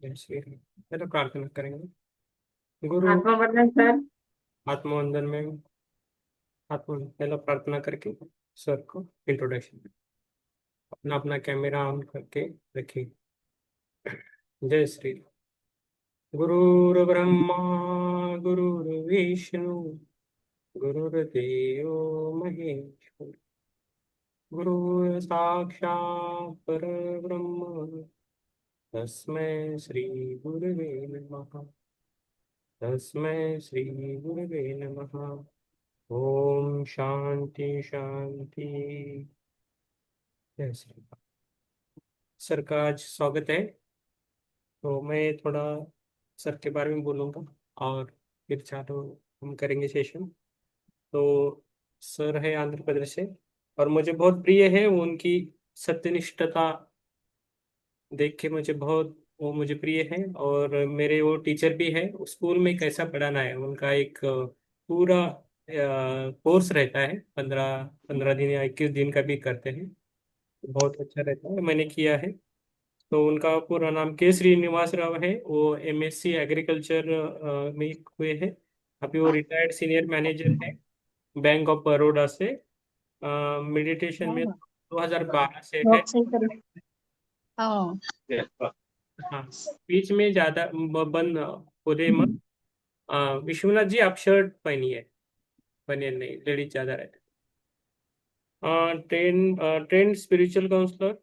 ऐसे ही। चलो प्रार्थना करेंगे। गुरु आत्मा वंदन सर। आत्मवंदन में आत्म पहला प्रार्थना करके सर को इंट्रोडक्शन, अपना अपना कैमरा ऑन करके रखिए। जय श्री राम। गुरुर्ब्रह्मा गुरुर्विष्णु गुरुर्देव महेश्वर, गुरु साक्षात् परब्रह्म तस्मै श्री गुरुवे नमः। तस्मै श्री गुरुवे नमः। ओम शांति शांति। जय श्री राम। सर का आज स्वागत है। तो मैं थोड़ा सर के बारे में बोलूँगा और फिर चालू हम करेंगे सेशन। तो सर है आंध्र प्रदेश से, और मुझे बहुत प्रिय है उनकी सत्यनिष्ठता देख के। मुझे बहुत वो मुझे प्रिय है। और मेरे वो टीचर भी है, स्कूल में कैसा पढ़ाना है उनका एक पूरा कोर्स रहता है। 15 15 दिन या 21 दिन का भी करते हैं। बहुत अच्छा रहता है, मैंने किया है। तो उनका पूरा नाम के श्रीनिवास राव है। वो एमएससी एग्रीकल्चर में हुए हैं। अभी वो रिटायर्ड सीनियर मैनेजर है बैंक ऑफ बड़ौदा से। मेडिटेशन में 2012 से है। बहुत सही करो। हाँ। हाँ, बीच में ज्यादा बंद पूरे मत। विश्वनाथ जी, आप शर्ट पहनिए, बनिए नहीं, लेडीज ज्यादा रहते। Train spiritual counsellor,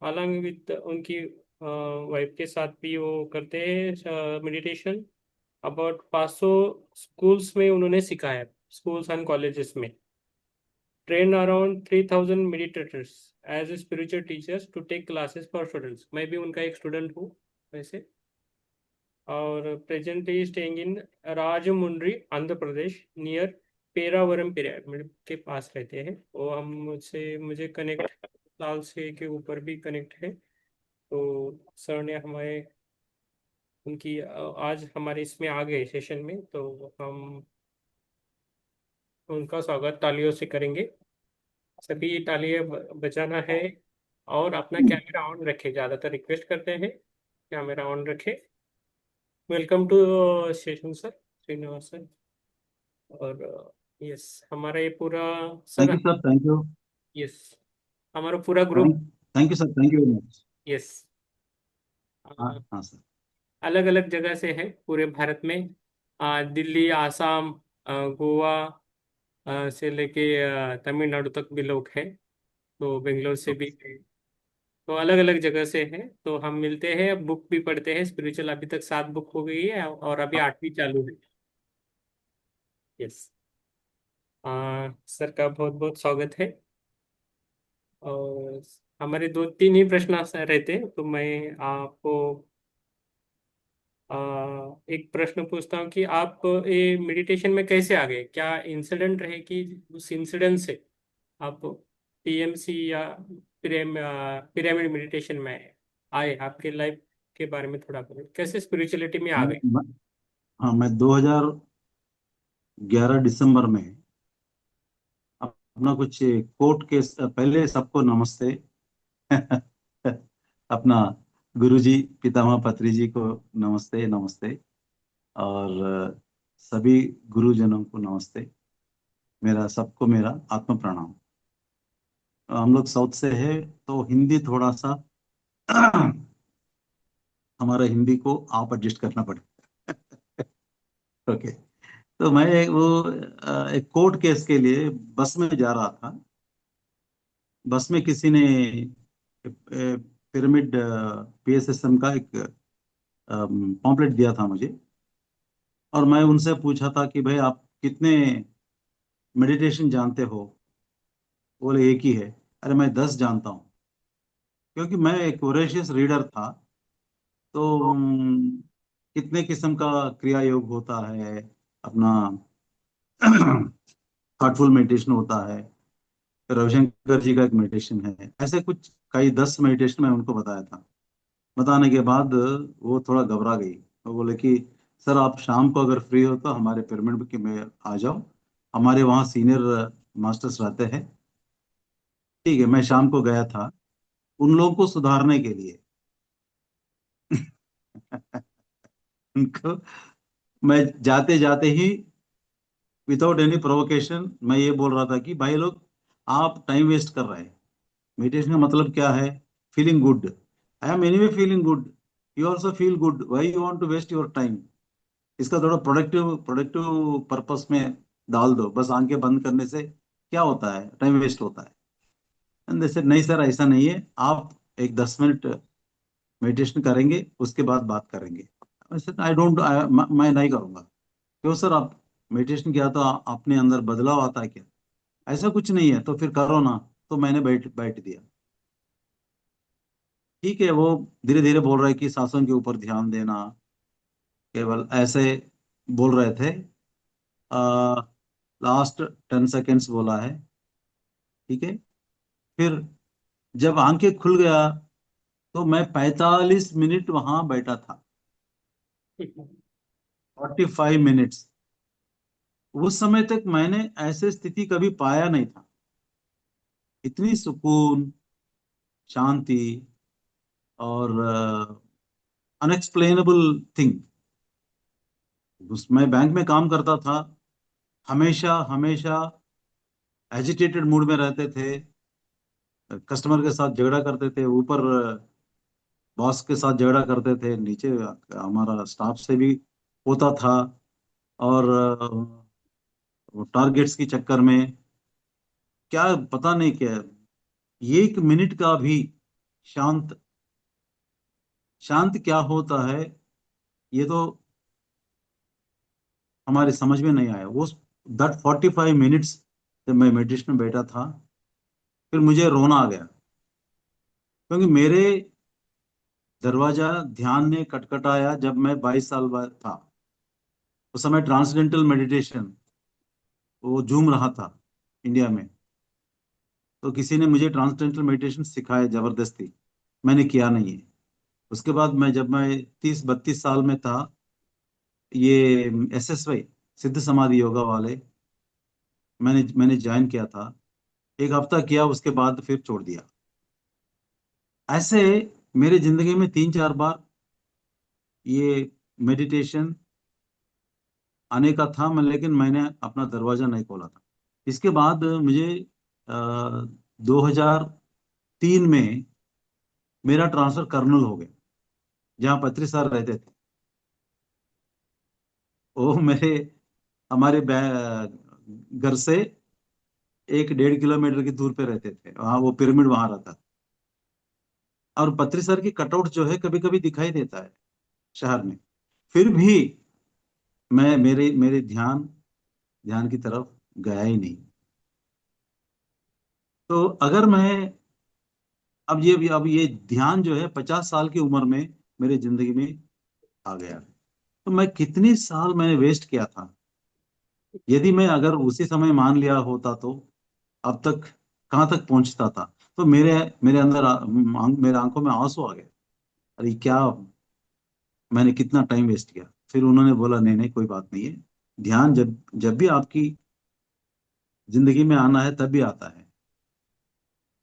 along with उनकी वाइफ के साथ भी वो करते हैं मेडिटेशन। अबाउट 500 स्कूल्स में उन्होंने सिखाया, स्कूल्स एंड कॉलेजेस में। Train around 3000 meditators as a spiritual teachers to take classes for students. मैं भी उनका एक स्टूडेंट हूँ वैसे। और presently staying in Rajahmundry Andhra Pradesh, near Peravaram pyramid के पास रहते हैं वो। हम मुझसे मुझे कनेक्ट साल से के ऊपर भी कनेक्ट है। तो सर ने हमारे उनकी आज हमारे इसमें आ गए सेशन में, तो हम उनका स्वागत तालियों से करेंगे। सभी तालियां बजाना है। और अपना कैमरा ऑन रखें, ज़्यादातर रिक्वेस्ट करते हैं कैमरा ऑन रखें। Welcome to session sir, Srinivas sir. और यस, हमारा ये पूरा thank sir. You sir, thank you. Yes, हमारा पूरा group. Thank thank you sir, thank you very much. Yes, हाँ हाँ सर। अलग अलग जगह से है पूरे भारत में। दिल्ली, आसाम, गोवा से लेके तमिलनाडु तक भी लोग हैं। तो बेंगलोर से भी है। तो अलग अलग जगह से हैं। तो हम मिलते हैं, बुक भी पढ़ते हैं स्पिरिचुअल। अभी तक 7 बुक हो गई है और अभी 8वीं चालू है। यस, सर का बहुत बहुत स्वागत है। और हमारे 2 3 ही प्रश्न रहते हैं, तो मैं आपको एक प्रश्न पूछता हूँ कि आप ये मेडिटेशन में कैसे आ गए? क्या इंसिडेंट रहे कि उस इंसिडेंट से आप टीएमसी या पिरामिड मेडिटेशन में आए? आपके लाइफ के बारे में थोड़ा बोलिए, कैसे स्पिरिचुअलिटी में आ गए? मैं हाँ, मैं 2011 दिसंबर में अपना कुछ कोर्ट केस, पहले सबको नमस्ते। अपना गुरुजी, पितामह पत्री जी को नमस्ते नमस्ते। और सभी गुरुजनों को नमस्ते। मेरा सबको मेरा आत्म प्रणाम। हम लोग साउथ से है, तो हिंदी थोड़ा सा हमारा हिंदी को आप एडजस्ट करना पड़ेगा। ओके। तो मैं एक कोर्ट केस के लिए बस में जा रहा था। बस में किसी ने पिरामिड पीएसएसएम का एक पॉम्पलेट दिया था मुझे। और मैं उनसे पूछा था कि भाई आप कितने मेडिटेशन जानते हो? बोले एक ही है। अरे मैं 10 जानता हूँ। क्योंकि मैं एक वोरेशियस रीडर था। तो कितने किस्म का क्रिया योग होता है अपना। थॉटफुल मेडिटेशन होता है, रविशंकर जी का एक मेडिटेशन है, ऐसे कुछ कई 10 मेडिटेशन मैं उनको बताया था। बताने के बाद वो थोड़ा घबरा गई। वो बोले कि सर आप शाम को अगर फ्री हो तो हमारे पिरामिड के में आ जाओ, हमारे वहाँ सीनियर मास्टर्स रहते हैं। ठीक है, मैं शाम को गया था उन लोगों को सुधारने के लिए। उनको मैं जाते जाते ही विदाउट एनी प्रोवोकेशन मैं ये बोल रहा था कि भाई लोग, आप टाइम वेस्ट कर रहे हैं। मेडिटेशन का मतलब क्या है? Feeling good. I am anyway feeling good, you also feel good, why you want to waste your time? इसका थोड़ा प्रोडक्टिव प्रोडक्टिव पर्पस में डाल दो। बस आंखें बंद करने से क्या होता है? टाइम वेस्ट होता है। एंड जैसे नहीं सर, ऐसा नहीं है, आप एक 10 मिनट मेडिटेशन करेंगे, उसके बाद बात करेंगे। वैसे आई डोंट, मैं नहीं करूंगा। क्यों सर? आप मेडिटेशन किया तो अपने अंदर बदलाव आता है क्या? ऐसा कुछ नहीं है, तो फिर करो ना। तो मैंने बैठ बैठ दिया। ठीक है, वो धीरे धीरे बोल रहा है कि सांसों के ऊपर ध्यान देना, केवल ऐसे बोल रहे थे। लास्ट 10 सेकेंड्स बोला है। ठीक है। फिर जब आंखें खुल गया तो मैं 45 मिनट वहां बैठा था। 45 मिनट्स। उस समय तक मैंने ऐसे स्थिति कभी पाया नहीं था। इतनी सुकून, शांति, और अनएक्सप्लेनेबल थिंग। मैं बैंक में काम करता था, हमेशा हमेशा एजिटेटेड मूड में रहते थे। कस्टमर के साथ झगड़ा करते थे, ऊपर बॉस के साथ झगड़ा करते थे, नीचे हमारा स्टाफ से भी होता था। और टारगेट्स के चक्कर में क्या, पता नहीं क्या, 1 मिनट का भी शांत, शांत क्या होता है, ये तो हमारे समझ में नहीं आया। वो दैट 45 मिनट्स जब मैं मेडिटेशन में बैठा था, फिर मुझे रोना आ गया। क्योंकि मेरे दरवाजा ध्यान ने खटखटाया जब मैं 22 साल था। उस समय ट्रांसडेंटल मेडिटेशन वो झूम रहा था इंडिया में। तो किसी ने मुझे ट्रांसडेंटल मेडिटेशन सिखाया जबरदस्ती। मैंने किया नहीं है। उसके बाद जब मैं 30-32 साल में था, ये SSY, सिद्ध समाधि योगा वाले, मैंने ज्वाइन किया था। एक हफ्ता किया, उसके बाद फिर छोड़ दिया। ऐसे मेरे जिंदगी में 3-4 बार ये मेडिटेशन आने का था, लेकिन मैंने अपना दरवाजा नहीं खोला था। इसके बाद मुझे 2003 में मेरा ट्रांसफर कर्नूल हो गया, जहाँ पत्री सर रहते थे। वो मेरे हमारे घर से 1-1.5 किलोमीटर की दूर पे रहते थे। वहाँ वो पिरामिड वहां रहता था। और पत्री सर की कटआउट जो है कभी कभी दिखाई देता है शहर में। फिर भी मैं मेरे मेरे ध्यान ध्यान की तरफ गया ही नहीं। तो अगर मैं अब ये ध्यान जो है 50 साल की उम्र में मेरे जिंदगी में आ गया, तो मैं कितने साल मैंने वेस्ट किया था। यदि मैं अगर उसी समय मान लिया होता तो अब तक कहाँ तक पहुंचता था। तो मेरे मेरे अंदर मेरे आंखों में आंसू आ गए। अरे क्या, मैंने कितना टाइम वेस्ट किया। फिर उन्होंने बोला नहीं नहीं, कोई बात नहीं है। ध्यान जब जब भी आपकी जिंदगी में आना है, तब भी आता है।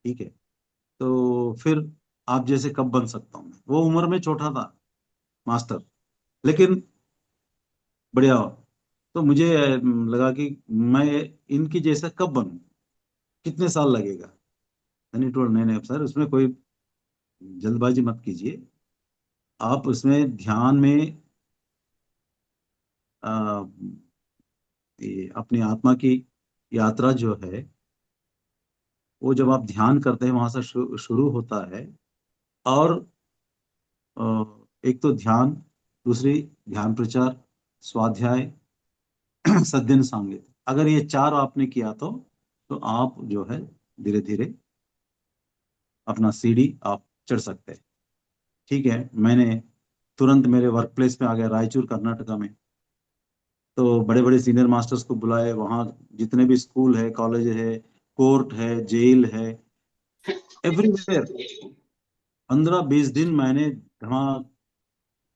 ठीक है। तो फिर आप जैसे कब बन सकता हूँ मैं? वो उम्र में छोटा था मास्टर, लेकिन बढ़िया हो। तो मुझे लगा कि मैं इनकी जैसा कब बनूं, कितने साल लगेगा। मैंने टोल्ड नहीं नहीं सर, उसमें कोई जल्दबाजी मत कीजिए। आप उसमें ध्यान में आ, ये अपनी आत्मा की यात्रा जो है, वो जब आप ध्यान करते हैं वहां से शुरू होता है। और अ, एक तो ध्यान, दूसरी ध्यान प्रचार, स्वाध्याय, सद्दिन सांगे, अगर ये चार आपने किया तो आप जो है धीरे धीरे अपना सीढ़ी आप चढ़ सकते हैं। ठीक है। मैंने तुरंत मेरे वर्क प्लेस में आ गया, रायचूर कर्नाटका में। तो बड़े बड़े सीनियर मास्टर्स को बुलाए वहाँ। जितने भी स्कूल है, कॉलेज है, कोर्ट है, जेल है, एवरीवेयर 15-20 दिन मैंने वहाँ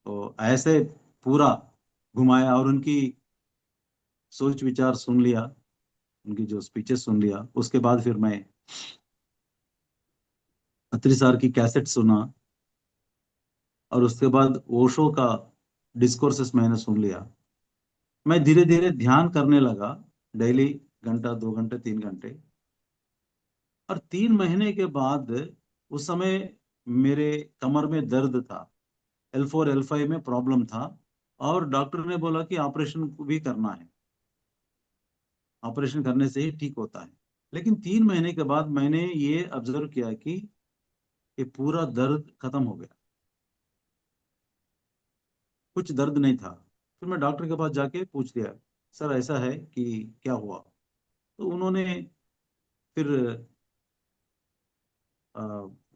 तो ऐसे पूरा घुमाया, और उनकी सोच विचार सुन लिया, उनकी जो स्पीचेस सुन लिया। उसके बाद फिर मैं अत्री सर की कैसेट सुना। और उसके बाद ओशो का डिस्कोर्सेस मैंने सुन लिया। मैं धीरे धीरे ध्यान करने लगा, डेली घंटा 2 घंटे 3 घंटे। और 3 महीने के बाद, उस समय मेरे कमर में दर्द था, L4 L5 में प्रॉब्लम था, और डॉक्टर ने बोला कि ऑपरेशन भी करना है, ऑपरेशन करने से ही ठीक होता है। लेकिन 3 महीने के बाद मैंने ये ऑब्जर्व किया कि ये पूरा दर्द खत्म हो गया, कुछ दर्द नहीं था। फिर मैं डॉक्टर के पास जाके पूछ लिया, सर ऐसा है कि क्या हुआ? तो उन्होंने फिर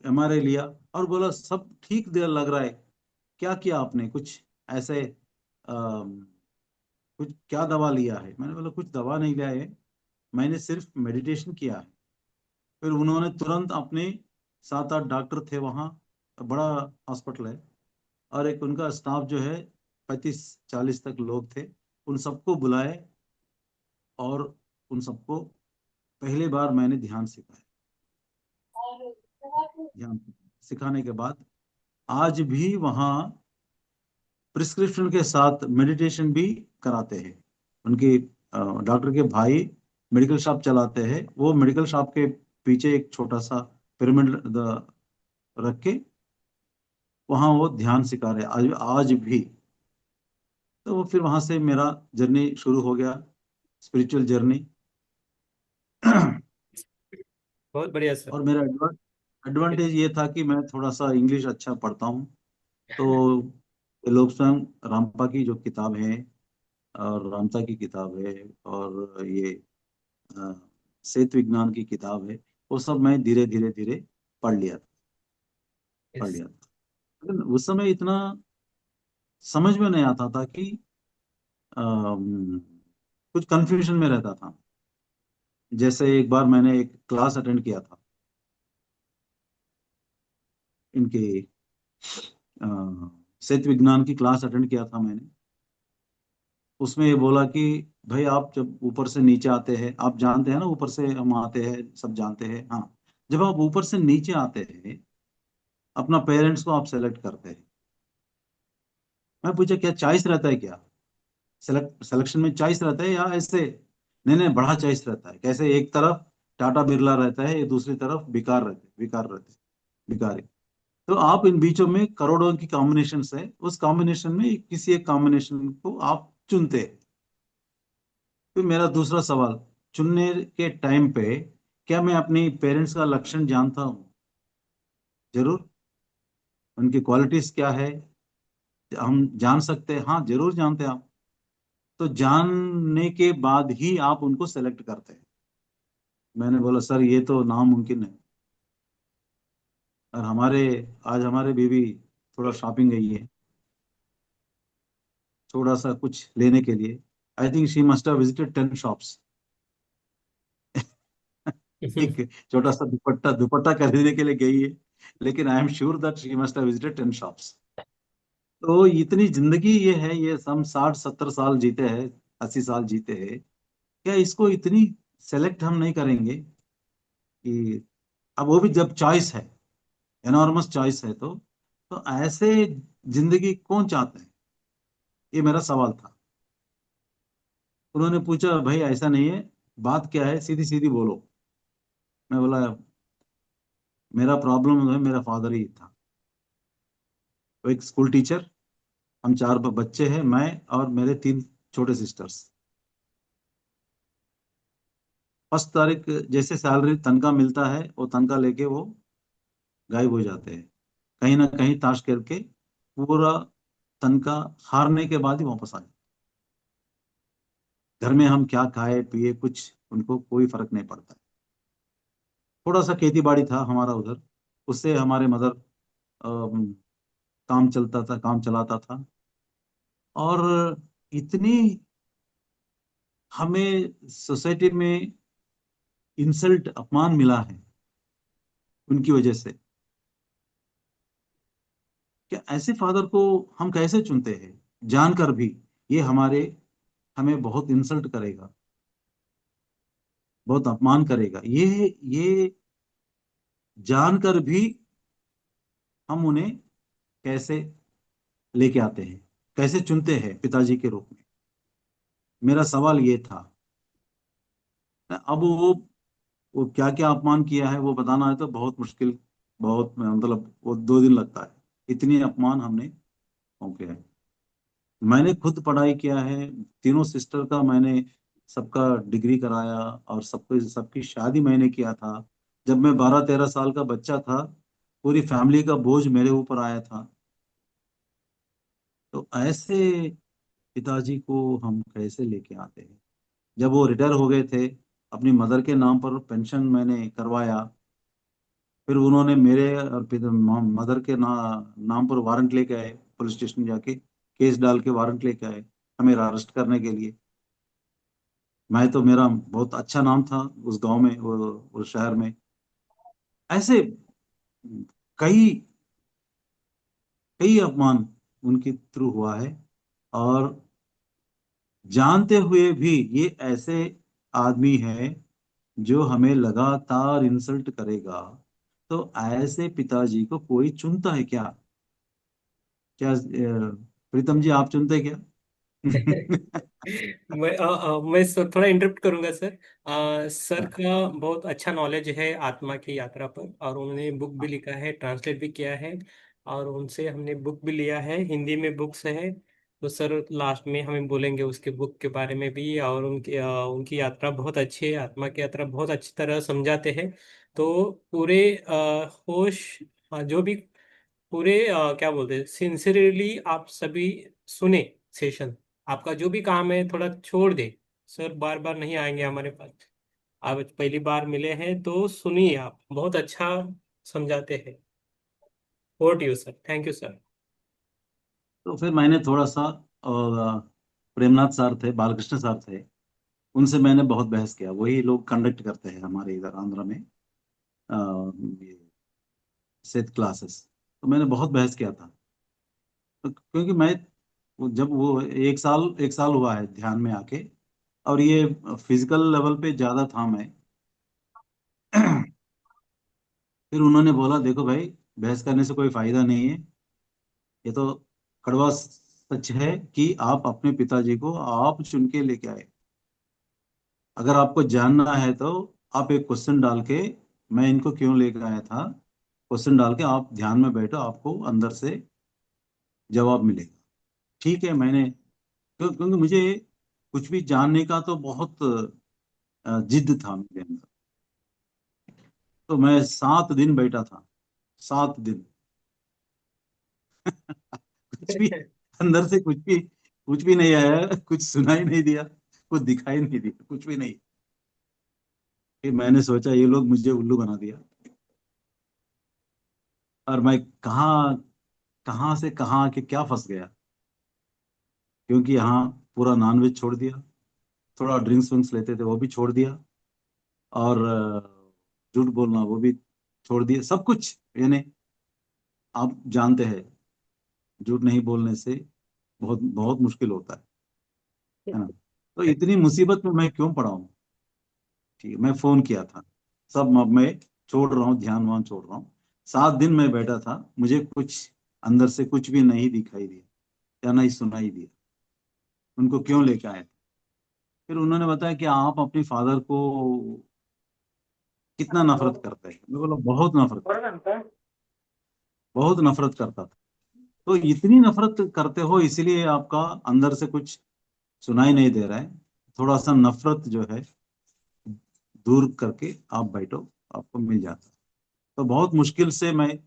MRI लिया और बोला सब ठीक दे लग रहा है। क्या किया आपने, कुछ ऐसे कुछ क्या दवा लिया है? मैंने बोला कुछ दवा नहीं लिया है, मैंने सिर्फ मेडिटेशन किया है। फिर उन्होंने तुरंत अपने 7 8 डॉक्टर थे वहाँ, बड़ा हॉस्पिटल है, और एक उनका स्टाफ जो है 35 40 तक लोग थे, उन सबको बुलाए, और उन सबको पहली बार मैंने ध्यान सिखाया। ध्यान सिखाने के बाद आज भी वहाँ प्रिस्क्रिप्शन के साथ मेडिटेशन भी कराते हैं। उनके डॉक्टर के भाई मेडिकल शॉप चलाते हैं, वो मेडिकल शॉप के पीछे एक छोटा सा पिरामिड रख के वहाँ वो ध्यान सिखा रहे हैं आज भी। तो वो फिर वहां से मेरा जर्नी शुरू हो गया, स्पिरिचुअल जर्नी। बहुत बढ़िया सर। और मेरा एडवांटेज ये था कि मैं थोड़ा सा इंग्लिश अच्छा पढ़ता हूँ। तो लोग स्वयं रामपा की जो किताब है, और रामता की किताब है, और ये अ, सेत विज्ञान की किताब है, वो सब मैं धीरे धीरे धीरे पढ़ लिया पढ़ यस। लिया था। लेकिन उस समय इतना समझ में नहीं आता था कि अम, कुछ कंफ्यूजन में रहता था। जैसे एक बार मैंने एक क्लास अटेंड किया था इनके, अ, सेत विज्ञान की क्लास अटेंड किया था मैंने। उसमें ये बोला कि भाई आप जब ऊपर से नीचे आते हैं, आप जानते हैं ना, ऊपर से हम आते हैं सब जानते हैं, हाँ। जब आप ऊपर से नीचे आते हैं, अपना पेरेंट्स को आप सेलेक्ट करते हैं। मैं पूछा क्या चॉइस रहता है क्या? सिलेक्शन में चॉइस रहता है या ऐसे? नहीं नहीं, बड़ा चॉइस रहता है। कैसे? एक तरफ टाटा बिरला रहता है, ये दूसरी तरफ बिकार रहते भिखारी। तो आप इन बीचों में करोड़ों की कॉम्बिनेशन है, उस कॉम्बिनेशन में किसी एक कॉम्बिनेशन को आप चुनते हैं। फिर मेरा दूसरा सवाल, चुनने के टाइम पे क्या मैं अपनी पेरेंट्स का लक्षण जानता हूँ? जरूर। उनकी क्वालिटीज क्या है हम जान सकते हैं, हाँ जरूर जानते हैं आप। तो जानने के बाद ही आप उनको सेलेक्ट करते हैं। मैंने बोला सर ये तो नामुमकिन है। और आज हमारे बीवी थोड़ा शॉपिंग गई है, थोड़ा सा कुछ लेने के लिए। I think she must have visited 10 shops. एक छोटा सा दुपट्टा दुपट्टा खरीदने के लिए गई है, लेकिन I am sure that she must have visited 10 shops. तो इतनी जिंदगी ये है, ये हम 60 70 साल जीते हैं, 80 साल जीते हैं, क्या इसको इतनी सेलेक्ट हम नहीं करेंगे? कि अब वो भी जब चॉइस है, एनॉर्मस चॉइस है, तो ऐसे जिंदगी कौन चाहता है? ये मेरा सवाल था। उन्होंने पूछा भाई ऐसा नहीं है, बात क्या है सीधी सीधी बोलो। मैं बोला मेरा प्रॉब्लम जो है मेरा फादर ही था। वो एक स्कूल टीचर, हम 4 बच्चे हैं, मैं और मेरे 3 छोटे सिस्टर्स। फर्स्ट तारीख जैसे सैलरी तनख्वाह मिलता है, वो तनख्वाह लेके वो गायब हो जाते हैं, कहीं ना कहीं ताश खेल के। पूरा तनख्वाह हारने के बाद ही वापस आ जाते। घर में हम क्या खाए पिए कुछ उनको कोई फर्क नहीं पड़ता। थोड़ा सा खेती बाड़ी था हमारा उधर, उससे हमारे मदर काम चलता था, काम चलाता था। और इतनी हमें सोसाइटी में इंसल्ट अपमान मिला है उनकी वजह से। क्या ऐसे फादर को हम कैसे चुनते हैं, जानकर भी ये हमें बहुत इंसल्ट करेगा, बहुत अपमान करेगा, ये जानकर भी हम उन्हें कैसे लेके आते हैं, कैसे चुनते हैं पिताजी के रूप में? मेरा सवाल ये था। अब वो क्या क्या अपमान किया है वो बताना है तो बहुत मुश्किल, बहुत मतलब वो 2 दिन लगता है, इतनी अपमान हमने ओके है। मैंने खुद पढ़ाई किया है, तीनों सिस्टर का मैंने सबका डिग्री कराया, और सबको सबकी शादी मैंने किया था। जब मैं 12-13 साल का बच्चा था, पूरी फैमिली का बोझ मेरे ऊपर आया था। तो ऐसे पिताजी को हम कैसे लेके आते हैं? जब वो रिटायर हो गए थे, अपनी मदर के नाम पर पेंशन मैंने करवाया। फिर उन्होंने मेरे और मदर के नाम पर वारंट लेके आए, पुलिस स्टेशन जाके केस डाल के वारंट लेके आए हमें अरेस्ट करने के लिए। मैं तो, मेरा बहुत अच्छा नाम था उस गांव में, वो शहर में। ऐसे कई कई अपमान उनके थ्रू हुआ है। और जानते हुए भी ये ऐसे आदमी है जो हमें लगातार इंसल्ट करेगा। तो ऐसे पिताजी को कोई चुनता है क्या? क्या प्रीतम जी, आप चुनते क्या? मैं सर थोड़ा इंटरप्ट करूंगा सर। सर हाँ, का बहुत अच्छा नॉलेज है आत्मा की यात्रा पर, और उन्होंने बुक भी लिखा है, ट्रांसलेट भी किया है, और उनसे हमने बुक भी लिया है, हिंदी में बुक्स है। तो सर लास्ट में हमें बोलेंगे उसके बुक के बारे में भी, और उनकी यात्रा बहुत अच्छी है, आत्मा की यात्रा बहुत अच्छी तरह समझाते हैं। तो पूरे होश, जो भी पूरे क्या बोलते हैं, सिंसियरली आप सभी सुने सेशन। आपका जो भी काम है थोड़ा छोड़ दे। सर बार बार नहीं आएंगे हमारे पास, आप पहली बार मिले हैं तो सुनिए, आप बहुत अच्छा समझाते हैं। Over to you sir, thank you sir. तो फिर मैंने थोड़ा सा, और प्रेमनाथ सर थे, बालकृष्ण सर थे, उनसे मैंने बहुत बहस किया। वही लोग कंडक्ट करते हैं हमारे इधर आंध्र में ये सेथ क्लासेस। तो मैंने बहुत बहस किया था। तो क्योंकि मैं, जब वो 1 साल हुआ है ध्यान में आके, और ये फिजिकल लेवल पे ज्यादा था मैं। फिर उन्होंने बोला, देखो भाई, बहस करने से कोई फायदा नहीं है। ये तो कड़वा सच है कि आप अपने पिताजी को आप चुन के लेके आए। अगर आपको जानना है तो आप एक क्वेश्चन डाल के, मैं इनको क्यों लेकर आया था, क्वेश्चन डाल के आप ध्यान में बैठो, आपको अंदर से जवाब मिलेगा। ठीक है, मैंने क्योंकि मुझे कुछ भी जानने का तो बहुत जिद था मेरे अंदर। तो मैं 7 दिन बैठा था, 7 दिन। कुछ भी अंदर से, कुछ भी नहीं आया, कुछ सुनाई नहीं दिया, कुछ दिखाई नहीं दिया, कुछ भी नहीं। फिर मैंने सोचा ये लोग मुझे उल्लू बना दिया, और मैं कहाँ कहाँ से कहाँ आके क्या फंस गया। क्योंकि यहाँ पूरा नॉनवेज छोड़ दिया, थोड़ा ड्रिंक्स विंक्स लेते थे वो भी छोड़ दिया, और झूठ बोलना वो भी छोड़ दिया, सब कुछ यानी आप जानते हैं, झूठ नहीं बोलने से बहुत बहुत मुश्किल होता है ना? तो इतनी मुसीबत में मैं क्यों पड़ा हूँ? ठीक है, मैं फोन किया था, सब अब मैं छोड़ रहा हूँ, ध्यान वान छोड़ रहा हूँ। 7 दिन मैं बैठा था, मुझे कुछ अंदर से कुछ भी नहीं दिखाई दिया या नहीं सुनाई दिया। उनको क्यों लेके आए? फिर उन्होंने बताया कि आप अपने फादर को कितना नफरत करते हैं। मैं बोला, बहुत नफरत, बहुत नफरत करता था। तो इतनी नफरत करते हो इसीलिए आपका अंदर से कुछ सुनाई नहीं दे रहा है। थोड़ा सा नफरत जो है दूर करके आप बैठो, आपको मिल जाता है। तो बहुत मुश्किल से मैं,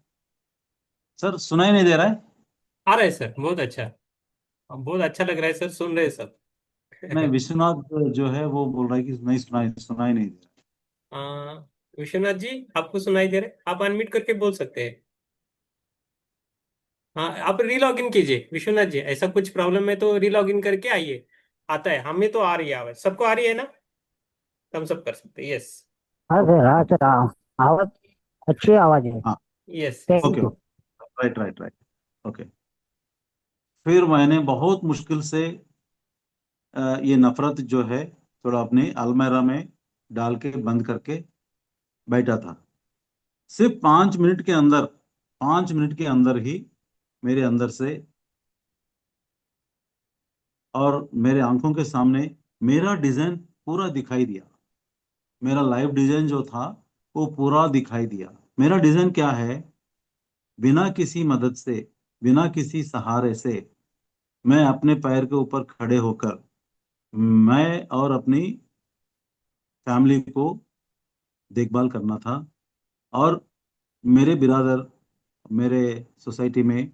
सर सुनाई नहीं दे रहा है? आ रहा है सर, बहुत अच्छा, बहुत अच्छा लग रहा है सर, सुन रहे हैं सब। नहीं, विश्वनाथ जो है वो बोल रहा है कि नहीं, सुनाई सुनाई नहीं दे आ, विश्वनाथ जी, आपको सुनाई दे रहे, आप अनम्यूट करके बोल सकते हैं। हाँ, आप रीलॉग इन कीजिए विश्वनाथ जी, ऐसा कुछ प्रॉब्लम है तो रीलॉग इन करके आइए। आता है, हमें तो आ रही है आवाज, सबको आ रही है ना? हम सब कर सकते हैं, यस। हाँ रहा। सर, हाँ सर, हाँ। आवाज, अच्छी आवाज है। हाँ, yes yes. Thank okay you. Okay, right right right, okay. फिर मैंने बहुत मुश्किल से ये नफरत जो है थोड़ा अपने अलमीरा में डाल के बंद करके बैठा था। सिर्फ 5 मिनट के अंदर, 5 मिनट के अंदर ही मेरे अंदर से और मेरे आंखों के सामने मेरा डिजाइन पूरा दिखाई दिया। मेरा लाइव डिजाइन जो था वो पूरा दिखाई दिया। मेरा डिजाइन क्या है? बिना किसी मदद से, बिना किसी सहारे से, मैं अपने पैर के ऊपर खड़े होकर मैं और अपनी फैमिली को देखभाल करना था। और मेरे बिरादर, मेरे सोसाइटी में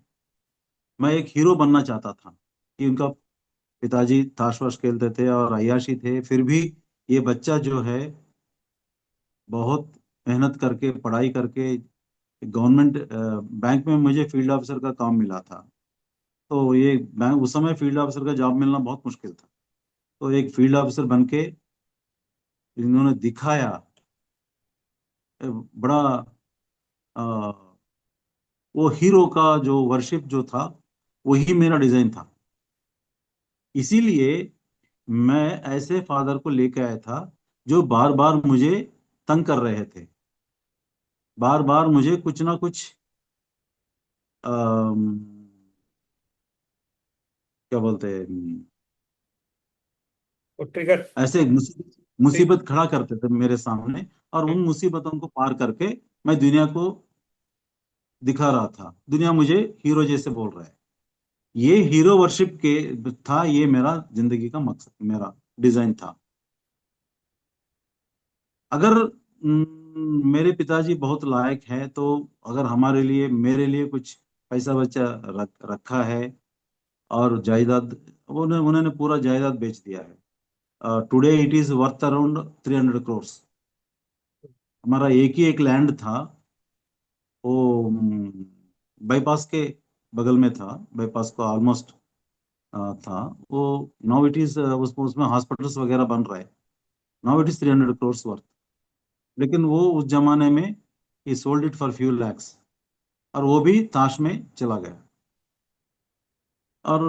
मैं एक हीरो बनना चाहता था कि उनका पिताजी ताश वाश खेलते थे और अय्याशी थे, फिर भी ये बच्चा जो है बहुत मेहनत करके पढ़ाई करके गवर्नमेंट बैंक में मुझे फील्ड ऑफिसर का काम मिला था। तो ये बैंक, उस समय फील्ड ऑफिसर का जॉब मिलना बहुत मुश्किल था। तो एक फील्ड ऑफिसर बन के इन्होंने दिखाया। बड़ा अ, वो हीरो का जो वर्शिप जो था वही मेरा डिजाइन था। इसीलिए मैं ऐसे फादर को लेके आया था जो बार बार मुझे तंग कर रहे थे, बार बार मुझे कुछ ना कुछ अम, क्या बोलते हैं, वो ट्रिगर। ऐसे मुसीबत मुसीबत खड़ा करते थे मेरे सामने, और उन मुसीबतों को पार करके मैं दुनिया को दिखा रहा था। दुनिया मुझे हीरो जैसे बोल रहा है। ये हीरो वर्शिप के था, ये मेरा जिंदगी का मकसद, मेरा डिजाइन था। अगर मेरे पिताजी बहुत लायक हैं तो अगर हमारे लिए, मेरे लिए कुछ पैसा बचा रखा है और जायदाद, उन्होंने पूरा जायदाद बेच दिया है। Today it is worth around 300 crore. हमारा एक ही एक लैंड था, वो बाईपास के बगल में था, बाईपास को ऑलमोस्ट था वो। नाउ इट इज, उसमें हॉस्पिटल्स वगैरह बन रहे हैं। Now it is 300 crore worth. लेकिन वो उस जमाने में ही sold it for few lakhs, और वो भी ताश में चला गया। और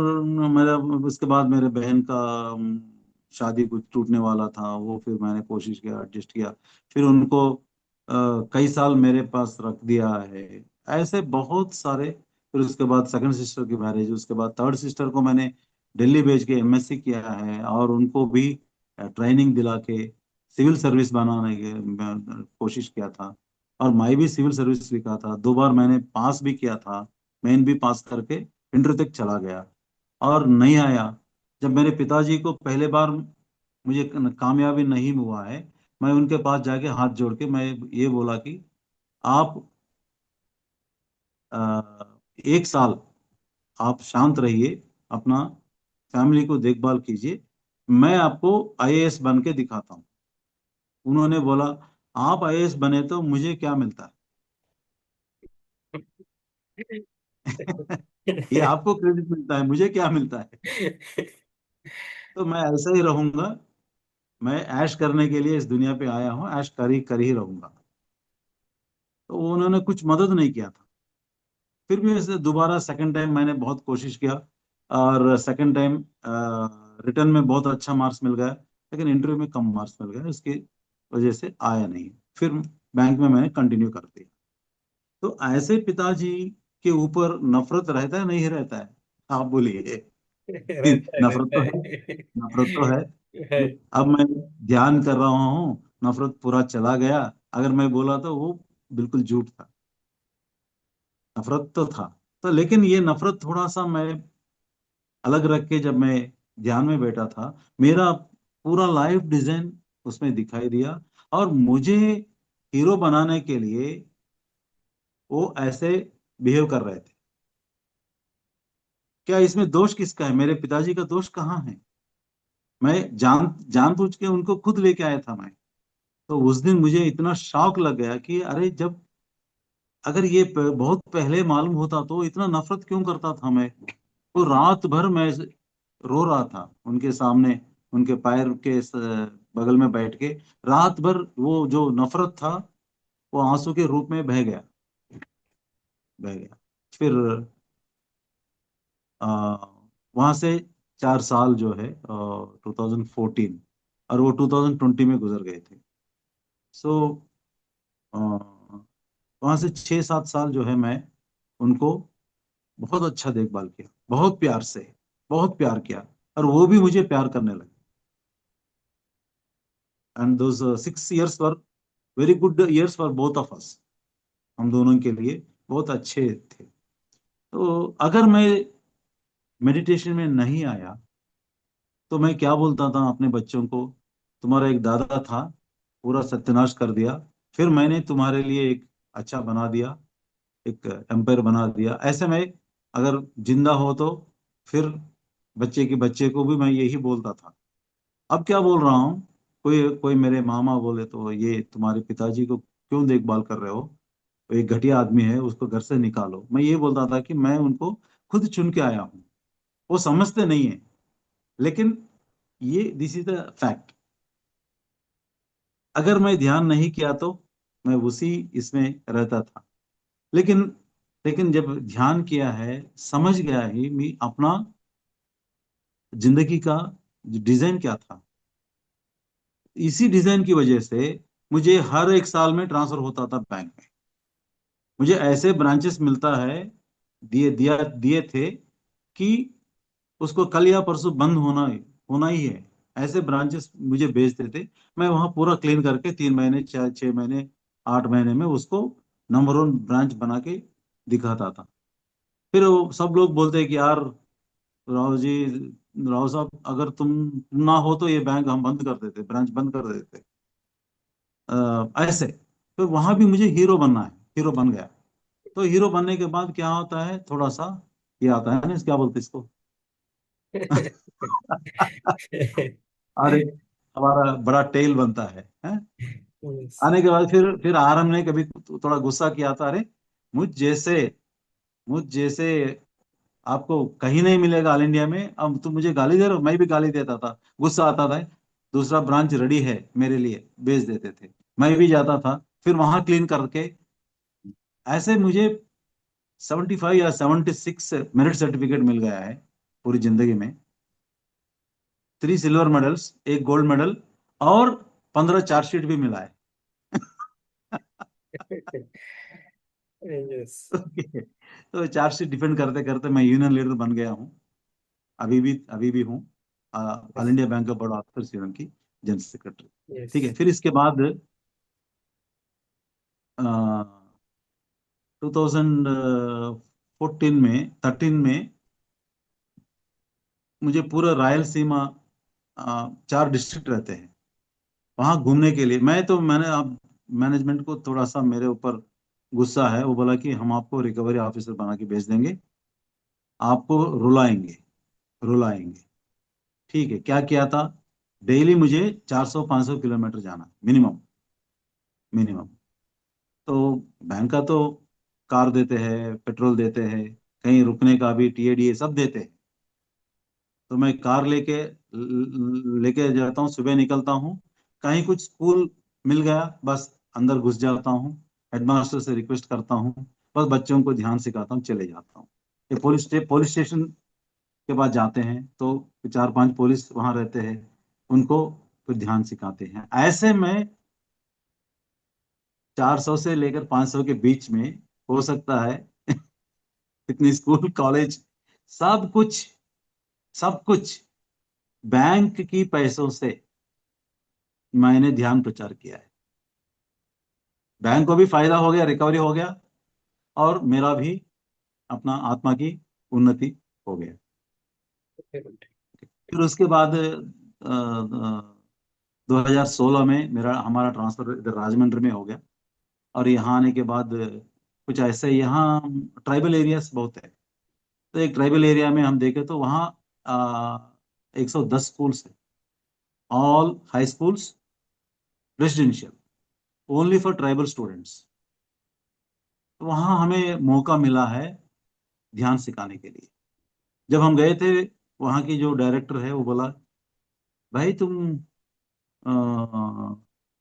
मेरा, उसके बाद मेरे बहन का शादी कुछ टूटने वाला था, वो फिर मैंने कोशिश किया, एडजस्ट किया। फिर उनको कई साल मेरे पास रख दिया है। ऐसे बहुत सारे। फिर उसके बाद सेकंड सिस्टर की मैरिज, उसके बाद थर्ड सिस्टर को मैंने दिल्ली भेज के एमएससी किया है, और उनको भी ट्रेनिंग दिला के सिविल सर्विस बनाने की कोशिश किया था। और मैं भी सिविल सर्विस लिखा था, 2 बार मैंने पास भी किया था। मेन भी पास करके इंटर तक चला गया, और नहीं आया। जब मेरे पिताजी को पहले बार मुझे कामयाबी नहीं हुआ है, मैं उनके पास जाके हाथ जोड़ के मैं ये बोला कि आप 1 साल आप शांत रहिए, अपना फैमिली को देखभाल कीजिए, मैं आपको आईएएस बन के दिखाता हूँ। उन्होंने बोला, आप आईएएस बने तो मुझे क्या मिलता है? ये आपको क्रेडिट मिलता है, मुझे क्या मिलता है? तो मैं ऐसा ही रहूंगा। मैं ऐश करने के लिए इस दुनिया पे आया हूँ, ऐश कर ही रहूंगा। तो उन्होंने कुछ मदद नहीं किया था। फिर भी वैसे दोबारा सेकंड टाइम मैंने बहुत कोशिश किया, और सेकंड टाइम रिटर्न में बहुत अच्छा मार्क्स मिल गया, लेकिन इंटरव्यू में कम मार्क्स मिल गया, उसकी वजह से आया नहीं। फिर बैंक में मैंने कंटिन्यू कर दिया। तो ऐसे पिताजी के ऊपर नफरत रहता है नहीं रहता है? आप बोलिए। रहता है, नफरत रहता तो है, है। नफरत तो है। है। अब मैं ध्यान कर रहा हूँ, नफरत पूरा चला गया। अगर मैं बोला तो वो बिल्कुल झूठ था। नफरत तो था। तो लेकिन ये नफरत थोड़ा सा मैं अलग रख के, जब मैं ध्यान में बैठा था, मेरा पूरा लाइफ डिजाइन उसमें दिखाई दिया। और मुझे हीरो बनाने के लिए वो ऐसे बिहेव कर रहे थे। क्या इसमें दोष किसका है? मेरे पिताजी का दोष कहाँ है? मैं जानबूझ के उनको खुद लेके आया था मैं। तो उस दिन मुझे इतना शौक लग गया कि अरे, जब अगर ये बहुत पहले मालूम होता तो इतना नफरत क्यों करता था मैं। तो रात भर मैं रो रहा था उनके सामने, उनके पैर के बगल में बैठ के। रात भर वो जो नफरत था वो आंसू के रूप में बह गया, बह गया। फिर आ, वहां से 4 साल जो है 2014, और वो 2020 में गुजर गए थे। सो वहां से 6-7 साल जो है मैं उनको बहुत अच्छा देखभाल किया, बहुत प्यार से, बहुत प्यार किया। और वो भी मुझे प्यार करने लगे। And those 6 years were very good years for both of us. हम दोनों के लिए बहुत अच्छे थे। तो अगर मैं मेडिटेशन में नहीं आया तो मैं क्या बोलता था अपने बच्चों को, तुम्हारा एक दादा था, पूरा सत्यानाश कर दिया, फिर मैंने तुम्हारे लिए एक अच्छा बना दिया, एक एम्पायर बना दिया। ऐसे में अगर जिंदा हो तो फिर बच्चे के बच्चे को भी मैं यही बोलता था। अब क्या बोल रहा हूँ, कोई कोई मेरे मामा बोले तो ये तुम्हारे पिताजी को क्यों देखभाल कर रहे हो, वो एक घटिया आदमी है, उसको घर से निकालो। मैं ये बोलता था कि मैं उनको खुद चुन के आया हूँ। वो समझते नहीं है, लेकिन ये दिस इज द फैक्ट। अगर मैं ध्यान नहीं किया तो मैं उसी इसमें रहता था। लेकिन लेकिन जब ध्यान किया है, समझ गया है मैं अपना जिंदगी का डिजाइन क्या था, इसी डिजाइन की वजह से मुझे हर एक साल में ट्रांसफर होता था बैंक में। मुझे ऐसे ब्रांचेस मिलता है, दिए थे कि उसको कल या परसों बंद होना ही है। ऐसे ब्रांचेस मुझे भेजते थे, मैं वहां पूरा क्लीन करके 3 महीने, 6 महीने, 8 महीने में उसको नंबर 1 ब्रांच बना के दिखाता था। फिर वो सब लोग बोलते हैं कि यार राव जी, राव साहब, अगर तुम ना हो तो ये बैंक हम बंद कर देते, ब्रांच बंद कर देते। ऐसे तो वहां भी मुझे हीरो बनना है, हीरो बन गया। तो हीरो बनने के बाद क्या होता है, थोड़ा सा ये आता है ना, क्या बोलते हैं इसको अरे, हमारा बड़ा टेल बनता है? Yes. आने के बाद फिर आरएम ने कभी थोड़ा गुस्सा किया था, अरे मुझ जैसे मुझ जैसे आपको कहीं नहीं मिलेगा ऑल इंडिया में, अब तुम मुझे गाली दे रहे हो। मैं भी गाली देता था, गुस्सा आता था। दूसरा ब्रांच रेडी है मेरे लिए, भेज देते थे, मैं भी जाता था, फिर वहां क्लीन करके। ऐसे मुझे 75 या 76 मेरिट सर्टिफिकेट मिल गया है पूरी जिंदगी में। 3 सिल्वर मेडल्स, एक गोल्ड मेडल, और 15 चार्जशीट भी मिला है। Yes. तो चार्जशीट डिफेंड करते करते मैं यूनियन लीडर बन गया हूँ। अभी भी हूँ all Yes. India bank of Baroda अफसर यूनियन की जनरल सेक्रेटरी। ठीक है, Yes. फिर इसके बाद 2014 में, 13 में मुझे पूरा रायलसीमा, 4 डिस्ट्रिक्ट रहते हैं, वहां घूमने के लिए। मैंने अब मैनेजमेंट को थोड़ा सा मेरे ऊपर गुस्सा है, वो बोला कि हम आपको रिकवरी ऑफिसर बना के भेज देंगे, आपको रुलाएंगे, रुलाएंगे। ठीक है, क्या किया था, डेली मुझे 400-500 किलोमीटर जाना, मिनिमम मिनिमम। तो बैंक का तो कार देते हैं, पेट्रोल देते हैं, कहीं रुकने का भी टीएडीए सब देते हैं। तो मैं कार लेके जाता हूँ, सुबह निकलता हूँ, कहीं कुछ स्कूल मिल गया, बस अंदर घुस जाता हूँ, हेडमास्टर से रिक्वेस्ट करता हूँ, बस बच्चों को ध्यान सिखाता हूँ, चले जाता हूँ। ये पुलिस स्टेशन के पास जाते हैं तो 4-5 पुलिस वहां रहते हैं, उनको फिर ध्यान सिखाते हैं। ऐसे में 400 से लेकर 500 के बीच में हो सकता है इतनी स्कूल कॉलेज, सब कुछ, सब कुछ बैंक की पैसों से मैंने ध्यान प्रचार किया है। बैंक को भी फायदा हो गया, रिकवरी हो गया, और मेरा भी अपना आत्मा की उन्नति हो गया। फिर उसके बाद 2016 में हमारा ट्रांसफर इधर राजमंड्री में हो गया। और यहाँ आने के बाद कुछ ऐसे, यहाँ ट्राइबल एरियाज बहुत है, तो एक ट्राइबल एरिया में हम देखे तो वहाँ 110 स्कूल्स है, all high schools, residential, only for tribal students. तो वहाँ हमें मौका मिला है ध्यान सिखाने के लिए। जब हम गए थे, वहाँ की जो डायरेक्टर है वो बोला, भाई तुम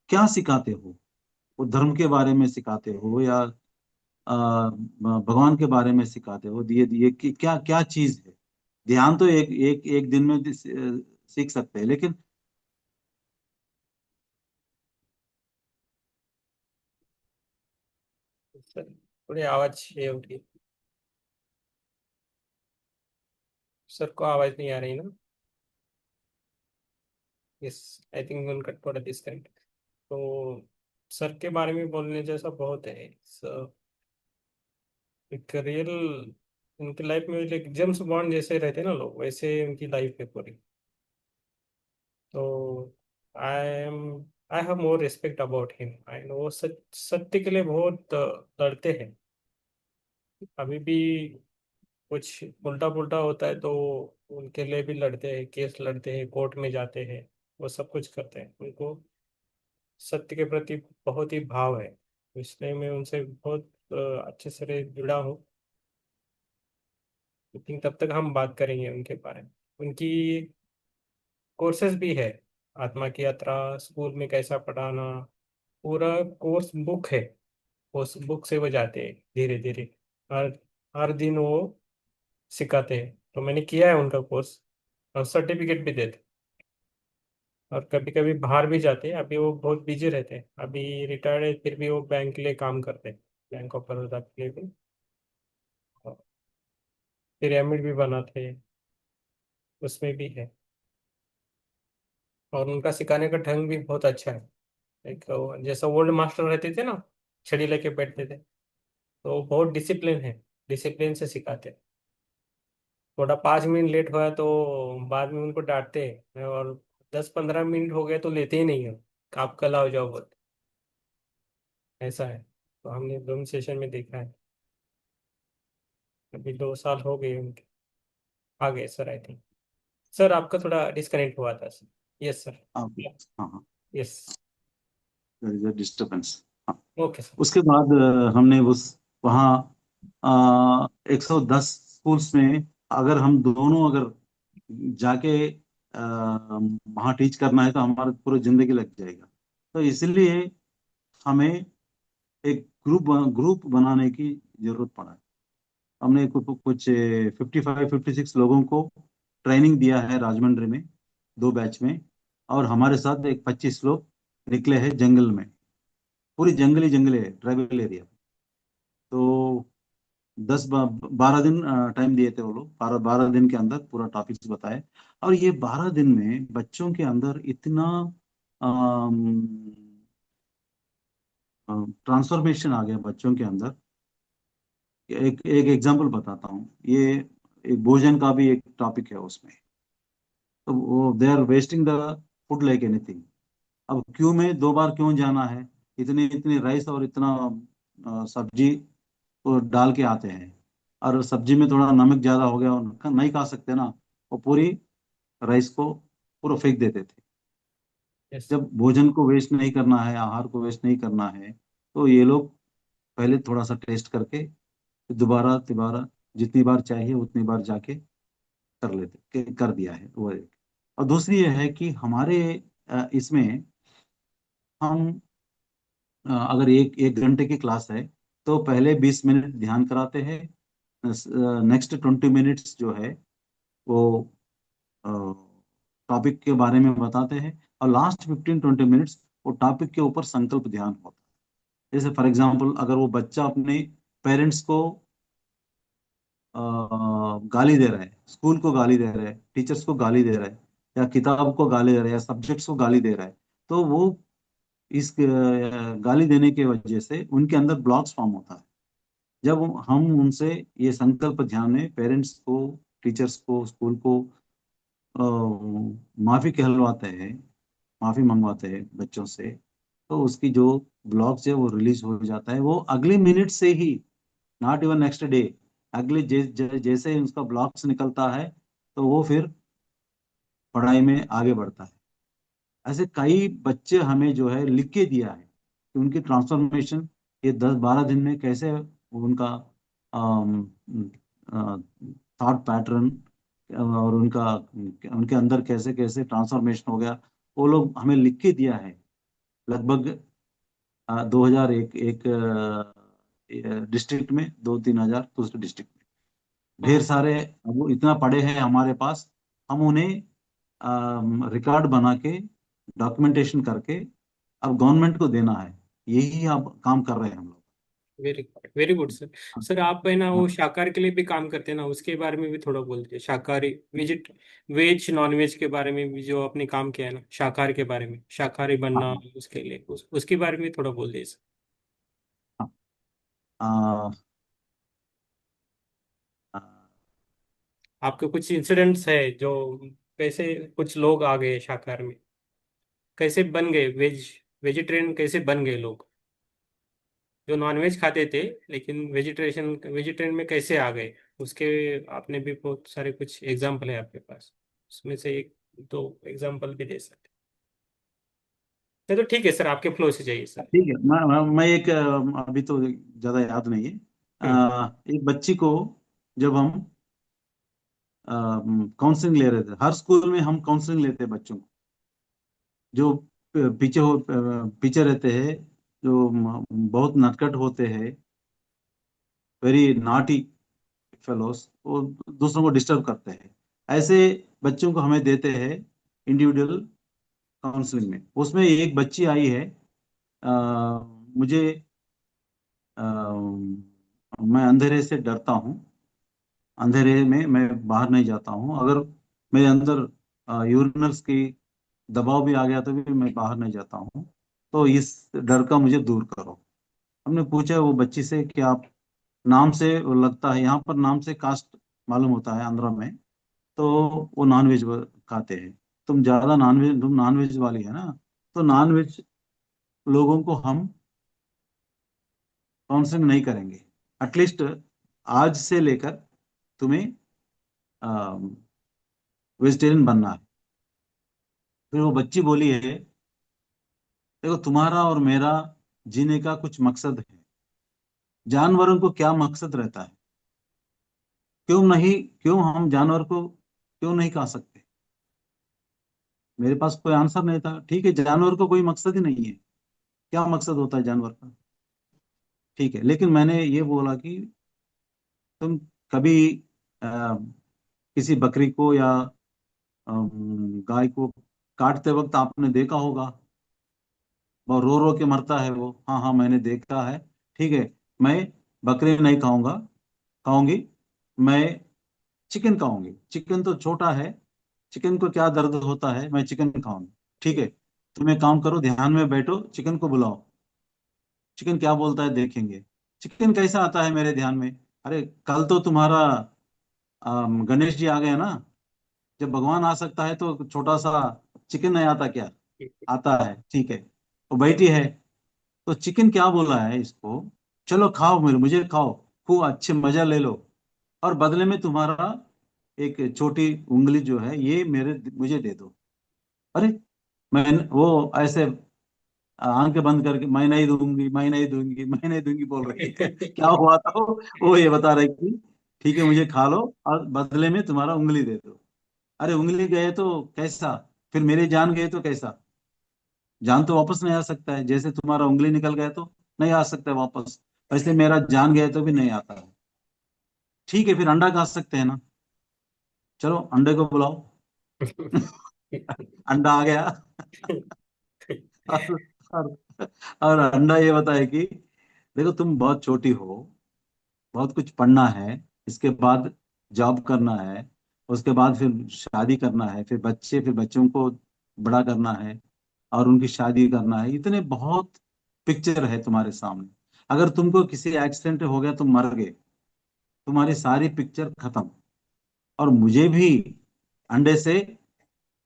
क्या सिखाते हो, वो धर्म के बारे में सिखाते हो या भगवान के बारे में सिखाते हो, ये क्या क्या चीज है। ध्यान तो एक एक एक दिन में सीख सकते हैं, लेकिन सर, थोड़ी आवाज ये हो रही है। सर को आवाज नहीं आ रही ना? यस, आई थिंक उनका थोड़ा डिस्कनेक्ट। तो सर के बारे में बोलने जैसा बहुत है। एक रियल उनकी लाइफ में एक जेम्स बॉन्ड जैसे रहते हैं ना लोग, वैसे उनकी लाइफ है पूरी। तो I am I have more respect about him. I know वो सत्य के लिए बहुत लड़ते हैं। अभी भी कुछ उल्टा पुल्टा होता है तो उनके लिए भी लड़ते हैं, केस लड़ते हैं, कोर्ट में जाते हैं, वो सब कुछ करते हैं। उनको सत्य के प्रति बहुत ही भाव है, इसलिए मैं उनसे बहुत अच्छे से जुड़ा हूँ। लेकिन तब तक हम बात करेंगे उनके बारे में। उनकी कोर्सेज भी है, आत्मा की यात्रा, स्कूल में कैसा पढ़ाना, पूरा कोर्स बुक है। उस बुक से वो जाते हैं धीरे धीरे। हर हर दिन वो सिखाते हैं, तो मैंने किया है उनका कोर्स और सर्टिफिकेट भी देते। और कभी कभी बाहर भी जाते हैं, अभी वो बहुत बिजी रहते हैं, अभी रिटायर्ड है, फिर भी वो बैंक के लिए काम करते हैं, बैंक ऑफ बड़ौदा के लिए भी। और पिरामिड भी बनाते हैं, उसमें भी है। और उनका सिखाने का ढंग भी बहुत अच्छा है। एक जैसा ओल्ड मास्टर रहते थे ना, छड़ी लेके बैठते थे, तो वो बहुत डिसिप्लिन है, डिसिप्लिन से सिखाते हैं। थोड़ा 5 मिनट लेट हुआ तो बाद में उनको डांटते हैं, और 10-15 मिनट हो गए तो लेते ही नहीं हो, आप कल आओ जाओ बोलते। ऐसा है, तो हमने दोनों सेशन में देखा है। अभी 2 साल हो गए उनके, आ गए सर आई थिंक। सर आपका थोड़ा डिस्कनेक्ट हुआ था सर। Yes sir. आप, हाँ हाँ, यस। डिस्टर्बेंस। हाँ, ओके सर। उसके बाद हमने उस वहाँ 110 स्कूल्स में, अगर हम दोनों अगर जाके वहाँ टीच करना है तो हमारी पूरी जिंदगी लग जाएगा। तो इसलिए हमें एक ग्रुप बनाने की जरूरत पड़ा है। हमने कुछ 55-56 लोगों को ट्रेनिंग दिया है राजमंड्री में, 2 बैच में। और हमारे साथ एक 25 लोग निकले हैं जंगल में, पूरी जंगल है, ट्राइबल एरिया। तो 12 दिन टाइम दिए थे वो लोग, 12 दिन के अंदर पूरा टॉपिक्स बताए। और ये 12 दिन में बच्चों के अंदर इतना ट्रांसफॉर्मेशन आ गया बच्चों के अंदर। एक एक एग्जांपल बताता हूँ, ये एक भोजन का भी एक टॉपिक है उसमें। तो वो they are wasting the food like anything. अब क्यों में 2 बार क्यों जाना है, इतनी इतनी राइस और इतना सब्जी को डाल के आते हैं, और सब्जी में थोड़ा नमक ज्यादा हो गया, नहीं खा सकते ना, वो पूरी राइस को पूरा फेंक देते थे। यस। जब भोजन को वेस्ट नहीं करना है, आहार को वेस्ट नहीं करना है, तो ये लोग पहले थोड़ा सा टेस्ट करके फिर दोबारा तिबारा जितनी बार चाहिए उतनी बार जाके कर दिया है वो एक। और दूसरी ये है कि हमारे इसमें हम अगर एक एक घंटे की क्लास है तो पहले 20 मिनट ध्यान कराते हैं, नेक्स्ट 20 मिनट्स जो है वो टॉपिक के बारे में बताते हैं, और लास्ट 15-20 मिनट्स वो टॉपिक के ऊपर संकल्प ध्यान होता है। जैसे फॉर एग्जांपल, अगर वो बच्चा अपने पेरेंट्स को अ, गाली दे रहा है, स्कूल को गाली दे रहा है, टीचर्स को गाली दे रहा है, या किताब को गाली दे रहा है, या सब्जेक्ट्स को गाली दे रहा है, तो वो इस गाली देने की वजह से उनके अंदर ब्लॉक्स फॉर्म होता है। जब हम उनसे ये संकल्प ध्यान में पेरेंट्स को, टीचर्स को, स्कूल को माफी कहलवाते हैं, माफी मंगवाते हैं बच्चों से, तो उसकी जो ब्लॉक्स है वो रिलीज हो जाता है, वो अगले मिनट से ही, नॉट इवन नेक्स्ट डे, अगले जैसे ही उसका ब्लॉक्स निकलता है तो वो फिर पढ़ाई में आगे बढ़ता है। ऐसे कई बच्चे हमें जो है लिख के दिया है कि उनकी ट्रांसफॉर्मेशन ये 10-12 दिन में कैसे उनका थॉट पैटर्न और उनका उनके अंदर कैसे कैसे ट्रांसफॉर्मेशन हो गया, वो लोग हमें लिख के दिया है। लगभग 2001 एक डिस्ट्रिक्ट में, 2-3 हजार दूसरे डिस्ट्रिक्ट में, ढेर हाँ। सारे, वो इतना पढ़े हैं हमारे पास। हम उन्हें रिकॉर्ड बना के, डॉक्यूमेंटेशन करके अब गवर्नमेंट को देना है। यही अब काम कर रहे हैं हम लोग। Very good sir. सर आप है ना वो हाँ शाकाहार के लिए भी काम करते हैं ना, उसके बारे में भी थोड़ा बोल दीजिए। शाकाहारी वेज नॉन वेज के बारे में भी जो आपने काम किया है ना, शाकाहार के बारे में, शाकाहारी बनना, हाँ उसके लिए उसके बारे में थोड़ा बोल दीजिए सर। हाँ। आ, आ, आपके कुछ इंसिडेंट्स है जो कैसे कुछ लोग आ गए शाकाहार में, कैसे बन गए वेजिटेरियन, कैसे बन गए लोग जो नॉनवेज खाते थे लेकिन वेजिटेरियन में कैसे आ गए, उसके आपने भी बहुत सारे कुछ एग्जाम्पल है आपके पास, उसमें से एक दो एग्जाम्पल भी दे सकते हैं। तो ठीक है सर, आपके फ्लो से जाइए सर। ठीक है। मैं एक अभी तो ज्यादा याद नहीं है। हम्म। एक बच्ची को जब हम काउंसलिंग ले रहे थे, हर स्कूल में हम काउंसलिंग लेते हैं बच्चों को जो पीछे रहते हैं, जो बहुत नटखट होते हैं, वेरी नॉटी फेलोस, वो दूसरों को डिस्टर्ब करते हैं। ऐसे बच्चों को हमें देते हैं इंडिविजुअल काउंसलिंग में। उसमें एक बच्ची आई है, अ, मुझे मैं अंधेरे से डरता हूँ, अंधेरे में मैं बाहर नहीं जाता हूँ, अगर मेरे अंदर यूरिनल्स की दबाव भी आ गया तो भी मैं बाहर नहीं जाता हूँ, तो इस डर का मुझे दूर करो। हमने पूछा वो बच्ची से कि आप नाम से, वो लगता है यहाँ पर नाम से कास्ट मालूम होता है आंध्रा में, तो वो नॉनवेज खाते हैं। तुम नॉनवेज वाली है ना, तो नॉनवेज लोगों को हम काउंसलिंग नहीं करेंगे, एटलीस्ट आज से लेकर तुम्हें वेजिटेरियन बनना है। फिर वो बच्ची बोली है, देखो तुम्हारा और मेरा जीने का कुछ मकसद है, जानवरों को क्या मकसद रहता है, क्यों नहीं, क्यों हम जानवर को क्यों नहीं खा सकते। मेरे पास कोई आंसर नहीं था। ठीक है, जानवर को कोई मकसद ही नहीं है, क्या मकसद होता है जानवर का। ठीक है, लेकिन मैंने ये बोला कि तुम कभी अ, किसी बकरी को या गाय को काटते वक्त आपने देखा होगा, वो रो रो के मरता है वो। हाँ हाँ, मैंने देखा है। ठीक है, मैं बकरी नहीं खाऊंगा, खाऊंगी, मैं चिकन खाऊंगी। चिकन तो छोटा है, चिकन को क्या दर्द होता है, मैं चिकन खाऊंगी। ठीक है, तुम एक काम करो, ध्यान में बैठो, चिकन को बुलाओ, चिकन क्या बोलता है देखेंगे। चिकन कैसा आता है मेरे ध्यान में, अरे कल तो तुम्हारा गणेश जी आ गए ना, जब भगवान आ सकता है तो छोटा सा चिकन नहीं आता क्या, आता है। ठीक है, वो बैठी है, तो चिकन क्या बोला है इसको, चलो खाओ, मेरे मुझे खाओ, खूब अच्छे मजा ले लो, और बदले में तुम्हारा एक छोटी उंगली जो है ये मेरे मुझे दे दो। अरे मैं, वो ऐसे आंखें बंद करके मैं नहीं दूंगी, मैं नहीं दूंगी, मैं नहीं दूंगी बोल रही है। क्या हुआ था वो ये बता रही थी, ठीक है मुझे खा लो और बदले में तुम्हारा उंगली दे दो। अरे उंगली गए तो कैसा, फिर मेरे जान गए तो कैसा, जान तो वापस नहीं आ सकता है, जैसे तुम्हारा उंगली निकल गया तो नहीं आ सकता है वापस, वैसे मेरा जान गया तो भी नहीं आता है। ठीक है, फिर अंडा खा सकते हैं ना, चलो अंडे को बुलाओ। अंडा आ गया। और, और, और अंडा ये बताए कि देखो तुम बहुत छोटी हो, बहुत कुछ पढ़ना है, इसके बाद जॉब करना है, उसके बाद फिर शादी करना है, फिर बच्चे, फिर बच्चों को बड़ा करना है और उनकी शादी करना है, इतने बहुत पिक्चर है तुम्हारे सामने। अगर तुमको किसी एक्सीडेंट हो गया, तुम मर गए, तुम्हारी सारी पिक्चर खत्म। और मुझे भी अंडे से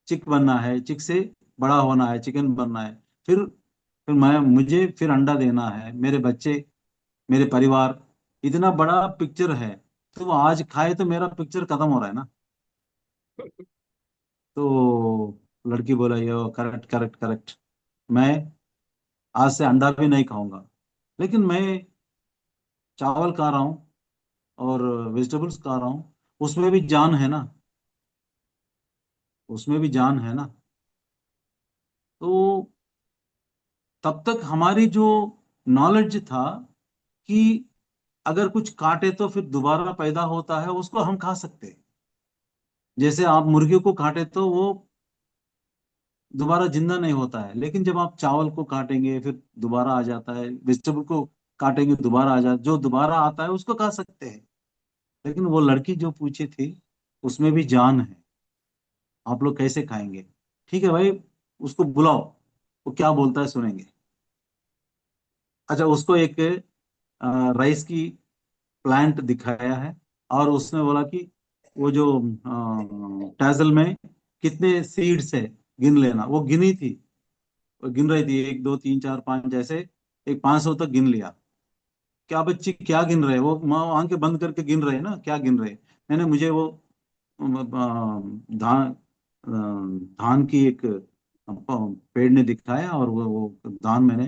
चिक बनना है, चिक से बड़ा होना है, चिकन बनना है, फिर मैं, मुझे फिर अंडा देना है, मेरे बच्चे, मेरे परिवार, इतना बड़ा पिक्चर है। तो वो आज खाए तो मेरा पिक्चर खत्म हो रहा है ना। तो लड़की बोला, ये करेक्ट करेक्ट करेक्ट, मैं आज से अंडा भी नहीं खाऊंगा, लेकिन मैं चावल खा रहा हूँ और वेजिटेबल्स खा रहा हूँ, उसमें भी जान है ना, उसमें भी जान है ना। तो तब तक हमारी जो नॉलेज था कि अगर कुछ काटे तो फिर दोबारा पैदा होता है, उसको हम खा सकते हैं। जैसे आप मुर्गी को काटे तो वो दोबारा जिंदा नहीं होता है, लेकिन जब आप चावल को काटेंगे फिर दोबारा आ जाता है, वेजिटेबल को काटेंगे दोबारा आ जाए, जो दोबारा आता है उसको खा सकते हैं। लेकिन वो लड़की जो पूछी थी उसमें भी जान है, आप लोग कैसे खाएंगे? ठीक है भाई, उसको बुलाओ, वो क्या बोलता है सुनेंगे। अच्छा, उसको एक राइस की प्लांट दिखाया है, और उसने बोला कि वो जो टैजल में कितने सीड्स है गिन लेना। वो गिनी थी, वो गिन रही थी, एक दो तीन चार पांच, जैसे एक 500 तक गिन लिया। क्या बच्ची क्या गिन रहे, वो माँ आंखें बंद करके गिन रहे ना, क्या गिन रहे? मैंने मुझे वो धान धान की एक पेड़ ने दिखाया, और वो धान मैंने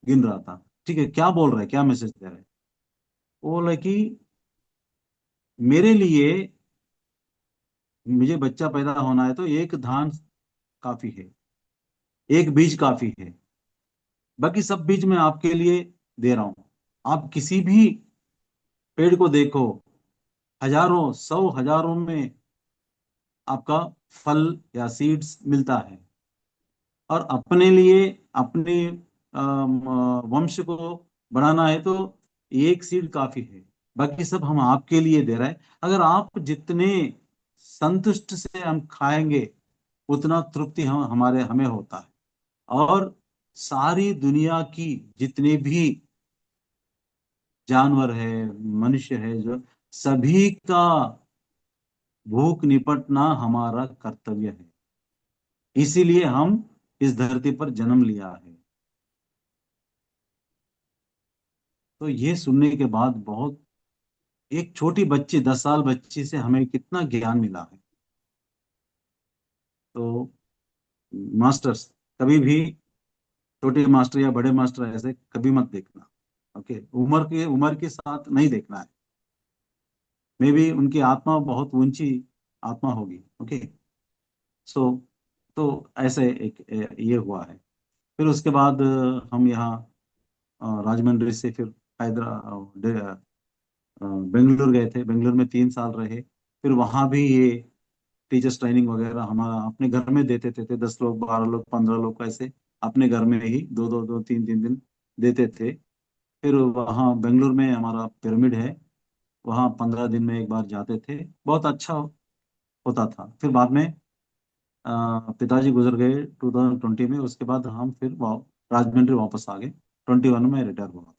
गिन रहा था। ठीक है, क्या बोल रहा है, क्या मैसेज दे रहा है? वो बोला कि मेरे लिए, मुझे बच्चा पैदा होना है तो एक धान काफी है, एक बीज काफी है, बाकी सब बीज मैं आपके लिए दे रहा हूं। आप किसी भी पेड़ को देखो, हजारों सौ हजारों में आपका फल या सीड्स मिलता है। और अपने लिए, अपने वंश को बढ़ाना है तो एक सीड काफी है, बाकी सब हम आपके लिए दे रहे हैं। अगर आप जितने संतुष्ट से हम खाएंगे, उतना तृप्ति हम हमारे हमें होता है। और सारी दुनिया की जितने भी जानवर है, मनुष्य है, जो सभी का भूख निपटना हमारा कर्तव्य है। इसीलिए हम इस धरती पर जन्म लिया है। तो ये सुनने के बाद बहुत, एक छोटी बच्ची, 10 साल बच्ची से हमें कितना ज्ञान मिला है। तो मास्टर्स, कभी भी छोटे मास्टर या बड़े मास्टर ऐसे कभी मत देखना। ओके, उम्र के साथ नहीं देखना है। मे भी उनकी आत्मा बहुत ऊंची आत्मा होगी। ओके, सो तो ऐसे एक ये हुआ है। फिर उसके बाद हम यहाँ राजमंड्री से फिर हैदराबाद, बेंगलुरु गए थे। बेंगलुरु में 3 साल रहे। फिर वहां भी ये टीचर्स ट्रेनिंग वगैरह हमारा अपने घर में देते थे, 10 लोग, 12 लोग, 15 लोग को ऐसे अपने घर में ही दो दो दो तीन तीन दिन देते थे। फिर वहाँ बेंगलुरु में हमारा पिरामिड है, वहाँ 15 दिन में एक बार जाते थे, बहुत अच्छा होता था। फिर बाद में पिताजी गुजर गए 2020 में। उसके बाद हम फिर राजमंड्री वापस आ गए। 21 में रिटायर हुआ।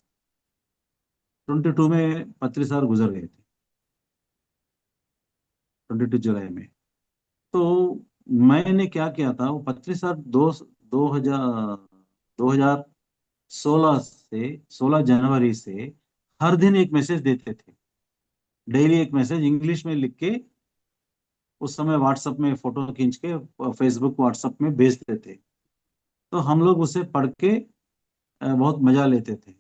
22 में 35 साल गुजर गए थे, 22 जुलाई में। तो मैंने क्या किया था, वो 35 साल, 2016 16 जनवरी से हर दिन एक मैसेज देते थे। डेली एक मैसेज इंग्लिश में लिख के, उस समय व्हाट्सएप में फोटो खींच के फेसबुक व्हाट्सएप में भेजते थे। तो हम लोग उसे पढ़ के बहुत मजा लेते थे।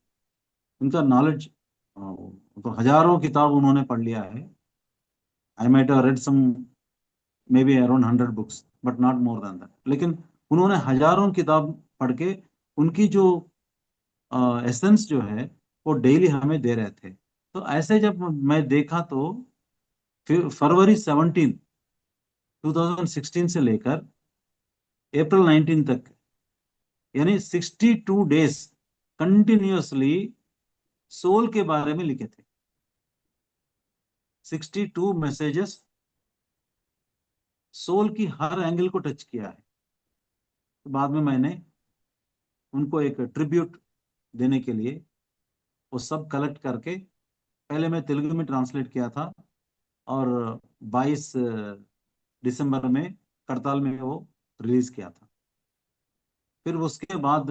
उनका नॉलेज, तो हजारों किताब उन्होंने पढ़ लिया है। I might have read some, maybe around 100 books, but not more than that. लेकिन उन्होंने हजारों किताब पढ़ के उनकी जो एसेंस जो है वो डेली हमें दे रहे थे। तो ऐसे जब मैं देखा तो फिर फरवरी 2016 से लेकर अप्रैल 19 तक, यानी 62 डेज कंटिन्यूअसली सोल के बारे में लिखे थे। 62 मैसेजेस सोल की हर एंगल को टच किया है। तो बाद में मैंने उनको एक ट्रिब्यूट देने के लिए वो सब कलेक्ट करके, पहले मैं तेलुगु में ट्रांसलेट किया था, और 22 दिसंबर में करताल में वो रिलीज किया था। फिर उसके बाद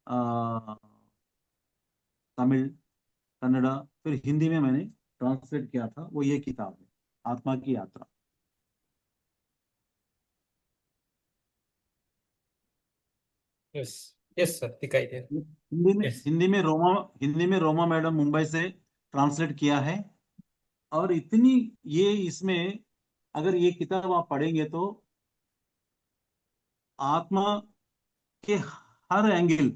अ, तमिल, कन्नड़ा, फिर हिंदी में मैंने ट्रांसलेट किया था। वो ये किताब है, आत्मा की यात्रा। यस, यस सर, दिखाई दे हिंदी में यस। हिंदी में रोमा मैडम मुंबई से ट्रांसलेट किया है। और इतनी, ये इसमें अगर ये किताब आप पढ़ेंगे तो आत्मा के हर एंगल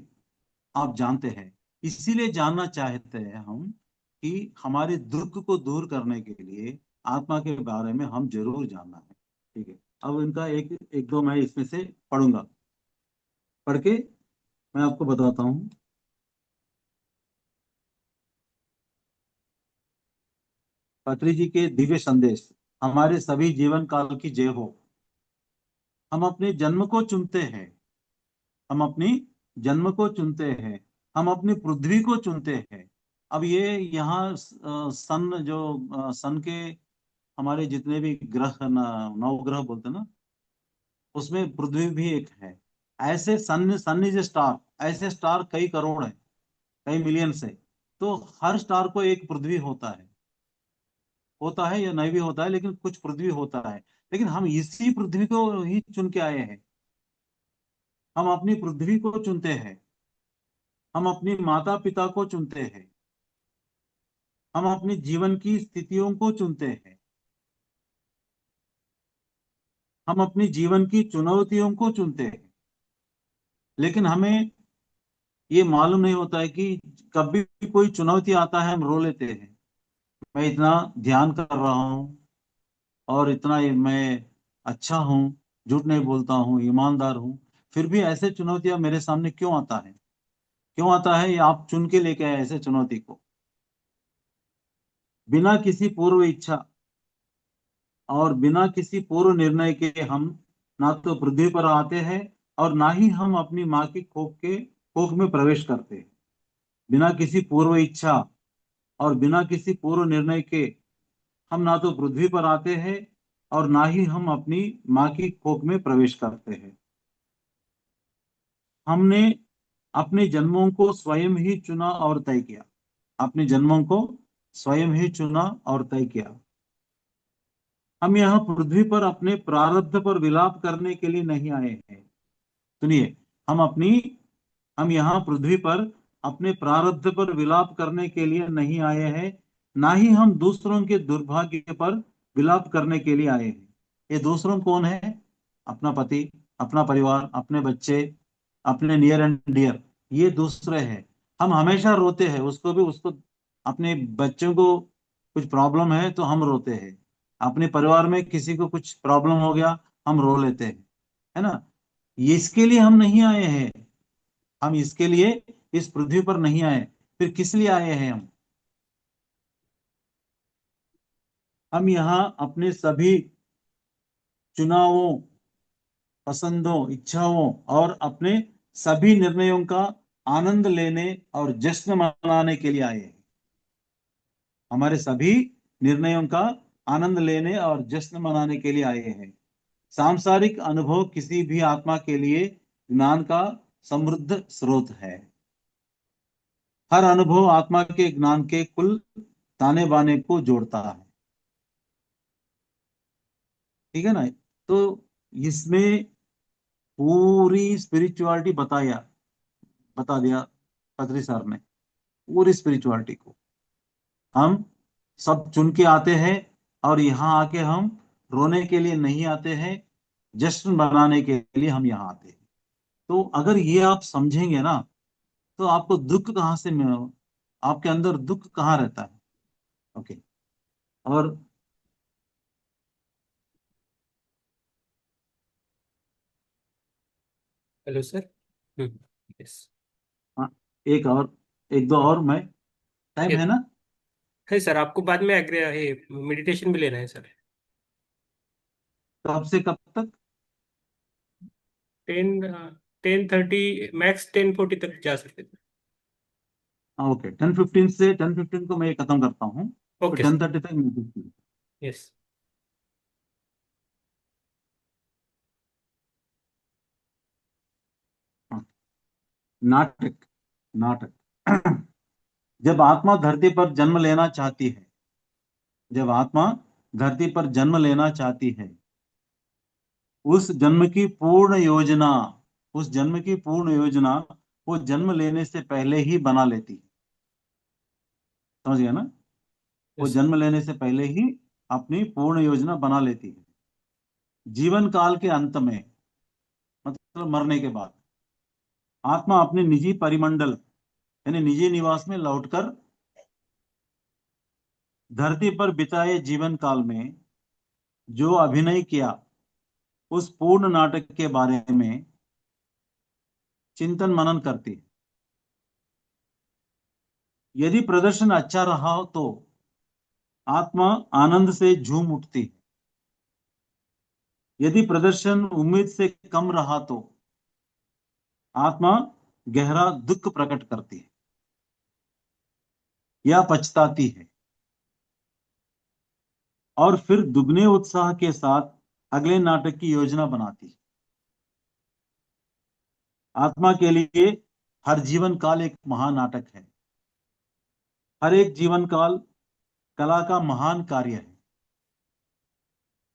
आप जानते हैं। इसीलिए जानना चाहते हैं हम कि हमारे दुख को दूर करने के लिए आत्मा के बारे में हम जरूर जानना है। ठीक है, अब इनका एक एक दो मैं इसमें से पढ़ूंगा, पढ़ के मैं आपको बताता हूँ। पत्री जी के दिव्य संदेश हमारे सभी जीवन काल की जय हो। हम अपने जन्म को चुनते हैं, हम अपनी जन्म को चुनते हैं, हम अपनी पृथ्वी को चुनते हैं। अब ये यहाँ सन जो सन के हमारे जितने भी ग्रह नौ ग्रह बोलते हैं ना, उसमें पृथ्वी भी एक है। ऐसे सन सन इज ए स्टार, ऐसे स्टार कई करोड़ है, कई मिलियन से। तो हर स्टार को एक पृथ्वी होता है या नहीं भी होता है, लेकिन कुछ पृथ्वी होता है। लेकिन हम इसी पृथ्वी को ही चुन के आए हैं। हम अपनी पृथ्वी को चुनते हैं, हम अपनी माता पिता को चुनते हैं, हम अपनी जीवन की स्थितियों को चुनते हैं, हम अपनी जीवन की चुनौतियों को चुनते हैं। लेकिन हमें ये मालूम नहीं होता है कि कभी भी कोई चुनौती आता है हम रो लेते हैं। मैं इतना ध्यान कर रहा हूँ और इतना मैं अच्छा हूँ, झूठ नहीं बोलता हूँ, ईमानदार हूँ, फिर भी ऐसे चुनौतियां मेरे सामने क्यों आता है? क्यों आता है? ये आप चुन के लेके आए ऐसे चुनौती को, बिना किसी पूर्व इच्छा और बिना किसी पूर्व निर्णय के। हम ना तो पृथ्वी पर आते हैं और ना ही हम अपनी माँ की कोख में प्रवेश करते हैं। बिना किसी पूर्व इच्छा और बिना किसी पूर्व निर्णय के हम ना तो पृथ्वी पर आते हैं और ना ही हम अपनी माँ की कोख में प्रवेश करते हैं। हमने अपने जन्मों को स्वयं ही चुना और तय किया। अपने जन्मों को स्वयं ही चुना और तय किया। हम यहाँ पृथ्वी पर अपने प्रारब्ध पर विलाप करने के लिए नहीं आए हैं। सुनिए, हम अपनी हम यहाँ पृथ्वी पर अपने प्रारब्ध पर विलाप करने के लिए नहीं आए हैं, ना ही हम दूसरों के दुर्भाग्य पर विलाप करने के लिए आए हैं। ये दूसरों कौन है? अपना पति, अपना परिवार, अपने बच्चे, अपने नियर एंड डियर, ये दूसरे हैं। हम हमेशा रोते हैं, उसको भी उसको अपने बच्चों को कुछ प्रॉब्लम है तो हम रोते हैं। अपने परिवार में किसी को कुछ प्रॉब्लम हो गया हम रो लेते हैं, है ना? इसके लिए हम नहीं आए हैं। हम इसके लिए इस पृथ्वी पर नहीं आए। फिर किस लिए आए हैं हम? हम यहाँ अपने सभी चुनावों, पसंदों, इच्छाओं और अपने सभी निर्णयों का आनंद लेने और जश्न मनाने के लिए आए हैं। हमारे सभी निर्णयों का आनंद लेने और जश्न मनाने के लिए आए हैं। सांसारिक अनुभव किसी भी आत्मा के लिए ज्ञान का समृद्ध स्रोत है। हर अनुभव आत्मा के ज्ञान के कुल ताने बाने को जोड़ता है। ठीक है ना? तो इसमें पूरी स्पिरिचुअलिटी बता दिया पत्री सर ने, पूरी स्पिरिचुअलिटी को। हम सब चुन के आते हैं और यहाँ आके हम रोने के लिए नहीं आते हैं, जश्न मनाने के लिए हम यहाँ आते हैं। तो अगर ये आप समझेंगे ना, तो आपको दुख कहाँ से आपके अंदर दुख कहाँ रहता है? ओके। और हेलो सर। यस। हाँ, एक दो और मैं, टाइम है यस ना? है सर, आपको बाद में एग्री मेडिटेशन भी लेना है सर। कब से कब तक? 10, 10:30, मैक्स 10:40 तक जा सकते थे। ओके, 10:15 से 10:15 को मैं ये खत्म करता हूँ। तो ओके सर। 10:30 तक मैं देखती हूँ। यस। हाँ, नाटक नाटक जब आत्मा धरती पर जन्म लेना चाहती है, जब आत्मा धरती पर जन्म लेना चाहती है, उस जन्म की पूर्ण योजना उस जन्म की पूर्ण योजना वो जन्म लेने से पहले ही बना लेती है। समझ गया ना? वो यस। जन्म लेने से पहले ही अपनी पूर्ण योजना बना लेती है। जीवन काल के अंत में, मतलब मरने के बाद, आत्मा अपने निजी परिमंडल यानी निजी निवास में लौटकर धरती पर बिताए जीवन काल में जो अभिनय किया, उस पूर्ण नाटक के बारे में चिंतन मनन करती है। यदि प्रदर्शन अच्छा रहा हो तो आत्मा आनंद से झूम उठती है। यदि प्रदर्शन उम्मीद से कम रहा तो आत्मा गहरा दुख प्रकट करती है या पछताती है, और फिर दुगने उत्साह के साथ अगले नाटक की योजना बनाती है। आत्मा के लिए हर जीवन काल एक महान नाटक है। हर एक जीवन काल कला का महान कार्य है।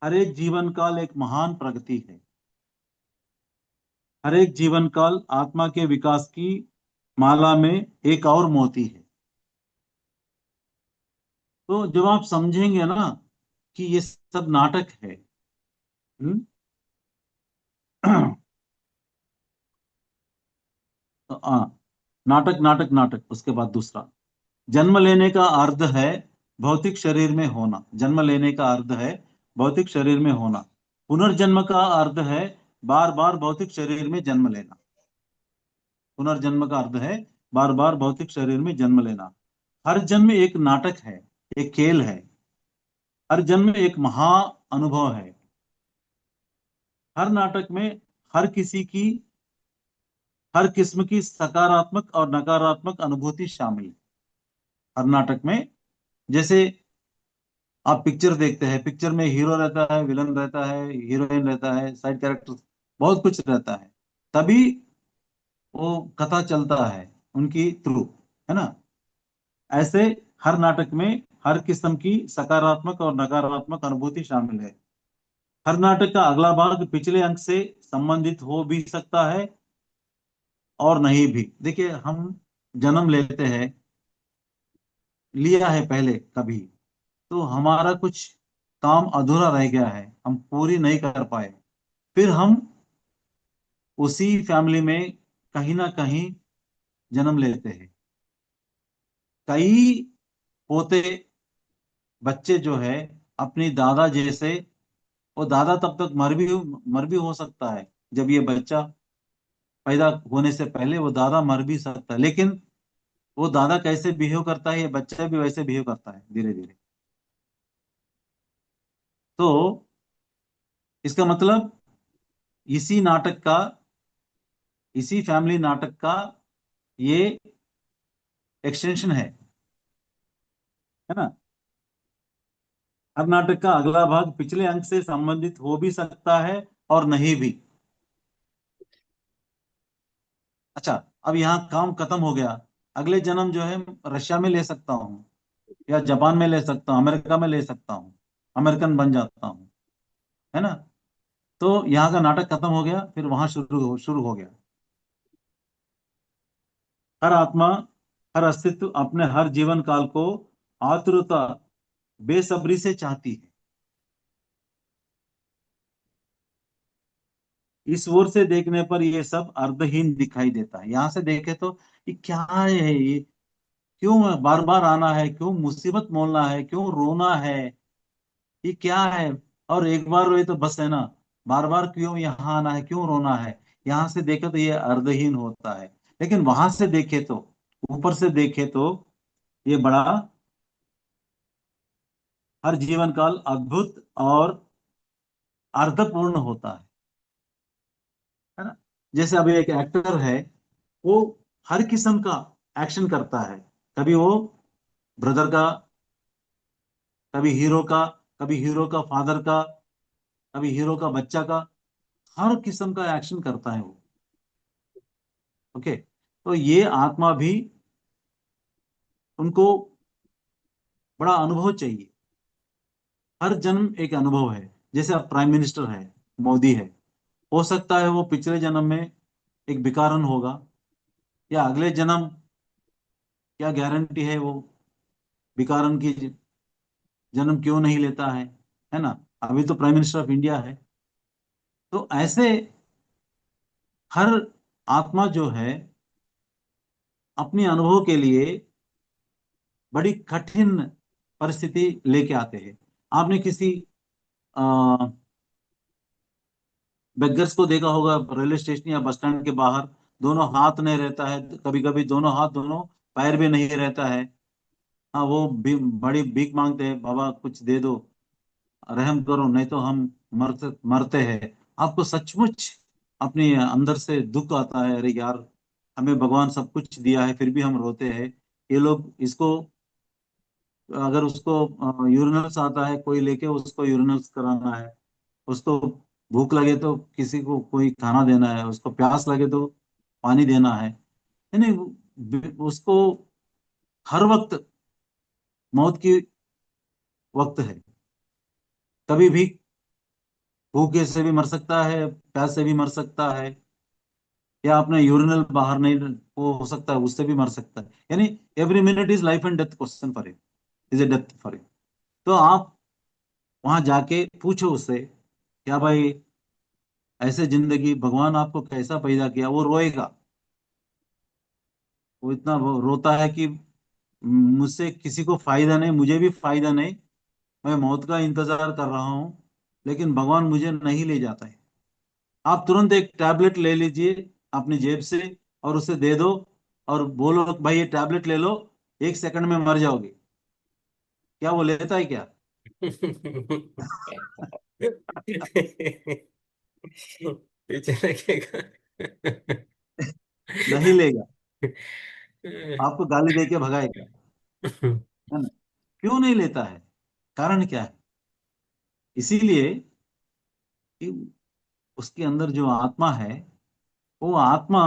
हर एक जीवन काल एक महान प्रगति है। हर एक जीवन काल आत्मा के विकास की माला में एक और मोती है। तो जब आप समझेंगे ना कि ये सब नाटक है, हम्म, तो नाटक नाटक नाटक, उसके बाद दूसरा, जन्म लेने का अर्थ है भौतिक शरीर में होना। जन्म लेने का अर्थ है भौतिक शरीर में होना। पुनर्जन्म का अर्थ है बार बार भौतिक शरीर में जन्म लेना। पुनर्जन्म का अर्थ है बार बार भौतिक शरीर में जन्म लेना। हर जन्म एक नाटक है, एक खेल है। हर जन्म एक महा अनुभव है। हर नाटक में हर किसी की हर किस्म की सकारात्मक और नकारात्मक अनुभूति शामिल है। हर नाटक में, जैसे आप पिक्चर देखते हैं, पिक्चर में हीरो रहता है, विलन रहता है, हीरोइन रहता है, साइड कैरेक्टर, बहुत कुछ रहता है, तभी वो कथा चलता है उनकी थ्रू, है ना। ऐसे हर नाटक में हर किस्म की सकारात्मक और नकारात्मक अनुभूति शामिल है। हर नाटक का अगला भाग पिछले अंक से संबंधित हो भी सकता है और नहीं भी। देखिए, हम जन्म लेते हैं, लिया है पहले कभी, तो हमारा कुछ काम अधूरा रह गया है, हम पूरी नहीं कर पाए, फिर हम उसी फैमिली में कहीं ना कहीं जन्म लेते हैं। कई पोते बच्चे जो है अपनी दादा जैसे, वो दादा तब तक मर भी हो सकता है। जब ये बच्चा पैदा होने से पहले वो दादा मर भी सकता है, लेकिन वो दादा कैसे बिहेव करता है, ये बच्चा भी वैसे बिहेव करता है धीरे धीरे। तो इसका मतलब इसी नाटक का, इसी फैमिली नाटक का ये एक्सटेंशन है ना। हर नाटक का अगला भाग पिछले अंक से संबंधित हो भी सकता है और नहीं भी। अच्छा, अब यहाँ काम खत्म हो गया। अगले जन्म जो है रशिया में ले सकता हूँ, या जापान में ले सकता हूँ, अमेरिका में ले सकता हूँ, अमेरिकन बन जाता हूँ, है ना। तो यहाँ का नाटक खत्म हो गया, फिर वहां शुरू हो गया। हर आत्मा, हर अस्तित्व अपने हर जीवन काल को आतुरता, बेसब्री से चाहती है। इस ओर से देखने पर ये सब अर्थहीन दिखाई देता है। यहां से देखे तो ये क्या है, ये क्यों बार बार आना है, क्यों मुसीबत मोलना है, क्यों रोना है, ये क्या है। और एक बार रोए तो बस है ना, बार बार क्यों यहाँ आना है, क्यों रोना है। यहां से देखे तो ये अर्थहीन होता है, लेकिन वहां से देखे तो, ऊपर से देखे तो ये बड़ा, हर जीवन काल अद्भुत और अर्थपूर्ण होता है ना। जैसे अभी एक एक्टर है, वो हर किस्म का एक्शन करता है। कभी वो ब्रदर का, कभी हीरो का, कभी हीरो का फादर का, कभी हीरो का बच्चा का, हर किस्म का एक्शन करता है वो। ओके, तो ये आत्मा भी, उनको बड़ा अनुभव चाहिए। हर जन्म एक अनुभव है। जैसे अब प्राइम मिनिस्टर है, मोदी है, हो सकता है वो पिछले जन्म में एक भिखारन होगा, या अगले जन्म, क्या गारंटी है वो भिखारन की जन्म क्यों नहीं लेता है ना। अभी तो प्राइम मिनिस्टर ऑफ इंडिया है। तो ऐसे हर आत्मा जो है अपने अनुभव के लिए बड़ी कठिन परिस्थिति लेके आते हैं। आपने किसी बेगर्स को देखा होगा रेलवे स्टेशन या बस स्टैंड के बाहर, दोनों हाथ नहीं रहता है, कभी कभी दोनों हाथ दोनों पैर भी नहीं रहता है। हाँ वो बड़ी भीख मांगते हैं, बाबा कुछ दे दो, रहम करो, नहीं तो हम मरते मरते हैं। आपको सचमुच अपने अंदर से दुख आता है, अरे यार हमें भगवान सब कुछ दिया है फिर भी हम रोते हैं। ये लोग इसको, अगर उसको यूरिनल्स आता है, कोई लेके उसको यूरिनल्स कराना है, उसको भूख लगे तो किसी को कोई खाना देना है, उसको प्यास लगे तो पानी देना है, यानी उसको हर वक्त मौत की वक्त है। कभी भी भूखे से भी मर सकता है, प्यास से भी मर सकता है, या अपने यूरिनल बाहर नहीं वो हो सकता है उससे भी मर सकता है। यानी every minute is life and death question for him, is a death for him. तो आप वहां जाके पूछो उससे, क्या भाई ऐसे जिंदगी भगवान आपको कैसा पैदा किया? वो रोएगा, वो इतना वो रोता है कि मुझसे किसी को फायदा नहीं, मुझे भी फायदा नहीं, मैं मौत का इंतजार कर रहा हूँ, लेकिन भगवान मुझे नहीं ले जाता है। आप तुरंत एक टैबलेट ले लीजिए अपनी जेब से और उसे दे दो, और बोलो भाई ये टैबलेट ले लो, 1 सेकंड में मर जाओगे। क्या वो लेता है क्या? पीछे लगेगा। नहीं लेगा, आपको गाली दे के भगाएगा, है ना? क्यों नहीं लेता है? कारण क्या है? इसीलिए कि उसके अंदर जो आत्मा है, वो आत्मा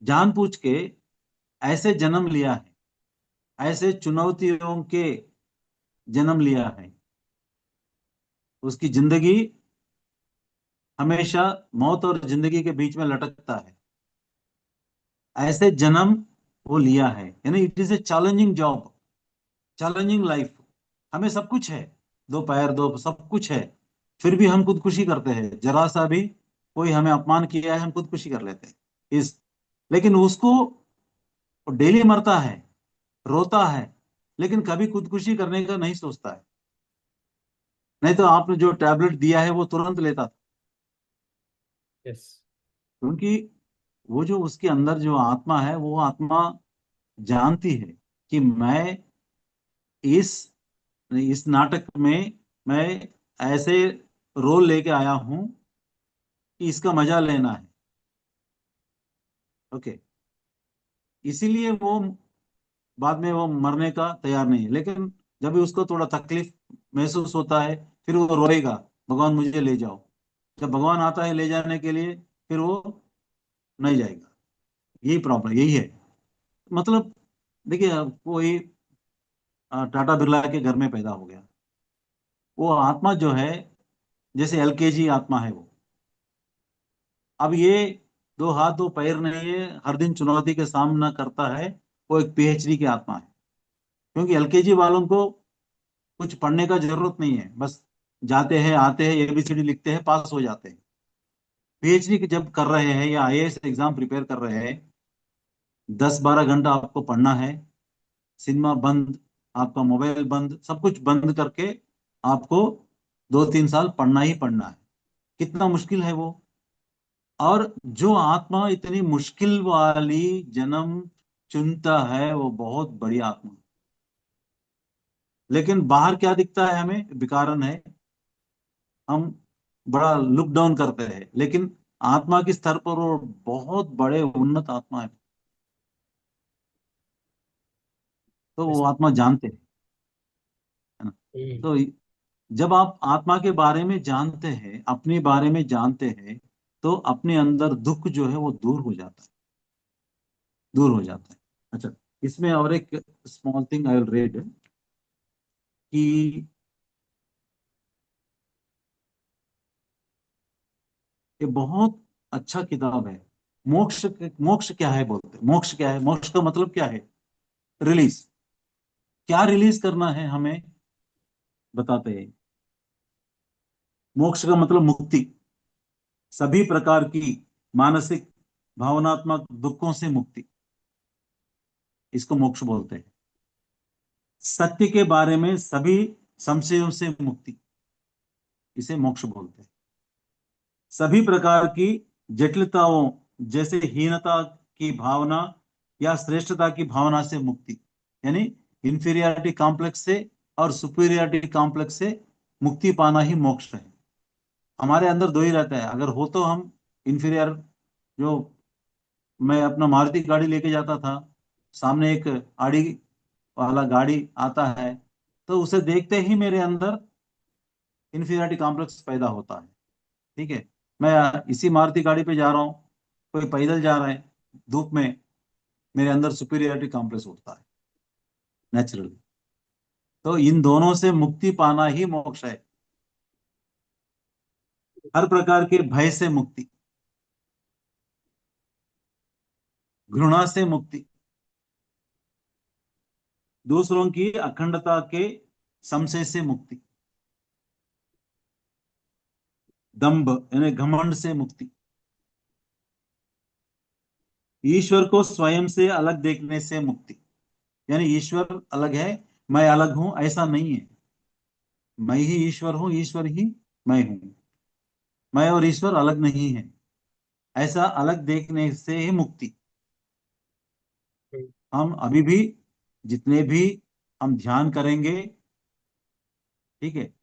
जानबूझ के ऐसे जन्म लिया है, ऐसे चुनौतियों के जन्म लिया है। उसकी जिंदगी हमेशा मौत और जिंदगी के बीच में लटकता है, ऐसे जन्म वो लिया है। यानी it is a challenging job, challenging life. हमें सब कुछ है, दो पैर दो सब कुछ है, फिर भी हम खुदकुशी करते हैं। जरा सा भी कोई हमें अपमान किया है हम खुदकुशी कर लेते हैं इस, लेकिन उसको डेली मरता है, रोता है, लेकिन कभी खुदकुशी करने का नहीं सोचता है। नहीं तो आपने जो टैबलेट दिया है वो तुरंत लेता था, यस। क्योंकि वो जो उसके अंदर जो आत्मा है, वो आत्मा जानती है कि मैं इस इस नाटक में मैं ऐसे रोल लेके आया हूं कि इसका मजा लेना है। ओके, इसीलिए वो बाद में वो मरने का तैयार नहीं है, लेकिन जब भी उसको थोड़ा तकलीफ महसूस होता है फिर वो रोएगा, भगवान मुझे ले जाओ। जब भगवान आता है ले जाने के लिए, फिर वो नहीं जाएगा। यही प्रॉब्लम यही है। मतलब देखिए, कोई टाटा बिरला के घर में पैदा हो गया, वो आत्मा जो है जैसे एलकेजी आत्मा है वो। अब ये दो हाथ दो पैर नहीं है, हर दिन चुनौती का सामना करता है, वो एक पीएचडी की आत्मा है। क्योंकि एलकेजी वालों को कुछ पढ़ने का जरूरत नहीं है, बस जाते हैं आते हैं एबीसीडी लिखते हैं पास हो जाते हैं। पीएचडी जब कर रहे हैं या आईएएस एग्जाम प्रिपेयर कर रहे हैं, 10-12 घंटा आपको पढ़ना है, सिनेमा बंद, आपका मोबाइल बंद, सब कुछ बंद करके आपको 2-3 साल पढ़ना ही पढ़ना है। कितना मुश्किल है वो। और जो आत्मा इतनी मुश्किल वाली जन्म चुनता है, वो बहुत बड़ी आत्मा है। लेकिन बाहर क्या दिखता है हमें? विकारन है, हम बड़ा लुक डाउन करते हैं, लेकिन आत्मा के स्तर पर वो बहुत बड़े उन्नत आत्मा है। तो वो आत्मा जानते हैं, है ना? तो जब आप आत्मा के बारे में जानते हैं, अपने बारे में जानते हैं, तो अपने अंदर दुख जो है वो दूर हो जाता है, दूर हो जाता है। अच्छा, इसमें और एक small thing I will read कि ये बहुत अच्छा किताब है। मोक्ष, मोक्ष क्या है बोलते हैं? मोक्ष क्या है? मोक्ष का मतलब क्या है? रिलीज। क्या रिलीज करना है हमें बताते हैं। मोक्ष का मतलब मुक्ति, सभी प्रकार की मानसिक भावनात्मक दुखों से मुक्ति, इसको मोक्ष बोलते हैं। सत्य के बारे में सभी संशयों से मुक्ति, इसे मोक्ष बोलते हैं। सभी प्रकार की जटिलताओं जैसे हीनता की भावना या श्रेष्ठता की भावना से मुक्ति, यानी इंफीरियरिटी कॉम्प्लेक्स से और सुपीरियरिटी कॉम्प्लेक्स से मुक्ति पाना ही मोक्ष है। हमारे अंदर दो ही रहता है। अगर हो तो हम इंफीरियर, जो मैं अपना मारुति गाड़ी लेके जाता था, सामने एक आड़ी वाला गाड़ी आता है, तो उसे देखते ही मेरे अंदर इंफीरियरिटी कॉम्प्लेक्स पैदा होता है। ठीक है, मैं इसी मारुति गाड़ी पे जा रहा हूँ, कोई पैदल जा रहा है धूप में, मेरे अंदर सुपीरियरिटी कॉम्प्लेक्स उठता है नेचुरली। तो इन दोनों से मुक्ति पाना ही मोक्ष है। हर प्रकार के भय से मुक्ति, घृणा से मुक्ति, दूसरों की अखंडता के संशय से मुक्ति, दंभ यानी घमंड से मुक्ति, ईश्वर को स्वयं से अलग देखने से मुक्ति। यानी ईश्वर अलग है, मैं अलग हूं, ऐसा नहीं है। मैं ही ईश्वर हूं, ईश्वर ही मैं हूं। मैं और ईश्वर अलग नहीं है, ऐसा अलग देखने से ही मुक्ति। हम अभी भी जितने भी हम ध्यान करेंगे, ठीक है,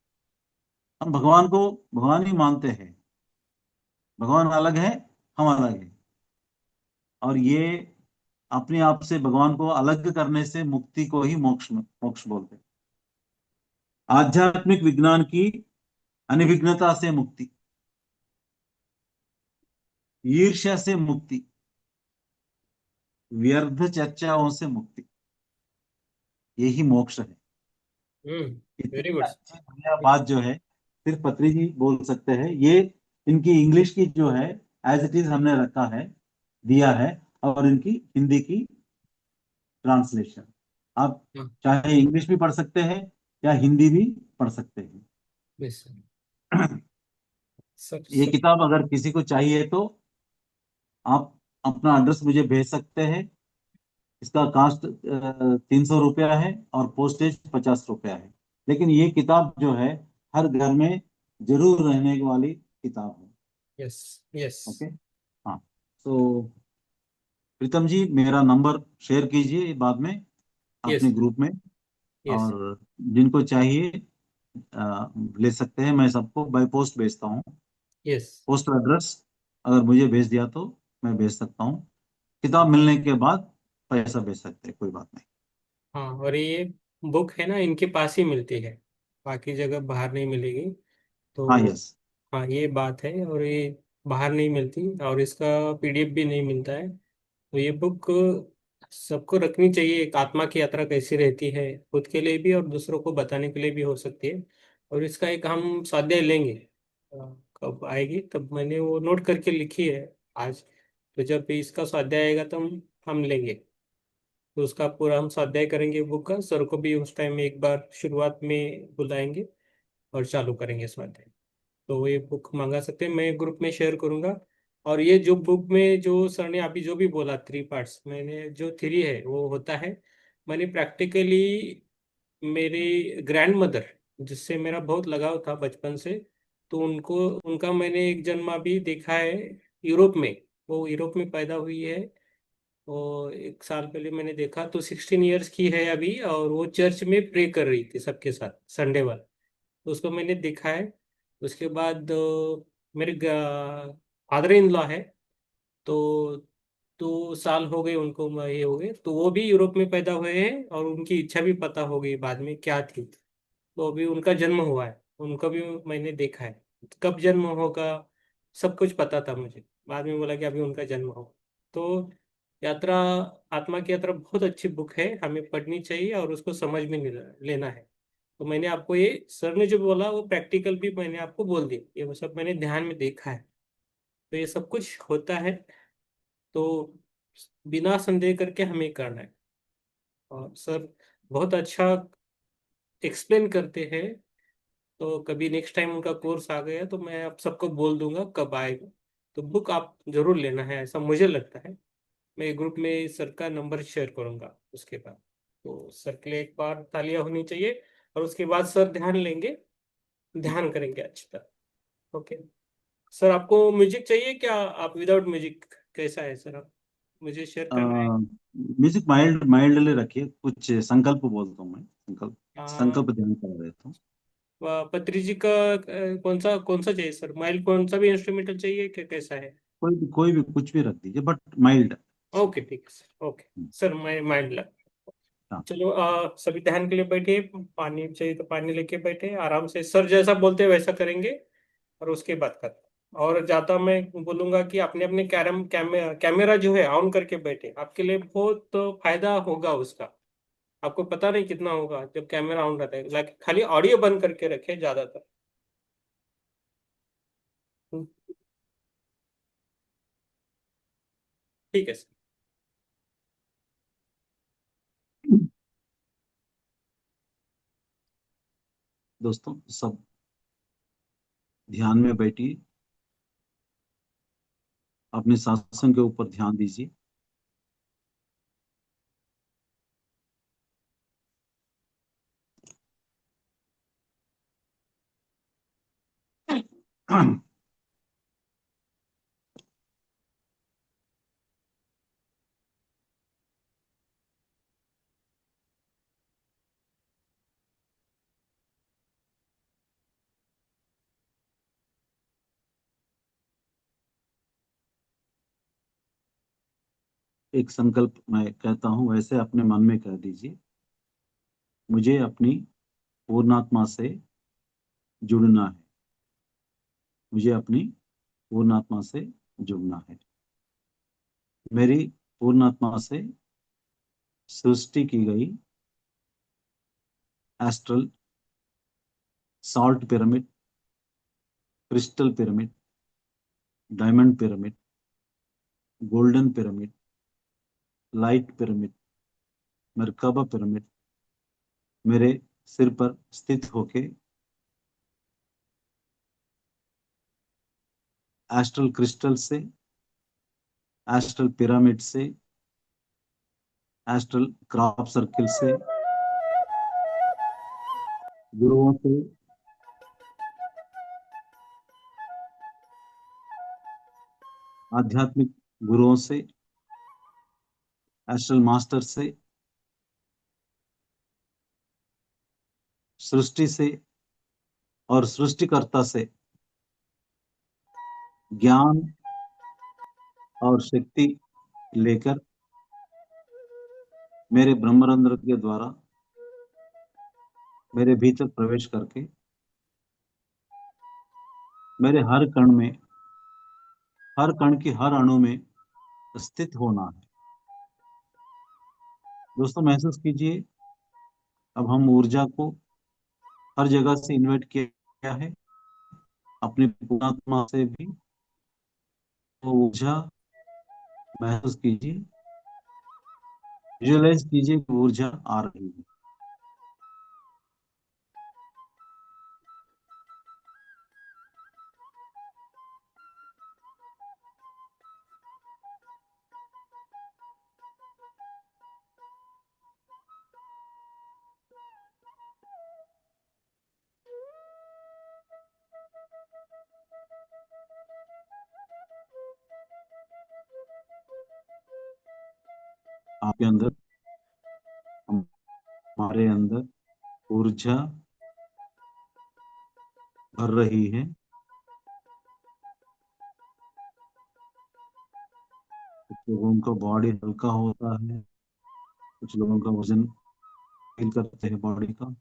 हम भगवान को भगवान ही मानते हैं। भगवान अलग है, हम अलग है। और ये अपने आप से भगवान को अलग करने से मुक्ति को ही मोक्ष बोलते हैं। आध्यात्मिक विज्ञान की अनिविघ्नता से मुक्ति, ईर्ष्या से मुक्ति, व्यर्थ चर्चाओं से मुक्ति, यही मोक्ष है। वेरी इतनी गुड। अच्छी बढ़िया बात जो है सिर्फ पत्री जी बोल सकते हैं। ये इनकी इंग्लिश की जो है एज इट इज हमने रखा है, दिया है, और इनकी हिंदी की ट्रांसलेशन। आप चाहे इंग्लिश भी पढ़ सकते हैं या हिंदी भी पढ़ सकते हैं। सब ये सब किताब अगर किसी को चाहिए तो आप अपना एड्रेस मुझे भेज सकते हैं। इसका कास्ट 300 रुपया है और पोस्टेज 50 रुपया है। लेकिन ये किताब जो है हर घर में जरूर रहने वाली किताब है। Yes yes. ओके, हाँ। तो प्रीतम जी, मेरा नंबर शेयर कीजिए बाद में यस अपने ग्रुप में, यस और जिनको चाहिए ले सकते हैं। मैं सबको बाय पोस्ट भेजता हूँ। यस। पोस्टल एड्रेस अगर मुझे भेज दिया तो मैं भेज सकता हूँ। किताब मिलने के बाद पैसा भेज सकते हैं, कोई बात नहीं। हाँ, और ये बुक है ना, इनके पास ही मिलती है, बाकी जगह बाहर नहीं मिलेगी। हाँ, तो यस। हाँ, ये बात है, और ये बाहर नहीं मिलती, और इसका पीडीएफ भी नहीं मिलता है। तो ये बुक सबको रखनी चाहिए। एक आत्मा की यात्रा कैसी रहती है, खुद के लिए भी और दूसरों को बताने के लिए भी हो सकती है। और इसका एक हम स्वाध्याय लेंगे, अ, कब आएगी तब, मैंने वो नोट करके लिखी है आज। तो जब भी इसका स्वाध्याय आएगा तो हम लेंगे, तो उसका पूरा हम स्वाध्याय करेंगे बुक का। सर को भी उस टाइम में एक बार शुरुआत में बुलाएंगे और चालू करेंगे स्वाध्याय। तो ये बुक मंगा सकते हैं, मैं ग्रुप में शेयर करूंगा। और ये जो बुक में जो सर ने अभी जो भी बोला 3 पार्ट्स, मैंने जो थ्री है वो होता है। मैंने प्रैक्टिकली मेरी ग्रैंड मदर, जिससे मेरा बहुत लगाव था बचपन से, तो उनको, उनका मैंने एक जन्म भी देखा है यूरोप में। वो यूरोप में पैदा हुई है, और 1 साल पहले मैंने देखा, तो 16 ईयर्स की है अभी, और वो चर्च में प्रे कर रही थी सबके साथ संडे वाला। तो उसको मैंने देखा है। उसके बाद मेरे फादर इन लॉ है, तो 2 साल हो गए उनको, ये हो गए, तो वो भी यूरोप में पैदा हुए हैं, और उनकी इच्छा भी पता हो गई बाद में क्या थी। तो अभी उनका जन्म हुआ है, उनका भी मैंने देखा है। कब जन्म होगा सब कुछ पता था मुझे, बाद में बोला कि अभी उनका जन्म होगा। तो यात्रा, आत्मा की यात्रा बहुत अच्छी बुक है, हमें पढ़नी चाहिए और उसको समझ में लेना है। तो मैंने आपको ये सर ने जो बोला वो प्रैक्टिकल भी मैंने आपको बोल दिया, ये वो सब मैंने ध्यान में देखा है। तो ये सब कुछ होता है, तो बिना संदेह करके हमें करना है। और सर बहुत अच्छा एक्सप्लेन करते हैं। तो कभी नेक्स्ट टाइम उनका कोर्स आ गया तो मैं आप सबको बोल दूंगा कब आएगा। तो बुक आप जरूर लेना है, ऐसा मुझे लगता है। मैं ग्रुप में सर का नंबर शेयर करूंगा उसके बाद। तो सर के लिए एक बार तालियां होनी चाहिए, और उसके बाद सर ध्यान लेंगे, ध्यान करेंगे अच्छी तरह। ओके सर, आपको म्यूजिक चाहिए क्या? आप विदाउट म्यूजिक कैसा है सर आप? मुझे शेयर करना है। म्यूजिक माइल्ड माइल्डली रखिए, कुछ संकल्प बोलता हूँ मैं, संकल्प आ, संकल्प ध्यान करा देता हूँ। पत्री जी का कौन सा चाहिए सर? माइल्ड कौन सा भी इंस्ट्रूमेंटल चाहिए क्या, कैसा है? कोई भी कुछ भी रख दीजिए, बट माइल्ड। ओके ठीक है सर, ओके। सर मैं माइंड लग। हाँ। चलो सभी ध्यान के लिए बैठिए। पानी चाहिए तो पानी लेके बैठे आराम से, सर जैसा बोलते हैं वैसा करेंगे। और उसके बाद कर। और ज्यादा मैं बोलूंगा कि अपने अपने कैमरा जो है ऑन करके बैठे, आपके लिए बहुत फायदा होगा उसका। आपको पता नहीं कितना होगा जब कैमरा ऑन रहता है, खाली ऑडियो बंद करके रखे ज्यादातर। हम्म, ठीक है सर। दोस्तों सब ध्यान में बैठिए, अपने सांसों के ऊपर ध्यान दीजिए। एक संकल्प मैं कहता हूं, वैसे अपने मन में कह दीजिए। मुझे अपनी पूर्णात्मा से जुड़ना है। मुझे अपनी पूर्णात्मा से जुड़ना है। मेरी पूर्णात्मा से सृष्टि की गई astral salt pyramid, crystal pyramid, diamond pyramid, golden pyramid, light pyramid, merkaba pyramid मेरे सिर पर स्थित होके एस्ट्रल क्रिस्टल से, एस्ट्रल पिरामिड से, एस्ट्रल क्रॉप सर्किल से, गुरुओं से, आध्यात्मिक गुरुओं से, एस्ट्रल मास्टर से, सृष्टि से और सृष्टिकर्ता से ज्ञान और शक्ति लेकर मेरे ब्रह्मरंध्र के द्वारा मेरे भीतर प्रवेश करके मेरे हर कण में, हर कण की हर अणु में स्थित होना है। दोस्तों महसूस कीजिए, अब हम ऊर्जा को हर जगह से इन्वाइट किया है, अपनी पूर्णात्मा से भी। तो ऊर्जा महसूस कीजिए, विजुअलाइज कीजिए कि ऊर्जा आ रही है। आपके अंदर, हमारे अंदर ऊर्जा भर रही है। कुछ लोगों का बॉडी हल्का होता है, कुछ लोगों का वजन फील करते हैं बॉडी का।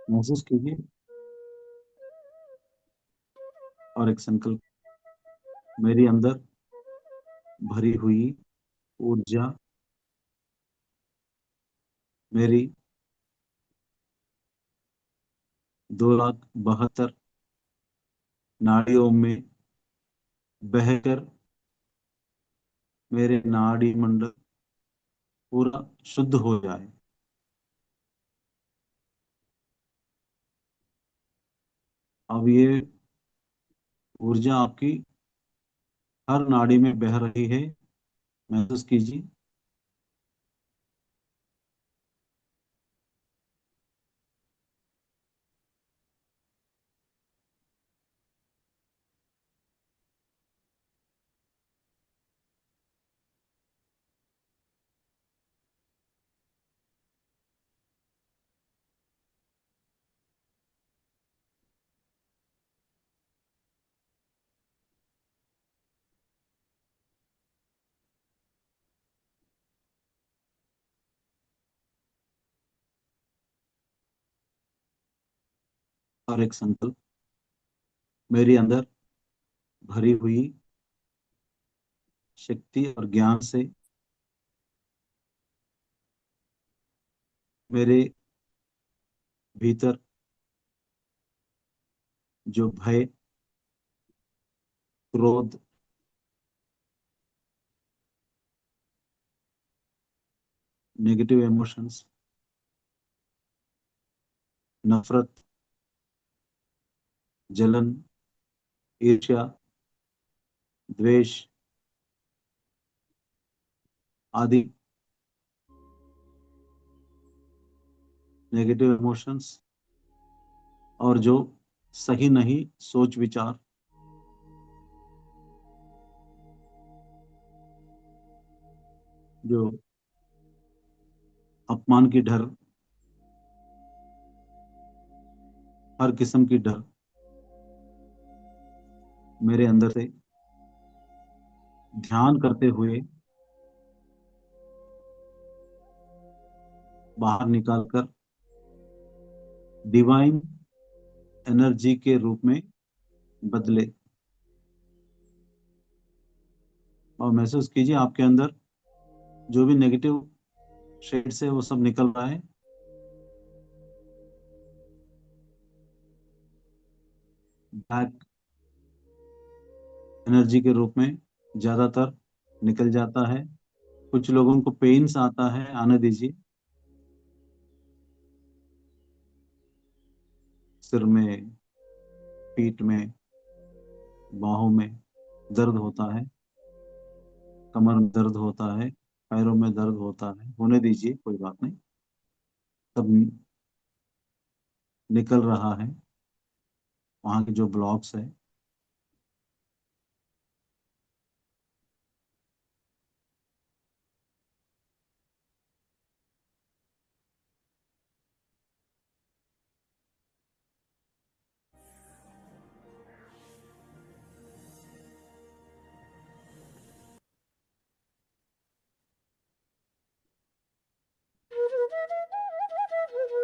महसूस कीजिए और एक संकल्प, मेरे अंदर भरी हुई ऊर्जा मेरी 2,72,000 नाड़ियों में बहकर मेरे नाड़ी मंडल पूरा शुद्ध हो जाए। अब ये ऊर्जा आपकी हर नाड़ी में बह रही है, महसूस कीजिए। और एक संकल्प मेरी अंदर भरी हुई शक्ति और ज्ञान से मेरे भीतर जो भय, क्रोध, नेगेटिव इमोशंस, नफरत, जलन, ईर्ष्या, द्वेष आदि नेगेटिव इमोशंस और जो सही नहीं सोच विचार, जो अपमान की डर, हर किस्म की डर मेरे अंदर से ध्यान करते हुए बाहर निकालकर डिवाइन एनर्जी के रूप में बदले। और महसूस कीजिए आपके अंदर जो भी नेगेटिव शेड्स है वो सब निकल रहा है। ब्लैक एनर्जी के रूप में ज्यादातर निकल जाता है। कुछ लोगों को पेन्स आता है, आने दीजिए। सिर में, पीठ में, बाहों में दर्द होता है, कमर में दर्द होता है, पैरों में दर्द होता है, होने दीजिए, कोई बात नहीं, सब निकल रहा है। वहाँ के जो ब्लॉक्स है,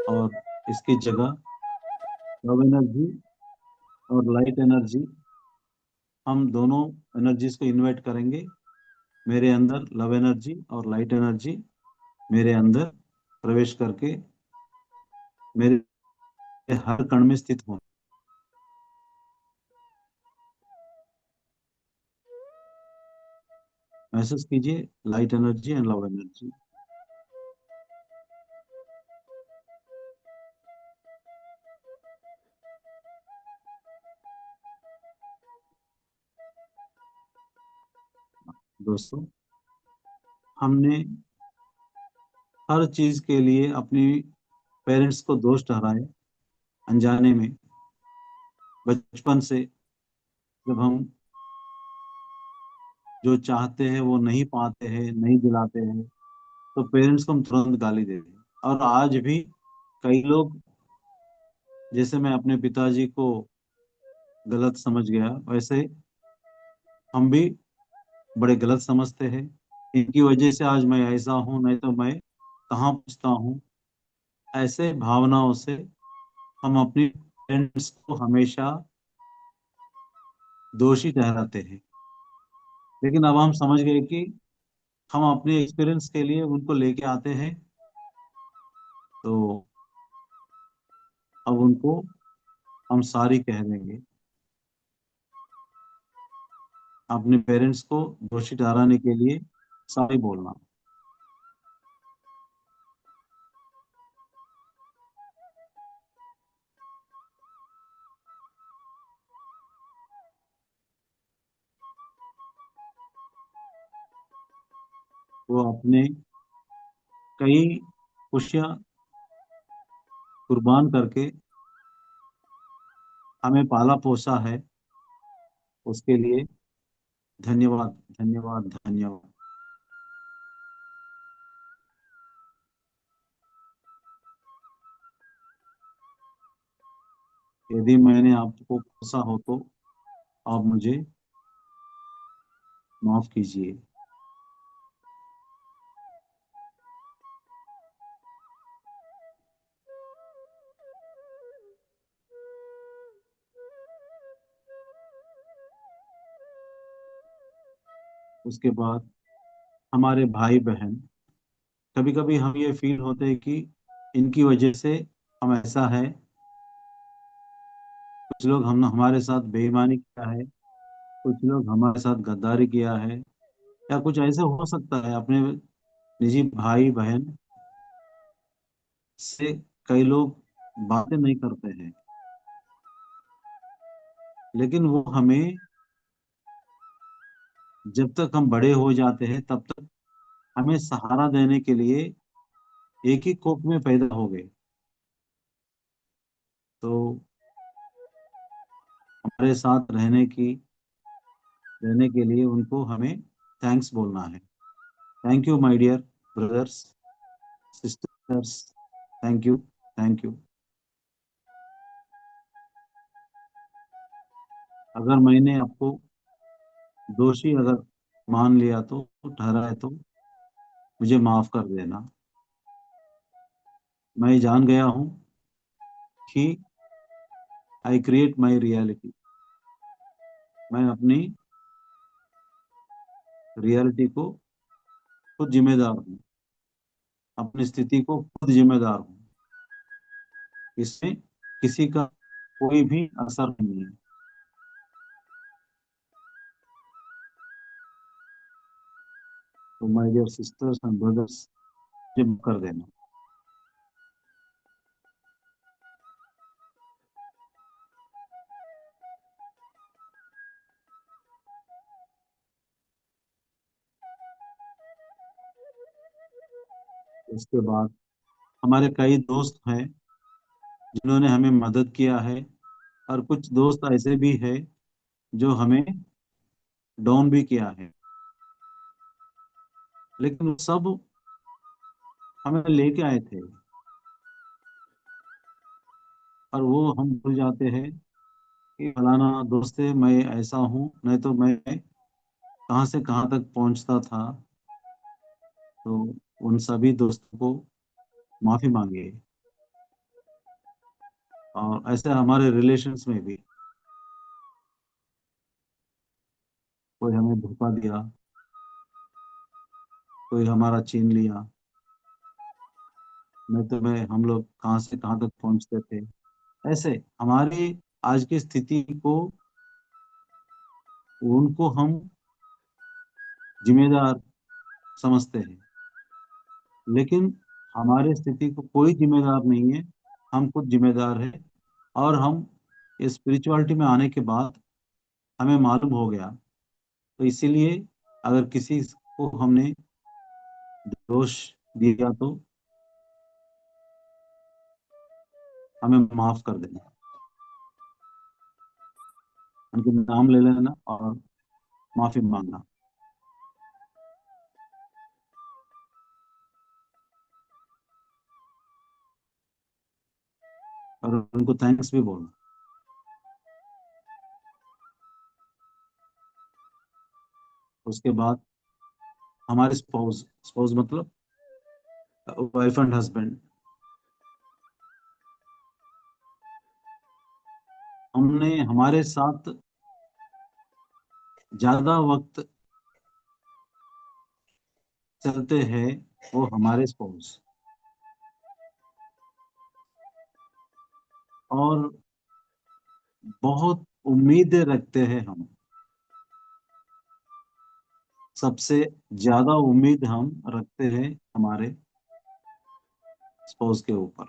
और इसकी जगह लव एनर्जी और लाइट एनर्जी, हम दोनों एनर्जीज को इन्वाइट करेंगे। मेरे अंदर लव एनर्जी और लाइट एनर्जी मेरे अंदर प्रवेश करके मेरे हर कण में स्थित हो। महसूस कीजिए light energy and love energy. दोस्तों, हमने हर चीज के लिए अपनी पेरेंट्स को दोष ठहराए, अनजाने में। बचपन से जब हम जो चाहते हैं वो नहीं पाते हैं, नहीं दिलाते हैं, तो पेरेंट्स को हम तुरंत गाली देते हैं। और आज भी कई लोग, जैसे मैं अपने पिताजी को गलत समझ गया, वैसे हम भी बड़े गलत समझते हैं। इनकी वजह से आज मैं ऐसा हूँ, नहीं तो मैं कहाँ पहुँचता हूँ। ऐसे भावनाओं से हम अपनी पेरेंट्स को हमेशा दोषी ठहराते हैं। लेकिन अब हम समझ गए कि हम अपने एक्सपीरियंस के लिए उनको लेके आते हैं, तो अब उनको हम सारी कह देंगे। अपने पेरेंट्स को दोषी ठहराने के लिए सॉरी बोलना। वो अपने कई खुशियां कुर्बान करके हमें पाला पोसा है, उसके लिए धन्यवाद, धन्यवाद, धन्यवाद। यदि मैंने आपको कोसा हो तो आप मुझे माफ कीजिए। उसके बाद हमारे भाई बहन, कभी कभी हम ये फील होते हैं कि इनकी वजह से हम ऐसा है। कुछ लोग हम हमारे साथ बेईमानी किया है, कुछ लोग हमारे साथ गद्दारी किया है, या कुछ ऐसे हो सकता है अपने निजी भाई बहन से कई लोग बातें नहीं करते हैं, लेकिन वो हमें, जब तक हम बड़े हो जाते हैं तब तक हमें सहारा देने के लिए एक ही कोख में पैदा हो गए। तो हमारे साथ रहने के लिए उनको हमें थैंक्स बोलना है। Thank you my dear brothers sisters, thank you, thank you. अगर मैंने आपको दोषी अगर मान लिया तो, ठहराए तो मुझे माफ कर देना। मैं जान गया हूँ कि आई क्रिएट माई रियलिटी। मैं अपनी रियलिटी को खुद जिम्मेदार हूँ, अपनी स्थिति को खुद जिम्मेदार हूँ, इसमें किसी का कोई भी असर नहीं है। तो my dear sisters and brothers, gym कर देना। उसके बाद हमारे कई दोस्त हैं जिन्होंने हमें मदद किया है, और कुछ दोस्त ऐसे भी हैं जो हमें डाउन भी किया है, लेकिन वो सब हमें लेके आए थे, और वो हम भूल जाते हैं कि फलाना दोस्त है, मैं ऐसा हूँ, नहीं तो मैं कहाँ से कहाँ तक पहुंचता था। तो उन सभी दोस्तों को माफी मांगिए। और ऐसे हमारे रिलेशंस में भी कोई हमें धोखा दिया, कोई हमारा छीन लिया, नहीं तो मैं हम लोग कहाँ से कहाँ तक पहुंचते थे। ऐसे हमारी आज की स्थिति को, उनको हम जिम्मेदार समझते हैं, लेकिन हमारी स्थिति को कोई जिम्मेदार नहीं है, हम खुद जिम्मेदार हैं। और हम स्पिरिचुअलिटी में आने के बाद हमें मालूम हो गया, तो इसीलिए अगर किसी को हमने दोष दिया तो हमें माफ कर देना, उनके नाम ले लेना और माफी मांगना, और उनको थैंक्स भी बोलना। उसके बाद हमारे स्पाउस, स्पाउस मतलब वाइफ एंड हस्बैंड, हमने हमारे साथ ज्यादा वक्त चलते हैं वो हमारे स्पाउस, और बहुत उम्मीदें रखते हैं हम, सबसे ज्यादा उम्मीद हम रखते हैं हमारे स्पाउस के ऊपर।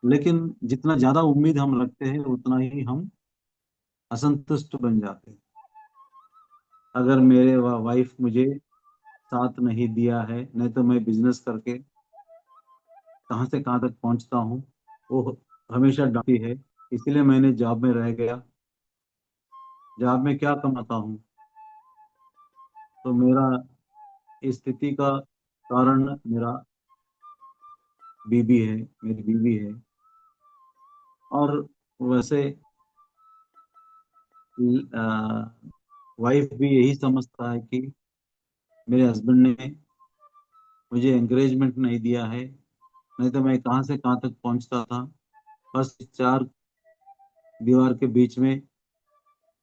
लेकिन जितना ज्यादा उम्मीद हम रखते हैं उतना ही हम असंतुष्ट बन जाते हैं। अगर मेरे वाइफ मुझे साथ नहीं दिया है, नहीं तो मैं बिजनेस करके कहाँ से कहाँ तक पहुंचता हूँ, वो हमेशा डांटती है। इसीलिए मैंने जॉब में रह गया, जॉब में क्या कमाता हूँ। तो मेरा इस स्थिति का कारण मेरा बीबी है, मेरी बीबी है। और वैसे वाइफ भी यही समझता है कि मेरे हस्बैंड ने मुझे एंकरेजमेंट नहीं दिया है, नहीं तो मैं कहाँ से कहाँ तक पहुंचता था। बस चार दीवार के बीच में,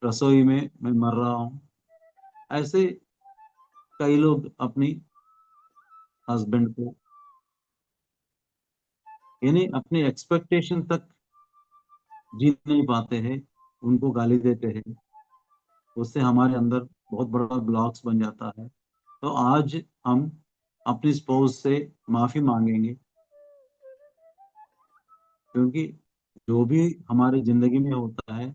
रसोई में मैं मर रहा हूँ। ऐसे कई लोग अपनी हस्बैंड को यानी अपनी एक्सपेक्टेशन तक जी नहीं पाते हैं, उनको गाली देते हैं। उससे हमारे अंदर बहुत बड़ा ब्लॉक्स बन जाता है। तो आज हम अपनी स्पाउस से माफी मांगेंगे, क्योंकि जो भी हमारी जिंदगी में होता है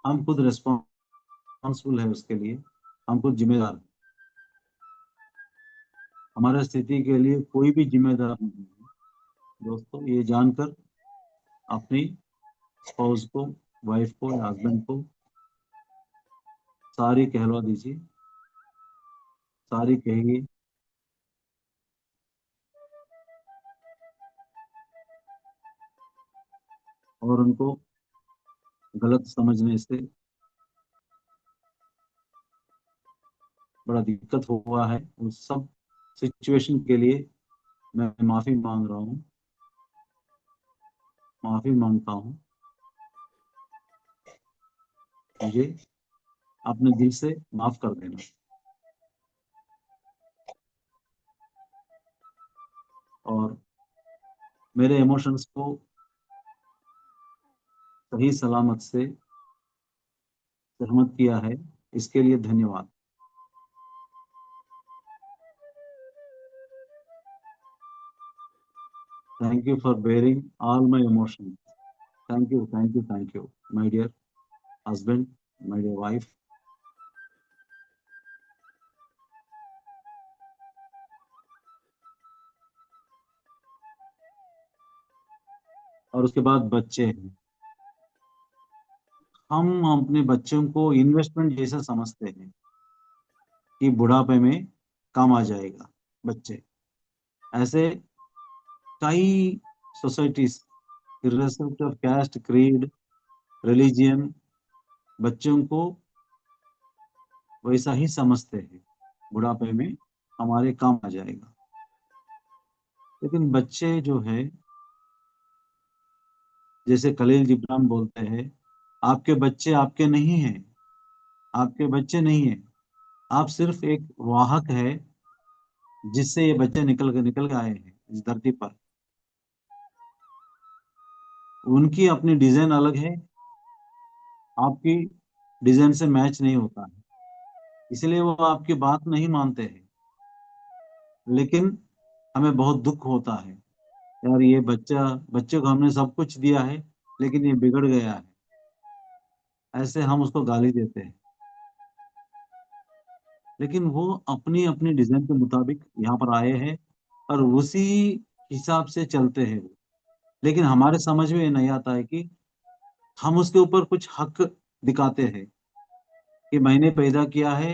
हम खुद रिस्पॉन्सिबल है उसके लिए, हम खुद जिम्मेदार हैं। हमारे स्थिति के लिए कोई भी जिम्मेदार नहीं है। दोस्तों, ये जानकर अपनी स्पाउस को, वाइफ को या हस्बैंड को सारी कहलवा दीजिए, सारी कहिए। और उनको गलत समझने से बड़ा दिक्कत हुआ है, उस सब सिचुएशन के लिए मैं माफी मांग रहा हूँ, माफी मांगता हूँ। मुझे अपने दिल से माफ कर देना। और मेरे इमोशंस को सही सलामत से सहमत किया है, इसके लिए धन्यवाद। Thank you for bearing all my emotions. Thank you, thank you, thank you my dear husband, my dear wife. और उसके बाद बच्चे हैं। हम अपने बच्चों को इन्वेस्टमेंट जैसा समझते हैं कि बुढ़ापे में काम आ जाएगा बच्चे। ऐसे कई societies, irrespective of caste, creed, religion, बच्चों को वैसा ही समझते हैं, बुढ़ापे में हमारे काम आ जाएगा। लेकिन बच्चे जो है, जैसे खलील जिब्रान बोलते हैं, आपके बच्चे आपके नहीं हैं, आपके बच्चे नहीं हैं, आप सिर्फ एक वाहक है जिससे ये बच्चे निकल के आए हैं इस धरती पर। उनकी अपनी डिजाइन अलग है, आपकी डिजाइन से मैच नहीं होता है, इसलिए वो आपकी बात नहीं मानते हैं। लेकिन हमें बहुत दुख होता है, यार ये बच्चे को हमने सब कुछ दिया है लेकिन ये बिगड़ गया है, ऐसे हम उसको गाली देते हैं। लेकिन वो अपनी अपनी डिजाइन के मुताबिक यहाँ पर आए हैं और उसी हिसाब से चलते हैं वो। लेकिन हमारे समझ में ये नहीं आता है कि हम उसके ऊपर कुछ हक दिखाते हैं कि मैंने पैदा किया है,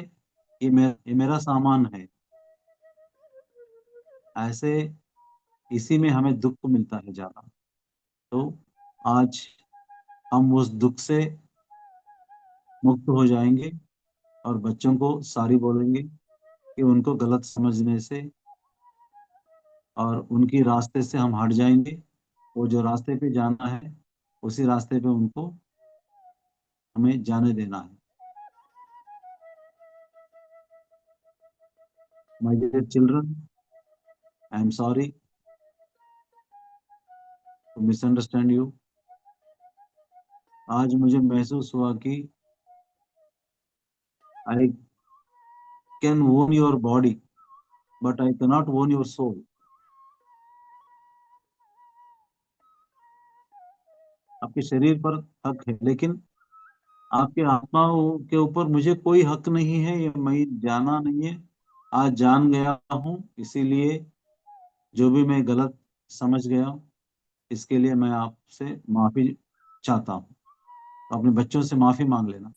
ये मेरा सामान है। ऐसे इसी में हमें दुख मिलता है ज्यादा। तो आज हम उस दुख से मुक्त हो जाएंगे और बच्चों को सारी बोलेंगे कि उनको गलत समझने से और उनकी रास्ते से हम हट जाएंगे। वो जो रास्ते पे जाना है उसी रास्ते पे उनको हमें जाने देना है। My dear children, I am sorry to misunderstand you. आज मुझे महसूस हुआ कि I can own your body but I cannot own your soul. आपके शरीर पर हक है, लेकिन आपके आत्मा के ऊपर मुझे कोई हक नहीं है, ये मैं जाना नहीं है। आज जान गया हूँ, इसीलिए जो भी मैं गलत समझ गया इसके लिए मैं आपसे माफी चाहता हूँ। अपने बच्चों से माफी मांग लेना।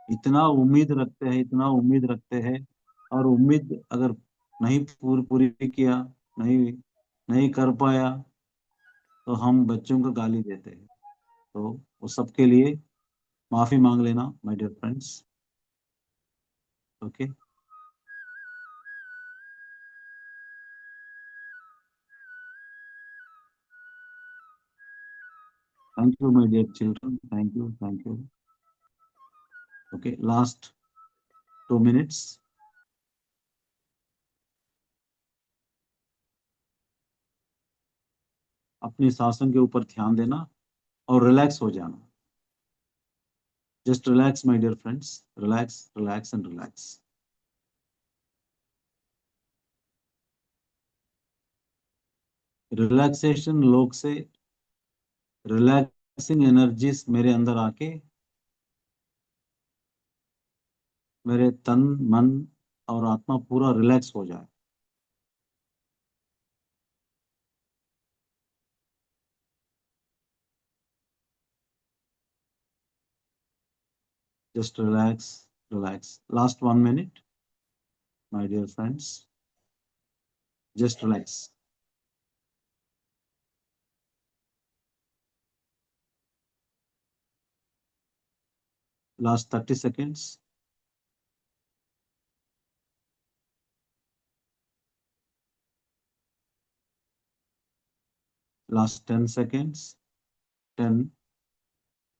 इतना उम्मीद रखते हैं, इतना उम्मीद रखते हैं, और उम्मीद अगर नहीं पूरी किया, नहीं नहीं कर पाया, तो हम बच्चों को गाली देते हैं। तो वो सबके लिए माफी मांग लेना my dear friends. Okay, thank you my dear children, thank you, thank you. Okay, last 2 minutes. अपनी सांसों के ऊपर ध्यान देना और रिलैक्स हो जाना. Just relax my dear friends, relax relax and relax. Relaxation लोग से रिलैक्सिंग एनर्जीज मेरे अंदर आके मेरे तन मन और आत्मा पूरा रिलैक्स हो जाए. Just relax, relax. Last 1 minute, my dear friends. Just relax. Last 30 seconds. Last 10 seconds. 10,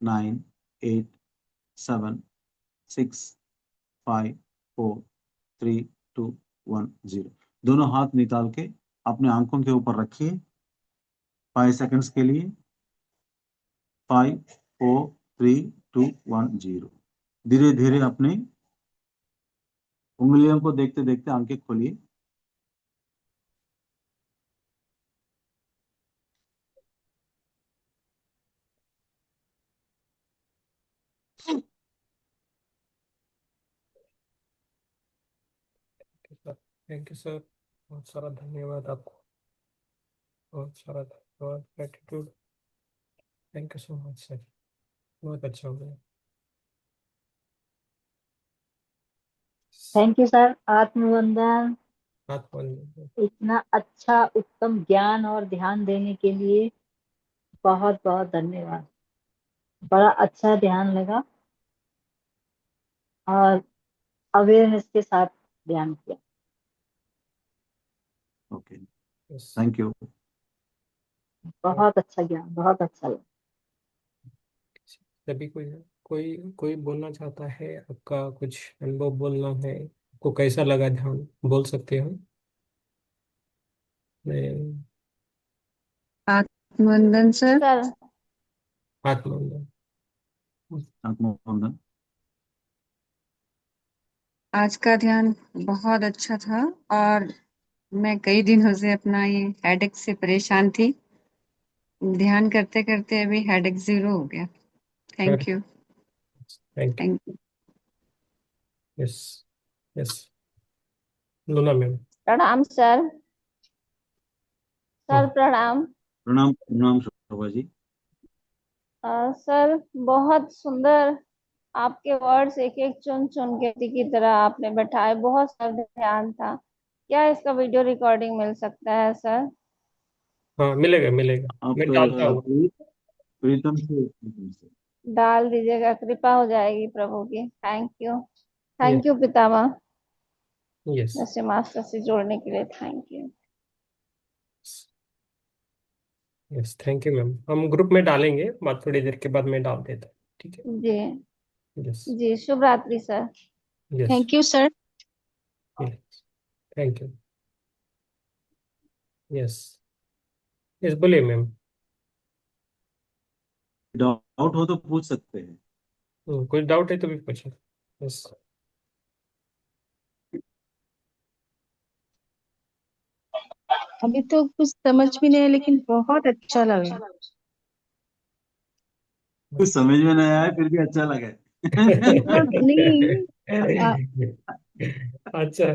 9, 8, 7, 6, 5, 4, 3, 2, 1, 0. दोनों हाथ निकाल के अपने आंखों के ऊपर रखिए 5 सेकंड्स के लिए. 5, 4, 3, 2, 1, 0. धीरे धीरे अपने उंगलियों को देखते देखते आंखें खोलिए. थैंक यू सर, बहुत सारा धन्यवाद आपको, बहुत सारा धन्यवाद, gratitude. Thank you so much sir, बहुत अच्छा हो गया. Thank you sir. आत्मवंदन. हाथ खोल. इतना अच्छा उत्तम ज्ञान और ध्यान देने के लिए बहुत बहुत धन्यवाद. बड़ा अच्छा ध्यान लगा और अवेयरनेस के साथ ध्यान किया. Okay, yes, thank you. बहुत अच्छा ज्ञान, बहुत अच्छा लगा. सभी कोई कोई कोई बोलना चाहता है, आपका कुछ अनुभव बोलना है, को कैसा लगा ध्यान, बोल सकते हो. मैं आत्मवंदन सर. सर हाथ मांगा. आत्मवंदन. आज का ध्यान बहुत अच्छा था और मैं कई दिनों से अपना ये हेडेक से परेशान थी. ध्यान करते करते अभी हेडेक 0 हो गया. Thank you. Thank thank you. You. Yes, yes, Luna ma'am. प्रणाम सर. सर प्रणाम. प्रणाम प्रणाम शोभा जी. सर बहुत सुंदर आपके वर्ड्स एक एक चुन चुन के की तरह आपने बैठाए. बहुत सर ध्यान था. क्या इसका वीडियो रिकॉर्डिंग मिल सकता है सर? हाँ, मिलेगा मिलेगा, आप मैं डालता हूँ. प्रीतम से डाल दीजिएगा, कृपा हो जाएगी प्रभु की. Thank you. Yes, thank you Pitamah. Yes, जैसे मास्टर से जोड़ने के लिए thank you. Yes, thank you ma'am. हम ग्रुप में डालेंगे, बाद थोड़ी देर के बाद मैं डाल देता हूँ. ठीक है. जी यस, जी. शुभ रात्रि sir. Yes, thank you sir. Yes, thank you. Yes, yes, बोलिए मैम. डाउट हो तो पूछ सकते हैं. कोई डाउट है तो भी पूछिए. यस. अभी तो कुछ समझ भी नहीं है लेकिन बहुत अच्छा लगा. कुछ समझ में नहीं आया फिर भी अच्छा लगा. मतलब नहीं. आ, अच्छा,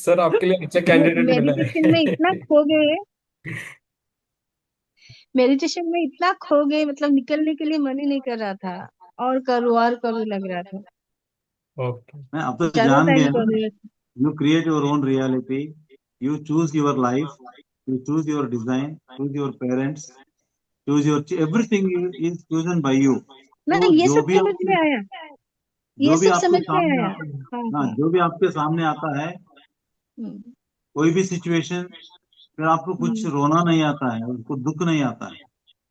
सर आपके लिए अच्छा कैंडिडेट मिला मेडिटेशन में है. इतना खो गए. मेडिटेशन में इतना खो गए, मतलब निकलने के लिए मन ही नहीं कर रहा था. और करूँ लग रहा था. ओके. मैं अब तो ज्यादा जान टाइम गया कर ना. रहे थे. You create your own reality. You choose your life. You choose your design. Choose your parents. Choose your everything is chosen bye you. ना, तो ये सब समझ में आया. ये जो भी सब आपके समझ में सामने आया. आता है. हाँ हाँ, हाँ. जो भी आपके सामने आता है, हम्म. कोई भी सिचुएशन, फिर आपको कुछ हम्म. रोना नहीं आता है, उसको दुख नहीं आता है,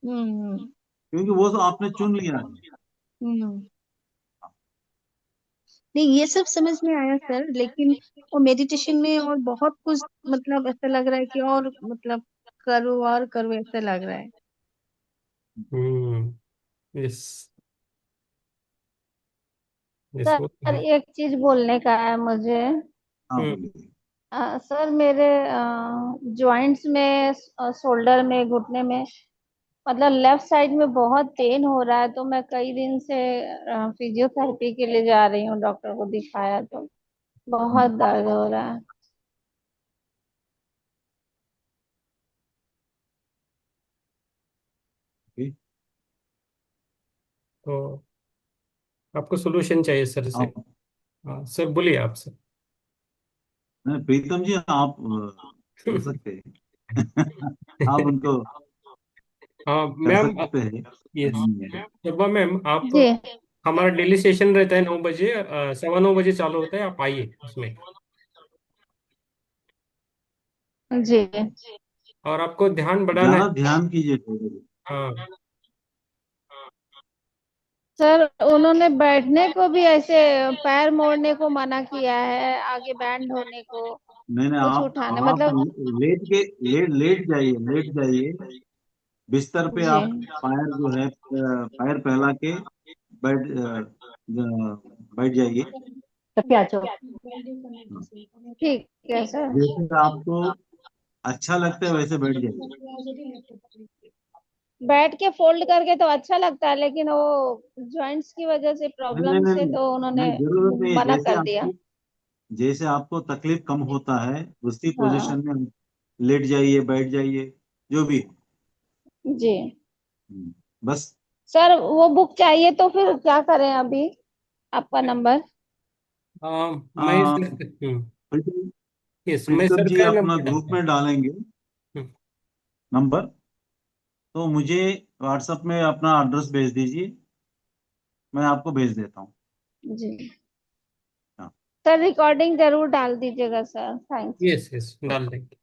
हम्म. क्योंकि वो तो आपने चुन लिया है. हम्म. नहीं, ये सब समझ में आया सर, लेकिन वो मेडिटेशन में और बहुत कुछ, मतलब ऐसा लग रहा है कि और मतलब करो और करो, ऐसा लग रहा है। यस, यस वो तो सर है। एक चीज बोलने का है मुझे। हाँ हम्म। बोलिए। सर मेरे जॉइंट्स में, शोल्डर में, घुटने में, मतलब लेफ्ट साइड में बहुत पेन हो रहा है। तो मैं कई दिन से फिजियोथेरेपी के लिए जा रही हूँ, डॉक्टर को दिखाया तो बहुत हम्म, दर्द हो रहा है। ठीक। तो आपको सोल्यूशन चाहिए सर से? आप हाँ सर, बोलिए आप सर। नहीं, प्रीतम जी आप कर सकते हैं। आप उनको हाँ कर मैम। सकते हैं। यस, हम्म, जब मैम आप, जी हमारा डेली सेशन रहता है 9 बजे, 9:15 चालू होता है, आप आइए उसमें। जी। और आपको ध्यान बढ़ाना ज्यादा है। ध्यान कीजिए थोड़े। हाँ। सर उन्होंने बैठने को भी ऐसे पैर मोड़ने को मना किया है, आगे बैंड होने को, नहीं नहीं, कुछ उठाने, आप मतलब। लेट के लेट जाइए, लेट जाइए बिस्तर पे। जी। आप पैर जो है पैर फैला के बैठ बैठ जाइए। तो क्या चो हाँ, ठीक है सर। जैसे आपको अच्छा लगता है वैसे बैठ जाइए। बैठ के फोल्ड करके तो अच्छा लगता है, लेकिन वो जॉइंट्स की वजह से, नहीं नहीं प्रॉब्लम नहीं से, नहीं, तो उन्होंने नहीं, जरूरत नहीं है। मना कर दिया। जैसे आपको तकलीफ कम होता है उसी हाँ। पोजीशन में लेट जाइए, बैठ जाइए, जो भी हो। जी। बस। सर वो बुक चाहिए तो फिर क्या करें अभी? आपका नंबर। मैं आ, सर, प्रीतम यस मैं प्रीतम सर जी का अपना नंबर ग्रुप डालता में डालेंगे हूँ। नंबर, तो मुझे व्हाट्सएप में अपना एड्रेस भेज दीजिए, मैं आपको भेज देता हूँ। जी। हाँ। सर रिकॉर्डिंग जरूर डाल दीजिएगा सर, थैंक्स। यस यस, डाल देंगे।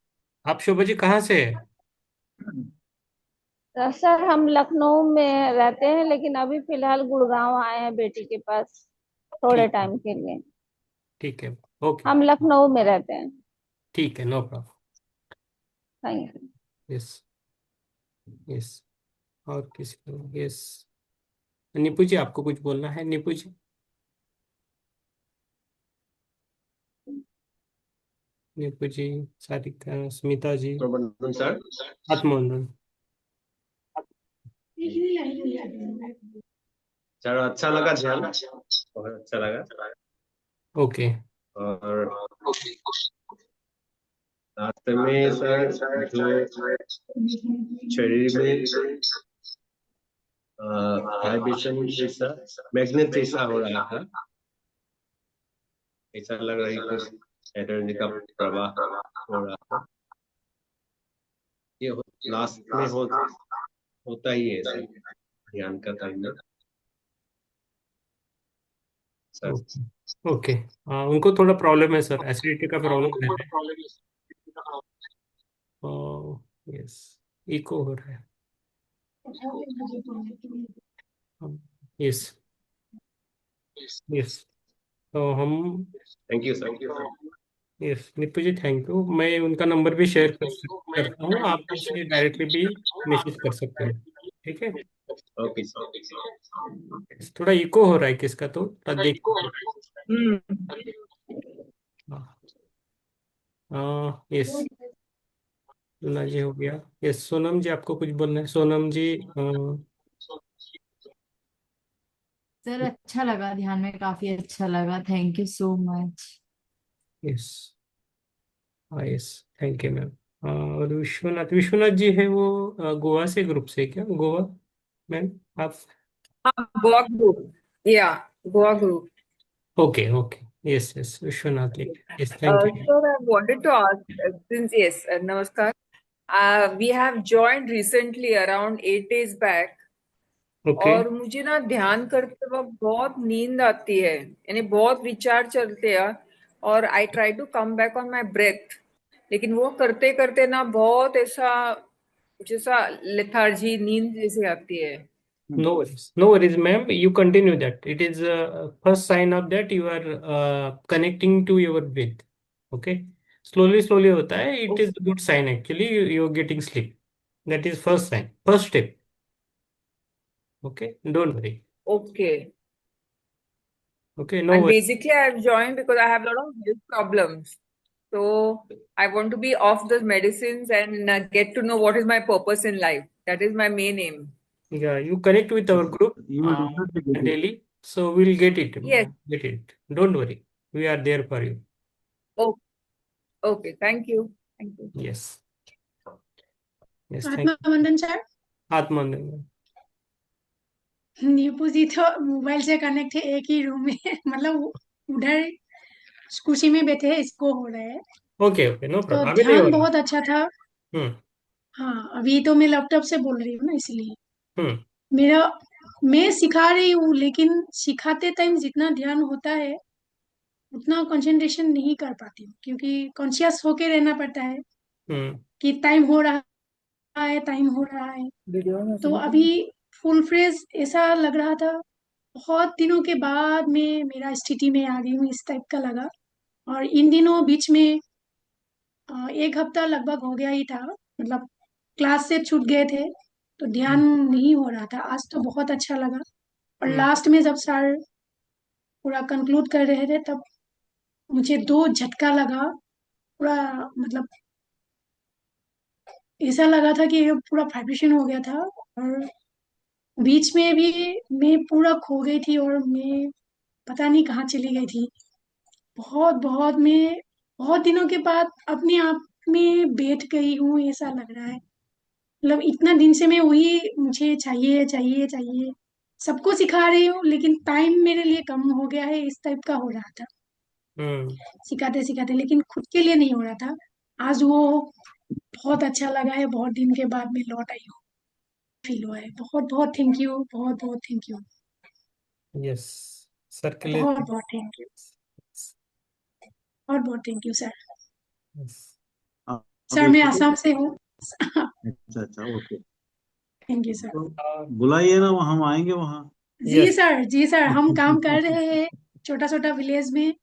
आप शोभा जी कहाँ से है? तो सर हम लखनऊ में रहते हैं, लेकिन अभी फिलहाल गुड़गांव आए हैं बेटी के पास थोड़े ठीक है, टाइम के लिए। ठीक है। ओके। हम लखनऊ में रहते हैं। ठीक है, no problem. Thank you. Yes, yes. और किसी को? यस, नीपू जी आपको कुछ बोलना है? नीपू जी, नीपू जी, सारिका, स्मिता जी, प्रबंधन सर। आत्मोन्नन। सर अच्छा लगा ध्यान, बहुत अच्छा लगा। ओके। और रास्ते में सर जो शरीर में वाइब्रेशन जैसा, मैग्नेट जैसा हो रहा था, ऐसा लग रहा है कि एनर्जी का प्रवाह हो रहा था। ये लास्ट में होता ही है सर, ध्यान का टाइम में सर। ओके। ओके। उनको थोड़ा प्रॉब्लम है सर, एसिडिटी का प्रॉब्लम रहता है। यस, इको हो रहा है। Yes, yes. तो हम, thank you sir. Yes Neepu ji, thank you. मैं उनका नंबर भी शेयर करता हूँ, आप उनसे डायरेक्टली भी मैसेज कर सकते हैं। ठीक है। Okay sir. थोड़ा इको हो रहा है किसका, तो थोड़ा देख। हाँ यस, सोना जी हो गया। यस, सोनम जी आपको कुछ बोलना है? सोनम जी। सर अच्छा लगा, ध्यान में काफी अच्छा लगा, thank you so much. Yes. हाँ यस, थैंक यू मैम। और विश्वनाथ, विश्वनाथ जी है वो, गोवा से, ग्रुप से क्या, गोवा? मैम आप? Goa group. Yeah, Goa group. Okay okay. Yes yes, Vishwanath लिख, yes thank you. So I wanted to ask, since yes, Namaskar. We have joined recently around 8 days back. Okay. और मुझे ना ध्यान करते वक्त बहुत नींद आती है, यानी बहुत विचार चलते हैं। और I try to come back on my breath, लेकिन वो करते करते ना बहुत ऐसा जैसा लेथार्जी, नींद जैसी आती है। No worries. No worries, ma'am. You continue that. It is first sign of that you are connecting to your breath. Okay. Slowly, slowly होता है. It is a good sign actually. You're getting sleep. That is first sign. First step. Okay. Don't worry. Okay. Okay. No And worries. basically, I've joined because I have a lot of health problems. So I want to be off the medicines and get to know what is my purpose in life. That is my main aim. Yeah, you connect with our group You will definitely get it. daily, so we'll get it. Yes. Get it. Don't worry. We are there for you. Oh, okay. Thank you. Thank you. Yes. Yes. Thank you. आत्मवंदन sir. आत्मनिर्भर. नीपू जी तो mobile से connect है एक ही room में मतलब उधर कुर्सी में बैठे हैं, इसको हो रहा है। ओके ओके नो तो प्रॉब्लम. अभी नहीं हो ध्यान रहा. बहुत अच्छा था। हम्म. हाँ, अभी तो मैं लैपटॉप से बोल रही हूँ ना, इसलिए हम्म. मेरा मैं सिखा रही हूँ, लेकिन सिखाते टाइम जितना ध्यान होता है उतना कंसंट्रेशन नहीं कर पाती हूँ, क्योंकि कॉन्शियस होके रहना पड़ता है हम्म. कि टाइम हो रहा है, टाइम हो रहा है। तो अभी फुल फ्रेज ऐसा लग रहा था, बहुत दिनों के बाद मैं मेरा स्थिति में आ गई हूँ, इस टाइप का लगा। और इन दिनों बीच में एक हफ्ता लगभग हो गया ही था, मतलब क्लास से छूट गए थे तो ध्यान नहीं हो रहा था। आज तो बहुत अच्छा लगा। और हम्म. लास्ट में जब सर पूरा कंक्लूड कर रहे थे तब मुझे दो झटका लगा पूरा, मतलब ऐसा लगा था कि ये पूरा वाइब्रेशन हो गया था। और बीच में भी मैं पूरा खो गई थी और मैं पता नहीं कहाँ चली गई थी। बहुत बहुत मैं बहुत दिनों के बाद अपने आप में बैठ गई हूँ, ऐसा लग रहा है। मतलब इतना दिन से मैं वही मुझे चाहिए चाहिए चाहिए, सबको सिखा रही हूँ, लेकिन टाइम मेरे लिए कम हो गया है, इस टाइप का हो रहा था हम्म. सिखाते सिखाते, लेकिन खुद के लिए नहीं हो रहा था। आज वो बहुत अच्छा लगा है, बहुत दिन के बाद मैं लौट आई हूँ, फील हुआ है। बहुत बहुत थैंक यू, बहुत बहुत थैंक यू, यस. सर के लिए. बहुत बहुत थैंक यू, बहुत बहुत thank you sir. Yes. Sir अभी मैं आसाम से हूँ। अच्छा अच्छा, ओके। Thank you sir. तो बुलाइए ना, हम आएंगे वहाँ। जी Yes. सर, जी सर, हम काम कर रहे हैं छोटा छोटा विलेज में,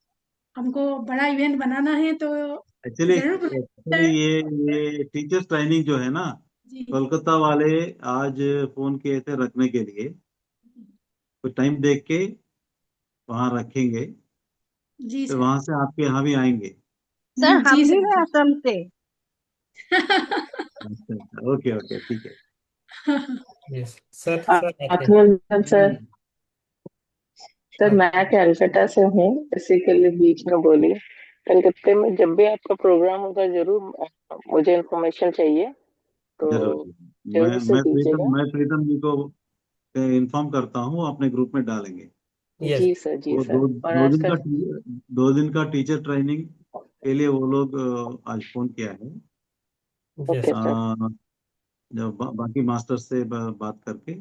हमको बड़ा इवेंट बनाना है तो एक्चुअली जरूर बुलाइए एक्चुअली सर। ये टीचर्स ट्रेनिंग जो है ना, जी कोलकाता वाले आज फोन किए थे रखने के लिए, तो टाइम देख के वहाँ रखेंगे, जी तो सर। वहाँ से आपके यहाँ भी आएंगे। सर हम जी भी सर, हैं जी असम से। अच्छा अच्छा, ओके ओके, ठीक है। Yes. सर आते हैं. आत्मनिर्भर सर। सर हाँ. मैं कैलकाटा से हूँ, इसी के लिए बीच में बोली। कलकत्ते में जब भी आपका प्रोग्राम होगा जरूर मुझे इन्फॉर्मेशन चाहिए, तो जरूर। जल्द से दीजिएगा। मैं प्रीतम जी को इन्फॉर्म करता हूँ, अपने ग्रुप में डालेंगे। Yes. जी सर, जी वो सर। और दो दिन का आजकल 2 दिन का टीचर ट्रेनिंग के लिए वो लोग आज फोन किया है। Yes. Okay sir. जब बाकी मास्टर से बात करके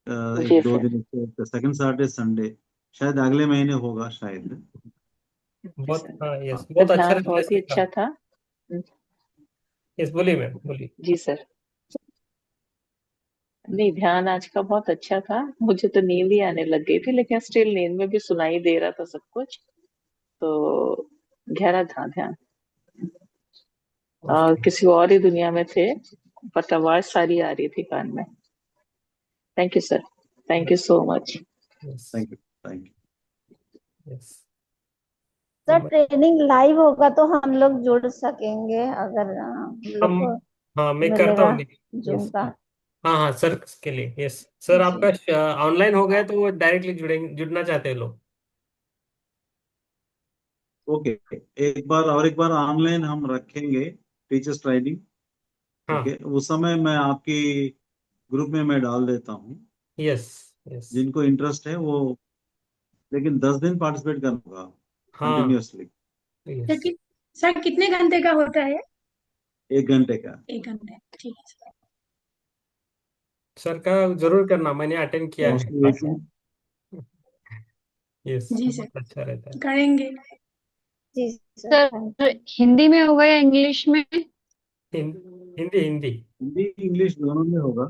जी एक दो सर। दिन, सेकंड सैटरडे संडे शायद अगले महीने होगा शायद। ओके बहुत. सर। हाँ. यस. तो बहुत अच्छा ध्यान लगा बहुत ही सीखा. अच्छा था। यस. बोलिए मैम, बोलिए. जी सर। नहीं, ध्यान आज का बहुत अच्छा था। मुझे तो नींद ही आने लग गई थी, लेकिन स्टिल नींद में भी सुनाई दे रहा था सब कुछ, तो गहरा था ध्यान। Okay. किसी और ही दुनिया में थे, बट आवाज सारी आ रही थी कान में। Thank you sir, thank you so much. Yes. Thank you, thank you. Yes. Sir training live होगा तो हम लोग जुड़ सकेंगे, अगर हम लोग हम. को हाँ, मैं करता मिलेगा हूँ. Zoom yes. का। हाँ हाँ सर के लिए. यस सर, जी आपका ऑनलाइन हो गया तो वो डायरेक्टली जुड़ना चाहते हैं लोग. ओके, एक बार ऑनलाइन हम रखेंगे टीचर्स ट्रेनिंग। हाँ. ओके, उस समय मैं आपकी ग्रुप में मैं डाल देता हूँ। यस. यस. जिनको इंटरेस्ट है वो, लेकिन 10 दिन पार्टिसिपेट करना होगा हाँ. कंटिन्यूअसली। Sir yes. सर कितने घंटे का होता है? 1 घंटे का। 1 घंटे, ठीक है सर। सर का जरूर करना, मैंने अटेंड किया है मोस्टली क्लास. यस, जी सर, बहुत अच्छा रहता है. करेंगे। जी सर, सर थैंक हिंदी में होगा या इंग्लिश में? हिंदी हिंदी. हिंदी इंग्लिश दोनों में होगा।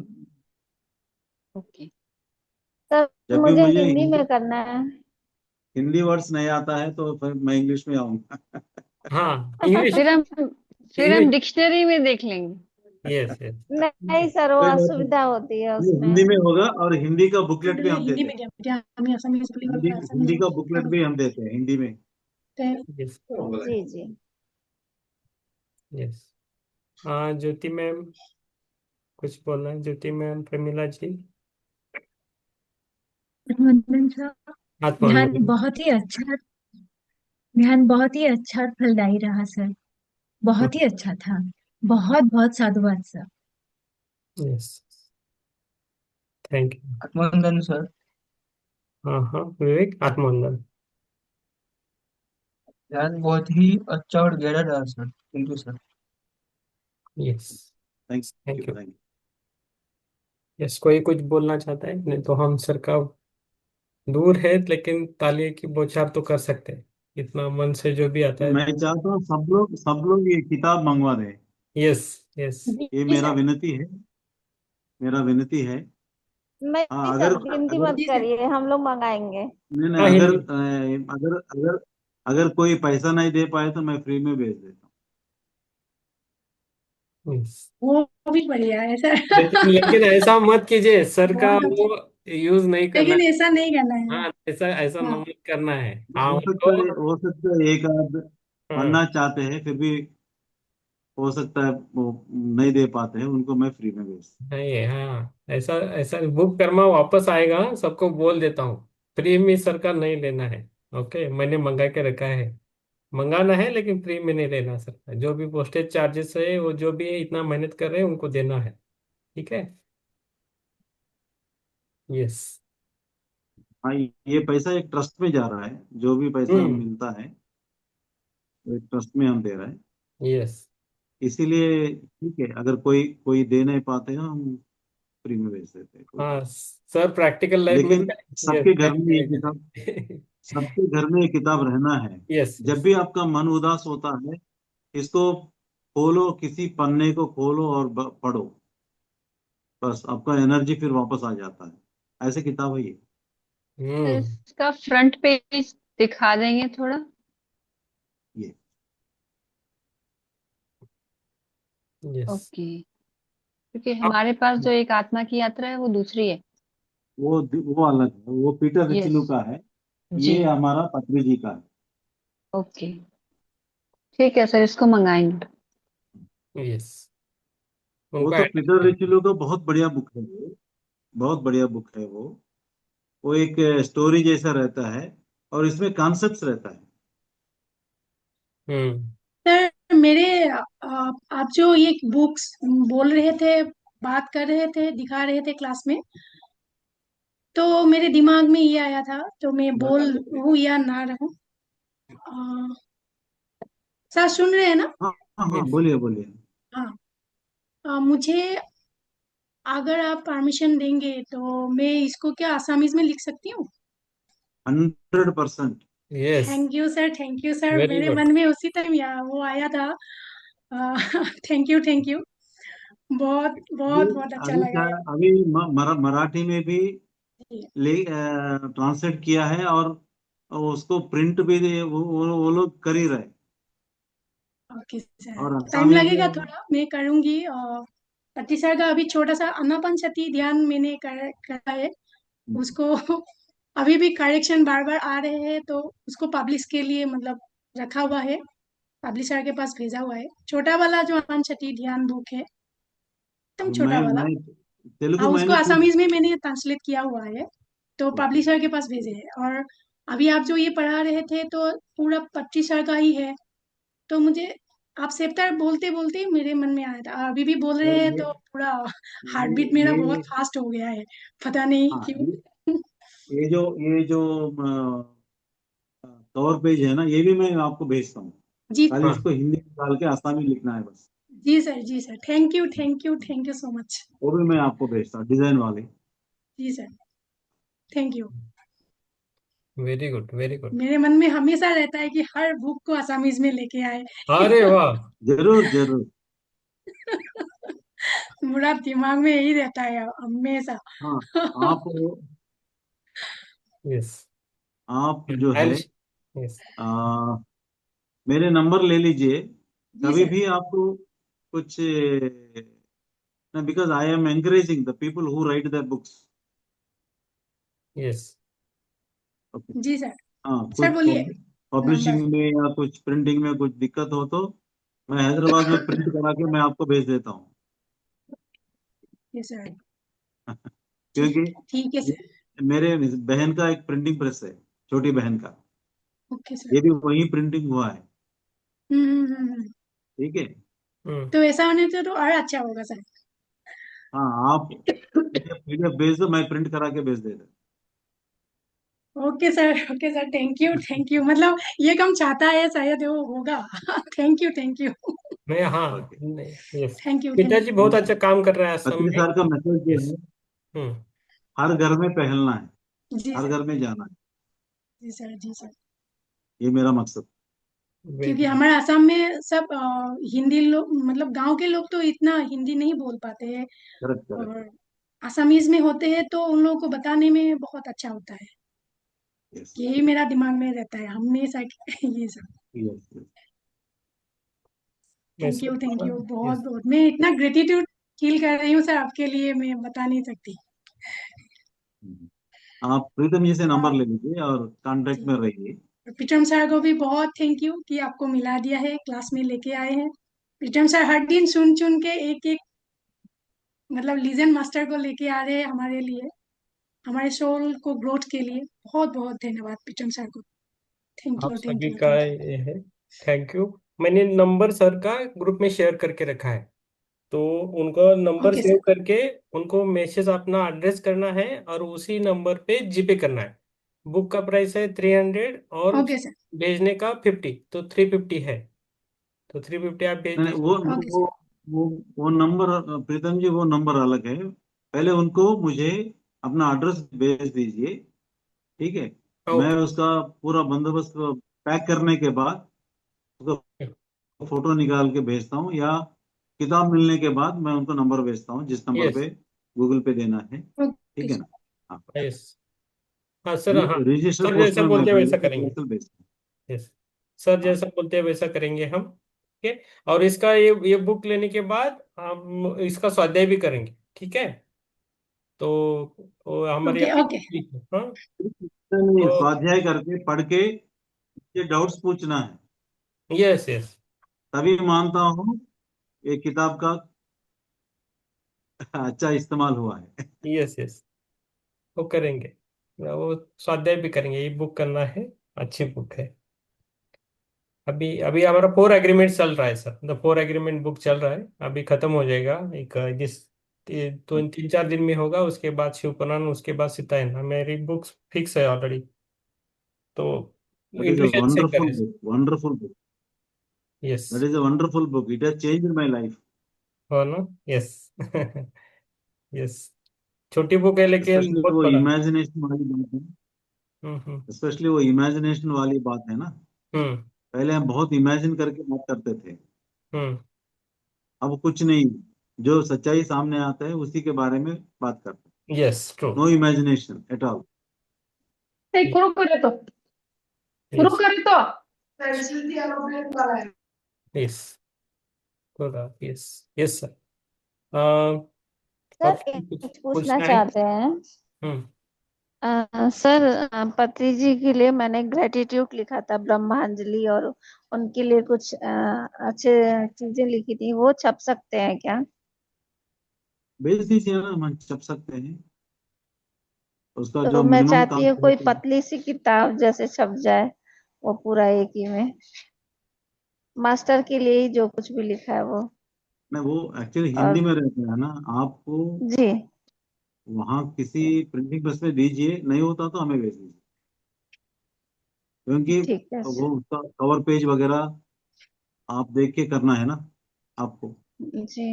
ओके। सर जब भी मुझे मुझे हिंदी हिंदी में करना है। हिंदी वर्ड्स नहीं आता है तो फिर मैं इंग्लिश में आऊंगा। हाँ इंग्लिश। फिर हम इंग्लिश। डिक्शनरी में देख लेंगे। Yes yes. नहीं सर, वो कोई बात नहीं, असुविधा होती है ये हिंदी में उसमें। होगा और हिंदी का बुकलेट भी हम हिंदी देते हैं। Medium medium Assamese Hindi bilingual Assamese Hindi का बुकलेट भी हम देते हैं हिंदी में। यस जी जी। यस। हाँ ज्योति मैम, कुछ बोलना है ज्योति मैम, प्रमिला जी। वंदन सर। ध्यान आत्मनिर्भर। बहुत ही अच्छा ध्यान बहुत ही अच्छा और फलदायी रहा सर। बहुत ही अच्छा था। बहुत बहुत साधुवाद सर। Yes thank you. आत्मवंदन सर। हाँ हाँ विवेक, आत्मनिर्भर। ध्यान बहुत ही अच्छा और गहरा रहा sir, thank you sir. Yes thank thank you you. Thank you. Yes, कोई कुछ बोलना चाहता है? नहीं तो हम सर का दूर है लेकिन ताली की बौछार तो कर सकते हैं, इतना मन से जो भी आता है। मैं चाहता हूँ सब लोग ये किताब मंगवा दें। Yes yes. ये जी मेरा सर। विनती है, मेरा विनती है। नहीं हाँ सर, अगर गिनती अगर मत जी सर। करिए, हम लोग मंगाएंगे। नहीं नहीं, हाँ अगर हिंदी। अगर अगर अगर कोई पैसा नहीं दे पाए तो मैं फ्री में भेज देता यस। वो भी बढ़िया है लेकिन सर। लेकिन ऐसा मत कीजिए, सर का बहुत अच्छा। वो यूज नहीं करना लेकिन है। ऐसा नहीं करना है। हाँ ऐसा ऐसा हाँ मत करना है। हूँ। हाँ तो हो सकता है एक आध हाँ पढ़ना चाहते हैं, फिर भी हो सकता है वो नहीं दे पाते हैं, उनको मैं फ्री में भेज। नहीं, हाँ ऐसा ऐसा बुक करना वापस आएगा, सबको बोल देता हूँ। फ्री में सर का नहीं लेना है। ओके, मैंने मंगा के रखा है। मंगाना है लेकिन फ्री में नहीं लेना सर का। जो भी पोस्टेज चार्जेस है, वो जो भी है, इतना मेहनत कर रहे हैं उनको देना है। ठीक है। यस। हाँ ये पैसा एक ट्रस्ट में जा रहा है, जो भी पैसा हम्म। मिलता है वो एक ट्रस्ट में हम दे रहे हैं। यस। इसीलिए ठीक है, अगर कोई कोई दे नहीं पाते हैं हम फ्री में भेज देते हैं, कोई बात हाँ सर, प्रैक्टिकल लाइफ नहीं। में। लेकिन यस सबके घर थैंक में यू ये किताब वेरी सबके घर में ये किताब रहना है। यस जब यस। भी आपका मन उदास होता है, इसको खोलो, किसी पन्ने को खोलो और पढ़ो। बस आपका एनर्जी फिर वापस आ जाता है। ऐसे किताब है ये। तो हम्म। इसका फ्रंट पेज दिखा देंगे थोड़ा। ये यस। ओके। क्योंकि हमारे पास जो एक आत्मा की यात्रा है वो दूसरी है। वो अलग है, वो पीटर यस। रिचिलू का है। जी। ये हमारा पत्री जी का है। ओके। ठीक है सर, इसको मंगाएंगे। यस वो उनको तो ऐड पीटर कर। रिचिलू का बहुत बढ़िया बुक है वो। बहुत बढ़िया बुक है वो एक स्टोरी जैसा रहता है और इसमें कॉन्सेप्ट्स रहता है। हम्म। सर मेरे आप जो ये बुक्स बोल रहे थे, बात कर रहे थे, दिखा रहे थे क्लास में, तो मेरे दिमाग में ये आया था, तो मैं बोल रहूं या ना रहूं। अ, सर सुन रहे हैं ना? हाँ हाँ हाँ, यस। बोलिए बोलिए। हाँ। मुझे अगर आप परमिशन देंगे तो मैं इसको क्या आसामीज में लिख सकती हूँ? 100%। Yes thank you sir, thank you sir, very मेरे गुड। मन में उसी टाइम वो आया था। Thank you, thank you. बहुत ये बहुत बहुत अच्छा अभी लगा क्या, है। अभी मराठी में भी जी। ट्रांसलेट किया है और उसको प्रिंट भी वो लोग कर ही रहे। ओके सर, और टाइम आसामी लगेगा में थोड़ा, मैं करूंगी। पति सर का अभी छोटा सा अनापन ध्यान मैंने करा है उसको। अभी भी करेक्शन बार बार आ रहे हैं, तो उसको पब्लिश के लिए मतलब रखा हुआ है, पब्लिशर के पास भेजा हुआ है। छोटा वाला जो अनापन ध्यान बुक है, एकदम छोटा वाला। मैं तेलुगु हाँ, उसको मैंने खुद। आसामीज में मैंने ट्रांसलेट किया हुआ है, तो पब्लिशर के पास भेजे है। और अभी आप जो ये पढ़ा रहे थे तो पूरा 25 का ही है। तो मुझे आप सेप्टर बोलते बोलते मेरे मन में आया था, अभी भी बोल रहे हैं ये तो पूरा हार्ट बीट ये मेरा बहुत ये फास्ट हो गया है, पता नहीं हाँ क्यों। ये जो कवर पेज है ना, ये भी मैं आपको भेजता हूँ। जी खाली हाँ इसको हिंदी में डाल के आसामी लिखना है बस। जी सर, जी sir, thank you, thank you, thank you so much. वो भी मैं आपको भेजता हूँ, डिजाइन वाले। जी sir, thank you. Very good very good. मेरे मन में हमेशा रहता है कि हर बुक को आसामीज में लेके आए। अरे वाह। जरूर जरूर। पूरा दिमाग में यही रहता है हमेशा। हाँ, आप यस आप जो आई है यस आ, मेरे नंबर ले लीजिए। जी कभी सर। भी आपको कुछ, because I am encouraging the people who write the books. Yes okay. जी सर। हाँ, सर कुछ बोलिए नंबर। पब्लिशिंग में या कुछ प्रिंटिंग में कुछ दिक्कत हो तो मैं हैदराबाद में प्रिंट करा के मैं आपको भेज देता हूँ। जी सर। ठीक क्योंकि ठीक है ये सर। मेरे बहन का एक प्रिंटिंग प्रेस है, छोटी बहन का। Okay sir. ये भी वही प्रिंटिंग हुआ है। हम्म। ठीक है। तो ऐसा होने से तो और अच्छा होगा सर। हाँ, आप पीडीएफ भेज दो, मैं प्रिंट करा के भेज देता okay sir. Okay sir, thank you, मतलब ये काम चाहता है शायद वो होगा। Thank you. मैं हाँ हूँ। ओके। यस थैंक पिताजी बहुत अच्छा काम कर रहे हैं असम पत्री में। सर का मैसेज जो यस है, हम्म हर घर में पहनना है, यू। Ji her sir. घर में जाना है। जी सर। जी सर। ये मेरा मकसद। क्योंकि वेरी हमारे असम में सब हिंदी लोग, मतलब गांव के लोग तो इतना हिंदी नहीं बोल पाते हैं। Correct, correct. और असमीज में होते हैं तो उन लोगों को बताने में बहुत अच्छा होता है। यस, यही मेरा दिमाग में रहता है हमेशा ये सब। Yes, yes. मैं थैंक सब यू बहुत यस बहुत, मैं इतना ग्रेटिट्यूड फील कर रही हूँ सर आपके लिए, मैं बता नहीं सकती। आप प्रीतम जी से नंबर हाँ ले लीजिए और कांटेक्ट जी। में रहिए। प्रीतम सर को भी बहुत थैंक यू कि आपको मिला दिया है, क्लास में लेके आए हैं। प्रीतम सर हर दिन सुन सुन के एक एक, मतलब लीजेंड मास्टर को लेके आ रहे हैं हमारे लिए, हमारे सोल को ग्रोथ के लिए। बहुत बहुत धन्यवाद प्रीतम सर को। थैंक आप यू थैंक सभी यू का थैंक यू। ये है थैंक यू। मैंने नंबर सर का ग्रुप में शेयर करके रखा है, तो उनको नंबर ओके सेव सर। करके उनको मैसेज अपना एड्रेस करना है और उसी नंबर पे जीपे करना है। बुक का प्राइस है 300 और ओके सर। भेजने का 50, तो 350 है। तो 350 आप भेज नहीं नहीं, दीजिए। ओके वो सर। वो वो नंबर, प्रीतम जी, वो नंबर अलग है। पहले उनको मुझे अपना एड्रेस भेज दीजिए। ठीक है। मैं ओके उसका पूरा बंदोबस्त पैक करने के बाद उसका फोटो निकाल के भेजता हूँ, या किताब मिलने के बाद मैं उनको नंबर भेजता हूँ जिस नंबर यस पे गूगल पे देना है। ओके ठीक है सर। ना। हाँ। यस हाँ सर हाँ रजिस्टर सर पोस्ट जैसा में मैं बोलते हैं वैसा पहले करेंगे। पार्सल भेजता यस सर हूँ। हाँ। जैसा बोलते हैं वैसा करेंगे हम। ठीक है। और इसका ये बुक लेने के बाद हम इसका स्वाध्याय भी करेंगे, ठीक है। तो वो हमारे ओके यहाँ ओके। पे हाँ नहीं, तो स्वाध्याय करके पढ़ के ये डाउट्स पूछना है, यस यस तभी मानता हूँ ये किताब का अच्छा इस्तेमाल हुआ है। यस यस वो करेंगे। वो स्वाध्याय भी करेंगे, ये बुक करना है। अच्छी बुक है। अभी अभी हमारा 4 एग्रीमेंट चल रहा है सर, द 4 एग्रीमेंट बुक चल रहा है, अभी खत्म हो जाएगा एक जिस तो 3-4 दिन में होगा। उसके बाद शिवपुराण, उसके बाद सीतायन, मेरी बुक्स फिक्स है ऑलरेडी। तो That is a इंट्रोडक्शन से wonderful करें। book, wonderful book. Yes That is a wonderful book. It has changed my life. हो ना। यस यस छोटी बुक है लेकिन Especially बहुत वो बड़ा है। imagination वाली बात है। हम्म। Especially वो imagination वाली बात है ना। हम्म पहले हम बहुत इमेजिन करके बात करते थे, हम्म अब कुछ नहीं। जो सच्चाई सामने आता है उसी के बारे में बात करते हैं। Yes true. No imagination at all. करो करे तो शुरू यस करे तो यस यस यस सर। और सर कुछ एक पूछना पूछना है। चाहते हैं। हम्म सर पत्री जी के लिए मैंने ग्रेटिट्यूड लिखा था ब्रह्मांजलि, और उनके लिए कुछ अच्छे चीजें लिखी थी, वो छप सकते हैं क्या? भेज दीजिए ना, हम छप सकते हैं। उसका तो जो मैं मिनिमम चाहती हूँ कोई काम, पतली सी किताब जैसे छप जाए, वो पूरा एक ही में, मास्टर के लिए ही जो कुछ भी लिखा है वो। मैं वो एक्चुअली हिंदी और में रहता है ना। आपको जी वहाँ किसी प्रिंटिंग प्रेस में दीजिए, नहीं होता तो हमें भेज दीजिए। क्योंकि ठीक है वो उसका कवर पेज वगैरह आप देख के करना है ना आपको। जी।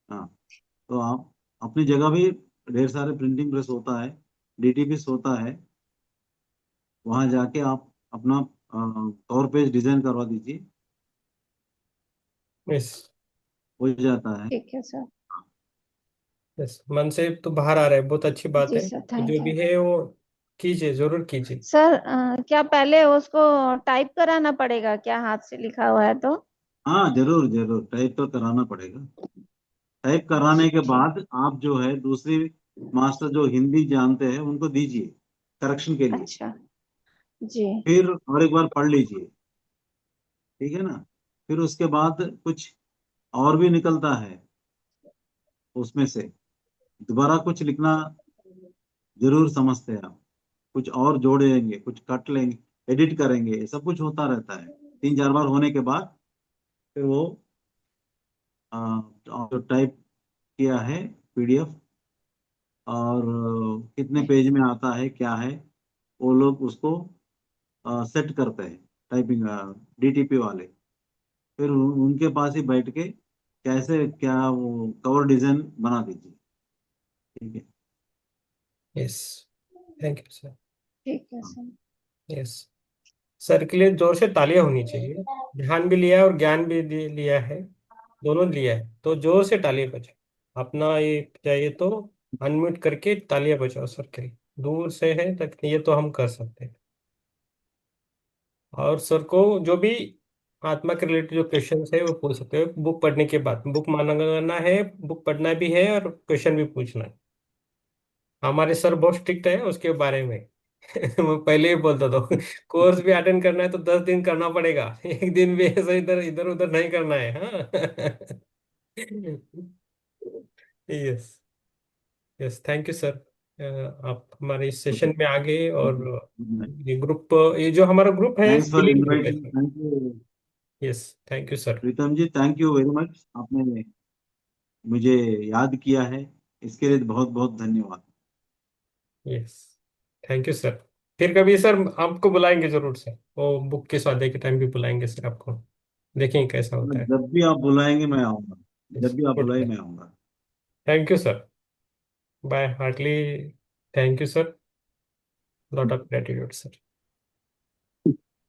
हाँ। तो आप अपनी जगह भी ढेर सारे प्रिंटिंग प्रेस होता है, डीटीपीस होता है, वहाँ जाके आप अपना कवर पेज डिजाइन करवा दीजिए, यस हो जाता है। ठीक है सर। यस, मन से तो बाहर आ रहा है, बहुत अच्छी बात जी है। सर, तो थैंक जो यू। भी है वो कीजिए, जरूर कीजिए। सर क्या पहले उसको टाइप कराना पड़ेगा क्या, हाथ से लिखा हुआ है तो? हाँ जरूर जरूर, टाइप तो कराना पड़ेगा। टाइप कराने के ठीक। बाद आप जो है दूसरी मास्टर जो हिंदी जानते हैं उनको दीजिए करेक्शन के लिए। अच्छा। जी। फिर और एक बार पढ़ लीजिए, ठीक है ना। फिर उसके बाद कुछ और भी निकलता है उसमें से, दोबारा कुछ लिखना जरूर समझते हैं आप। कुछ और जोड़ेंगे, कुछ कट लेंगे, एडिट करेंगे, ये सब कुछ होता रहता है। 3-4 बार होने के बाद फिर वो जो टाइप किया है पीडीएफ, और कितने पेज में आता है क्या है, वो लोग उसको सेट करते हैं, टाइपिंग डीटीपी वाले। फिर उनके पास ही बैठ के कैसे क्या वो कवर डिजाइन बना दीजिए, ठीक है। Yes, thank you sir. ठीक है हाँ। सर। यस, सर के लिए जोर से तालियां होनी चाहिए। ध्यान भी लिया है और ज्ञान भी लिया है, दोनों लिया है, तो जोर से तालियां बजाओ। अपना ये चाहिए तो अनम्यूट करके तालियां बजाओ सर के लिए। दूर से है तक ये तो हम कर सकते हैं। और सर को जो भी आत्मा के रिलेटेड जो क्वेश्चन है वो पूछ सकते हो बुक पढ़ने के बाद। बुक मांगना है, बुक पढ़ना भी है और क्वेश्चन भी पूछना है। हमारे सर बहुत स्ट्रिक्ट है उसके बारे में। मैं पहले ही बोलता था, कोर्स भी अटेंड करना है तो 10 दिन करना पड़ेगा। एक दिन भी ऐसा इधर इधर उधर नहीं करना है, हाँ। Yes. Yes, thank you sir. आप हमारे इस सेशन में आ गए। और ये ग्रुप, ये जो हमारा ग्रुप है थैंक्स फॉर स्किलिंग ग्रुप है inviting, sir. Thank you yes, thank you sir. Pritam ji, thank you very much, आपने मुझे याद किया है, इसके लिए बहुत बहुत धन्यवाद। Yes, thank you sir. फिर कभी सर आपको बुलाएंगे जरूर सर, वो बुक के स्वाध्याय के टाइम भी बुलाएंगे सर आपको। देखेंगे कैसा होता है। जब भी आप बुलाएंगे मैं आऊंगा, यस, जब भी आप गुड बुलाए सर। मैं आऊंगा। Thank you sir. Bye heartly. Thank you sir. Lot of gratitude sir.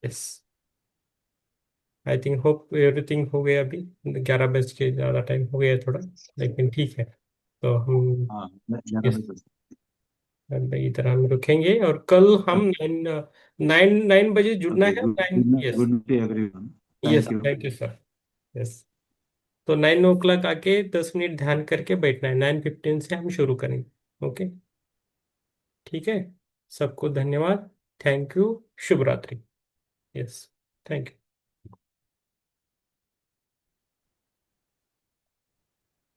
Yes, I think hope everything हो गया अभी। 11 बज के ज़्यादा टाइम हो गया थोड़ा, लेकिन ठीक है। तो हम हाँ, 11 बजे। इधर हम रुकेंगे और कल हम नाइन नाइन बजे जुड़ना ओके, है। Good nine. Yes. Good day everyone, yes, thank you. Thank you sir. Yes. तो 9 o'clock आके 10 मिनट ध्यान करके बैठना है। 9:15 से हम शुरू करेंगे। ओके, ठीक है। सबको धन्यवाद। Thank you. शुभ रात्रि। Yes, thank you.